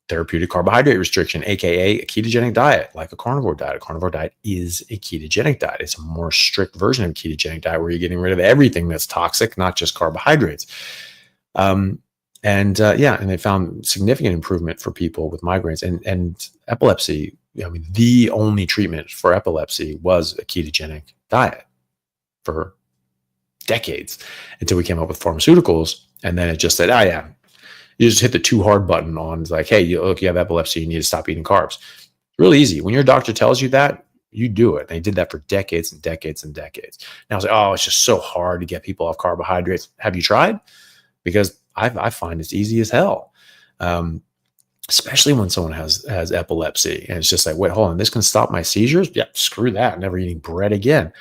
therapeutic carbohydrate restriction, aka a ketogenic diet, like a carnivore diet. A carnivore diet is a ketogenic diet. It's a more strict version of a ketogenic diet where you're getting rid of everything that's toxic, not just carbohydrates. And they found significant improvement for people with migraines and epilepsy. The only treatment for epilepsy was a ketogenic diet for decades until we came up with pharmaceuticals. And then it just said, you just hit the too hard button on like, hey, you have epilepsy, you need to stop eating carbs. Really easy. When your doctor tells you that, you do it. They did that for decades and decades and decades. Now it's like, it's just so hard to get people off carbohydrates. Have you tried? Because I find it's easy as hell. Especially when someone has epilepsy and it's just like, wait, hold on, this can stop my seizures? Yeah, screw that. Never eating bread again.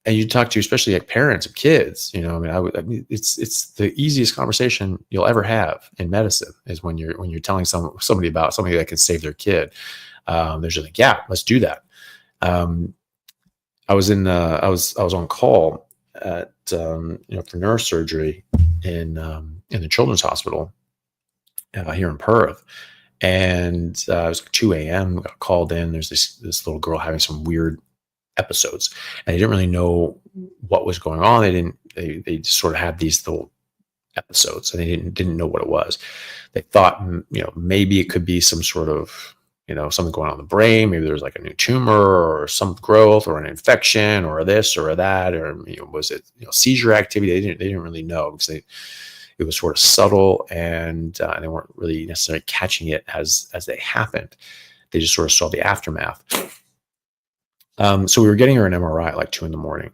And you talk to especially like parents of kids, it's the easiest conversation you'll ever have in medicine is when you're telling somebody about something that can save their kid. They're just like, yeah, let's do that. I was on call at for neurosurgery in the children's hospital here in Perth, and it was like 2 a.m. Got called in. There's this little girl having some weird episodes, and they didn't really know what was going on. They just sort of had these little episodes, and they didn't know what it was. They thought, maybe it could be some sort of, something going on in the brain. Maybe there was like a new tumor or some growth or an infection or this or that, or was it seizure activity? They didn't really know because it was sort of subtle, and they weren't really necessarily catching it as they happened. They just sort of saw the aftermath. So we were getting her an MRI at like 2 a.m.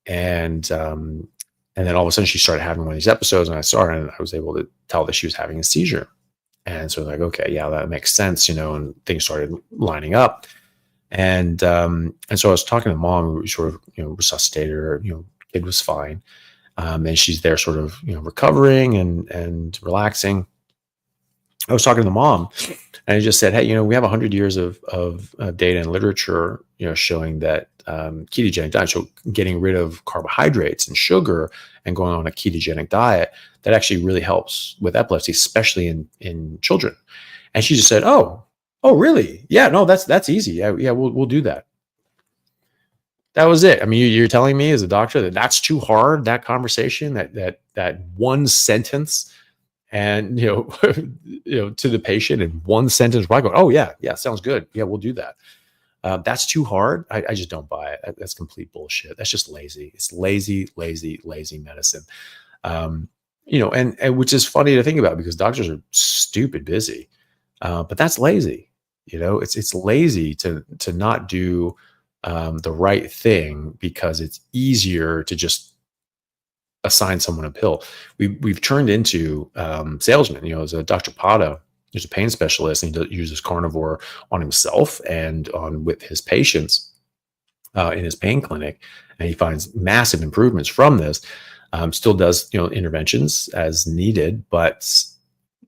And then all of a sudden she started having one of these episodes, and I saw her and I was able to tell that she was having a seizure. And so like, okay, yeah, that makes sense, and things started lining up. And so I was talking to mom, we sort of, resuscitated her, kid was fine. And she's there sort of, recovering and relaxing. I was talking to the mom, and I just said, hey, we have 100 years of data and literature, showing that ketogenic diet, so getting rid of carbohydrates and sugar and going on a ketogenic diet, that actually really helps with epilepsy, especially in children. And she just said, oh, really? Yeah, no, that's easy. Yeah, we'll do that. That was it. I mean, you're telling me as a doctor that that's too hard, that conversation, that one sentence, and to the patient in one sentence, I go, oh yeah, sounds good. Yeah, we'll do that. That's too hard. I just don't buy it. That's complete bullshit. That's just lazy. It's lazy medicine. And which is funny to think about because doctors are stupid busy. But that's lazy. It's lazy to not do the right thing because it's easier to just assign someone a pill. We've turned into salesmen. As a Dr. Pata, who's a pain specialist, and he uses carnivore on himself and with his patients in his pain clinic, and he finds massive improvements from this. Still does interventions as needed, but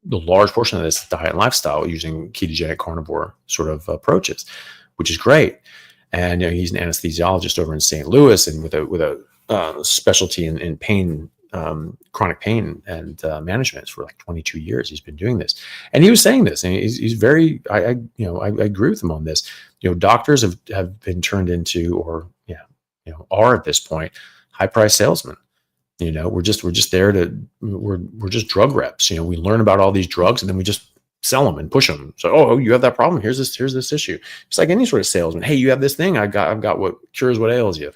the large portion of this is diet and lifestyle using ketogenic carnivore sort of approaches, which is great. And he's an anesthesiologist over in St. Louis, and with a specialty in pain, chronic pain and management for like 22 years. He's been doing this, and he was saying this, and he's very. I agree with him on this. Doctors have been turned into, or are at this point, high price salesmen. We're just there to we're just drug reps. We learn about all these drugs, and then we just sell them and push them. So, oh, you have that problem. Here's this issue. It's like any sort of salesman. Hey, you have this thing. I've got what cures what ails you.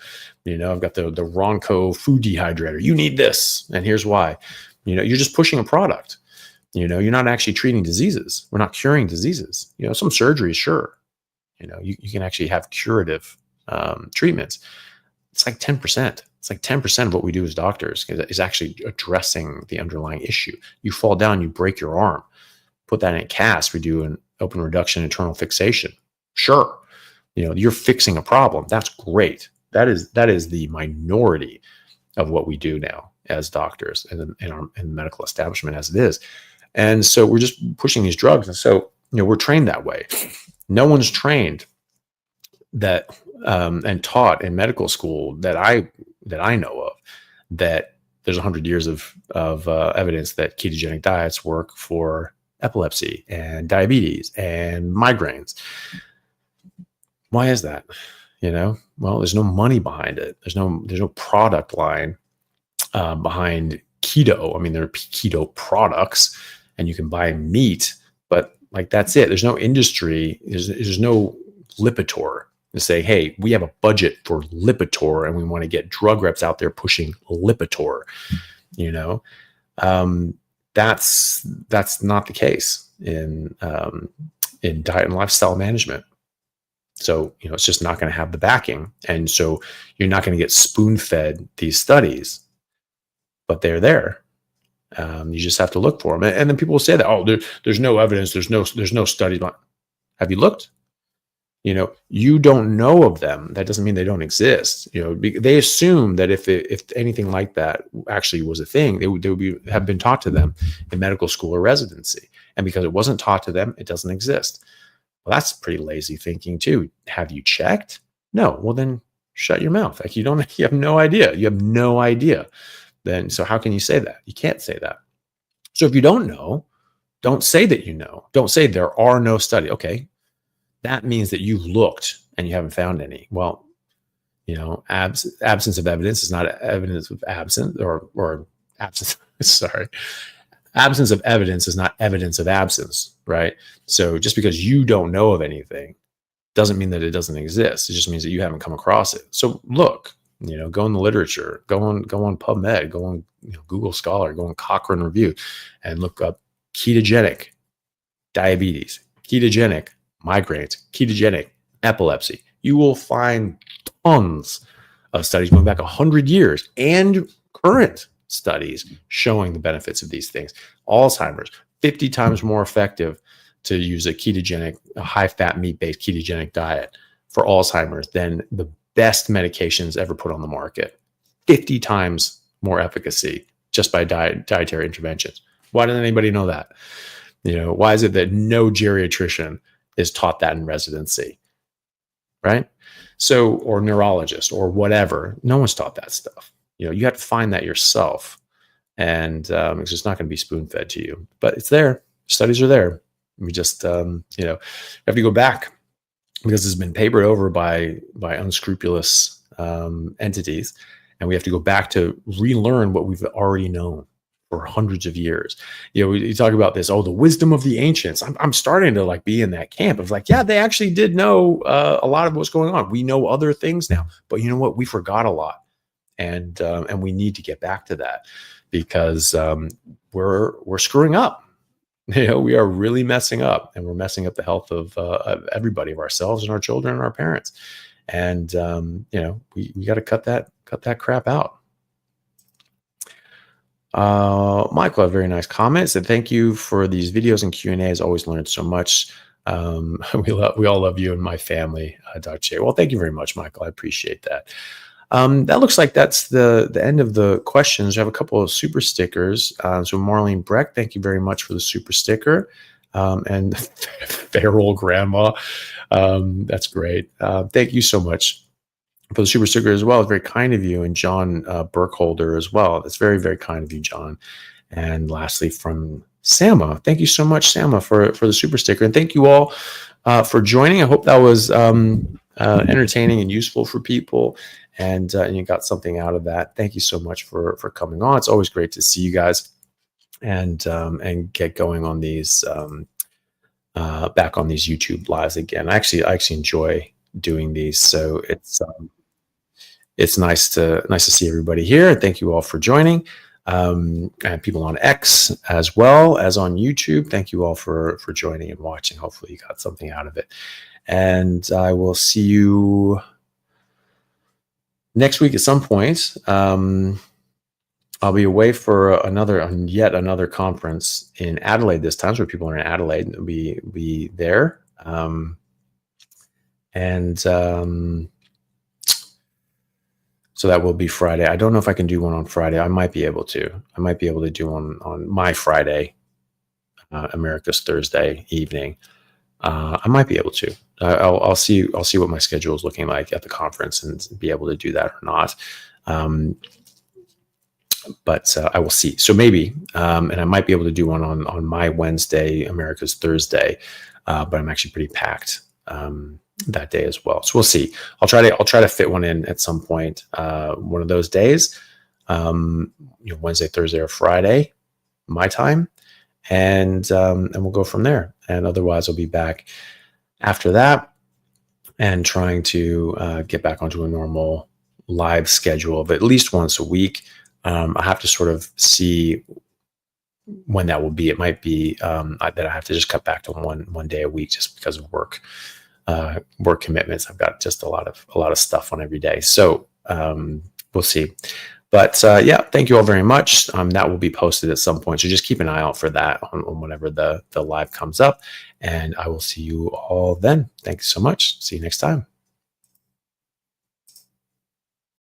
I've got the Ronco food dehydrator. You need this, and here's why. You're just pushing a product. You're not actually treating diseases. We're not curing diseases. Some surgery, sure. You can actually have curative treatments. It's like 10%. It's like 10% of what we do as doctors is actually addressing the underlying issue. You fall down, you break your arm, put that in a cast, we do an open reduction internal fixation. Sure. You're fixing a problem. That's great. That is the minority of what we do now as doctors and in the medical establishment as it is. And so we're just pushing these drugs. And so, we're trained that way. No one's trained that and taught in medical school that I know of that there's 100 years of evidence that ketogenic diets work for epilepsy and diabetes and migraines. Why is that? Well, there's no money behind it. There's no product line behind keto. I mean, there are keto products and you can buy meat, but like, that's it. There's no industry. There's no Lipitor to say, hey, we have a budget for Lipitor and we want to get drug reps out there pushing Lipitor. That's not the case in diet and lifestyle management. So, it's just not going to have the backing. And so you're not going to get spoon-fed these studies, but they're there. You just have to look for them. And then people will say that, oh, there's no evidence. There's no studies. Have you looked? You don't know of them. That doesn't mean they don't exist. They assume that if anything like that actually was a thing, they would have been taught to them in medical school or residency. And because it wasn't taught to them, it doesn't exist. Well, that's pretty lazy thinking too. Have you checked? No. Well, then shut your mouth. Like you have no idea. You have no idea. Then, so how can you say that? You can't say that. So if you don't know, don't say that you know. Don't say there are no studies. Okay. That means that you've looked and you haven't found any. Well, absence of evidence is not evidence of absence or absence. Sorry. Absence of evidence is not evidence of absence, right? So just because you don't know of anything doesn't mean that it doesn't exist. It just means that you haven't come across it. So look, go in the literature, go on PubMed, go on Google Scholar, go on Cochrane Review and look up ketogenic diabetes, ketogenic migraines, ketogenic epilepsy. You will find tons of studies going back 100 years and current studies showing the benefits of these things. Alzheimer's, 50 times more effective to use a high-fat, meat-based ketogenic diet for Alzheimer's than the best medications ever put on the market. 50 times more efficacy just by dietary interventions. Why doesn't anybody know that? Why is it that no geriatrician is taught that in residency, right? So, or neurologist or whatever, no one's taught that stuff. You have to find that yourself, and it's just not going to be spoon-fed to you. But it's there. Studies are there. We just, have to go back because it's been papered over by unscrupulous entities, and we have to go back to relearn what we've already known for hundreds of years. You talk about this, the wisdom of the ancients. I'm starting to be in that camp of yeah, they actually did know a lot of what's going on. We know other things now, but you know what? We forgot a lot. And we need to get back to that because we're screwing up. We are really messing up, and we're messing up the health of everybody, of ourselves and our children and our parents. And we got to cut that crap out. Michael, a very nice comment, said thank you for these videos and Q&As. Always learned so much. We all love you and my family, Dr. Che. Well, thank you very much, Michael. I appreciate that. That looks like that's the end of the questions. I have a couple of super stickers. So Marlene Breck, thank you very much for the super sticker. And feral grandma, that's great. Thank you so much for the super sticker as well. It's very kind of you. And John Burkholder as well. That's very, very kind of you, John. And lastly, from Sama, thank you so much, Sama, for the super sticker. And thank you all for joining. I hope that was entertaining and useful for people. And you got something out of that. Thank you so much for coming on. It's always great to see you guys and get going on these back on these YouTube lives again. I actually enjoy doing these, so it's nice to see everybody here. Thank you all for joining. and people on X as well as on YouTube. Thank you all for joining and watching. Hopefully you got something out of it. And I will see you next week at some point. I'll be away for yet another conference in Adelaide this time. So people are in Adelaide, will be there. So that will be Friday. I don't know if I can do one on Friday. I might be able to. I might be able to do one on my Friday, America's Thursday evening. I might be able to. I'll see what my schedule is looking like at the conference and be able to do that or not. But I will see. So maybe, and I might be able to do one on my Wednesday, America's Thursday. But I'm actually pretty packed that day as well. So we'll see. I'll try to fit one in at some point. One of those days, Wednesday, Thursday, or Friday, my time, and we'll go from there. And otherwise, I'll be back after that and trying to get back onto a normal live schedule of at least once a week. I have to sort of see when that will be. It might be that I have to just cut back to one day a week just because of work commitments. I've got just a lot of stuff on every day. So we'll see. But yeah, thank you all very much. That will be posted at some point. So just keep an eye out for that on whenever the live comes up. And I will see you all then. Thanks so much. See you next time.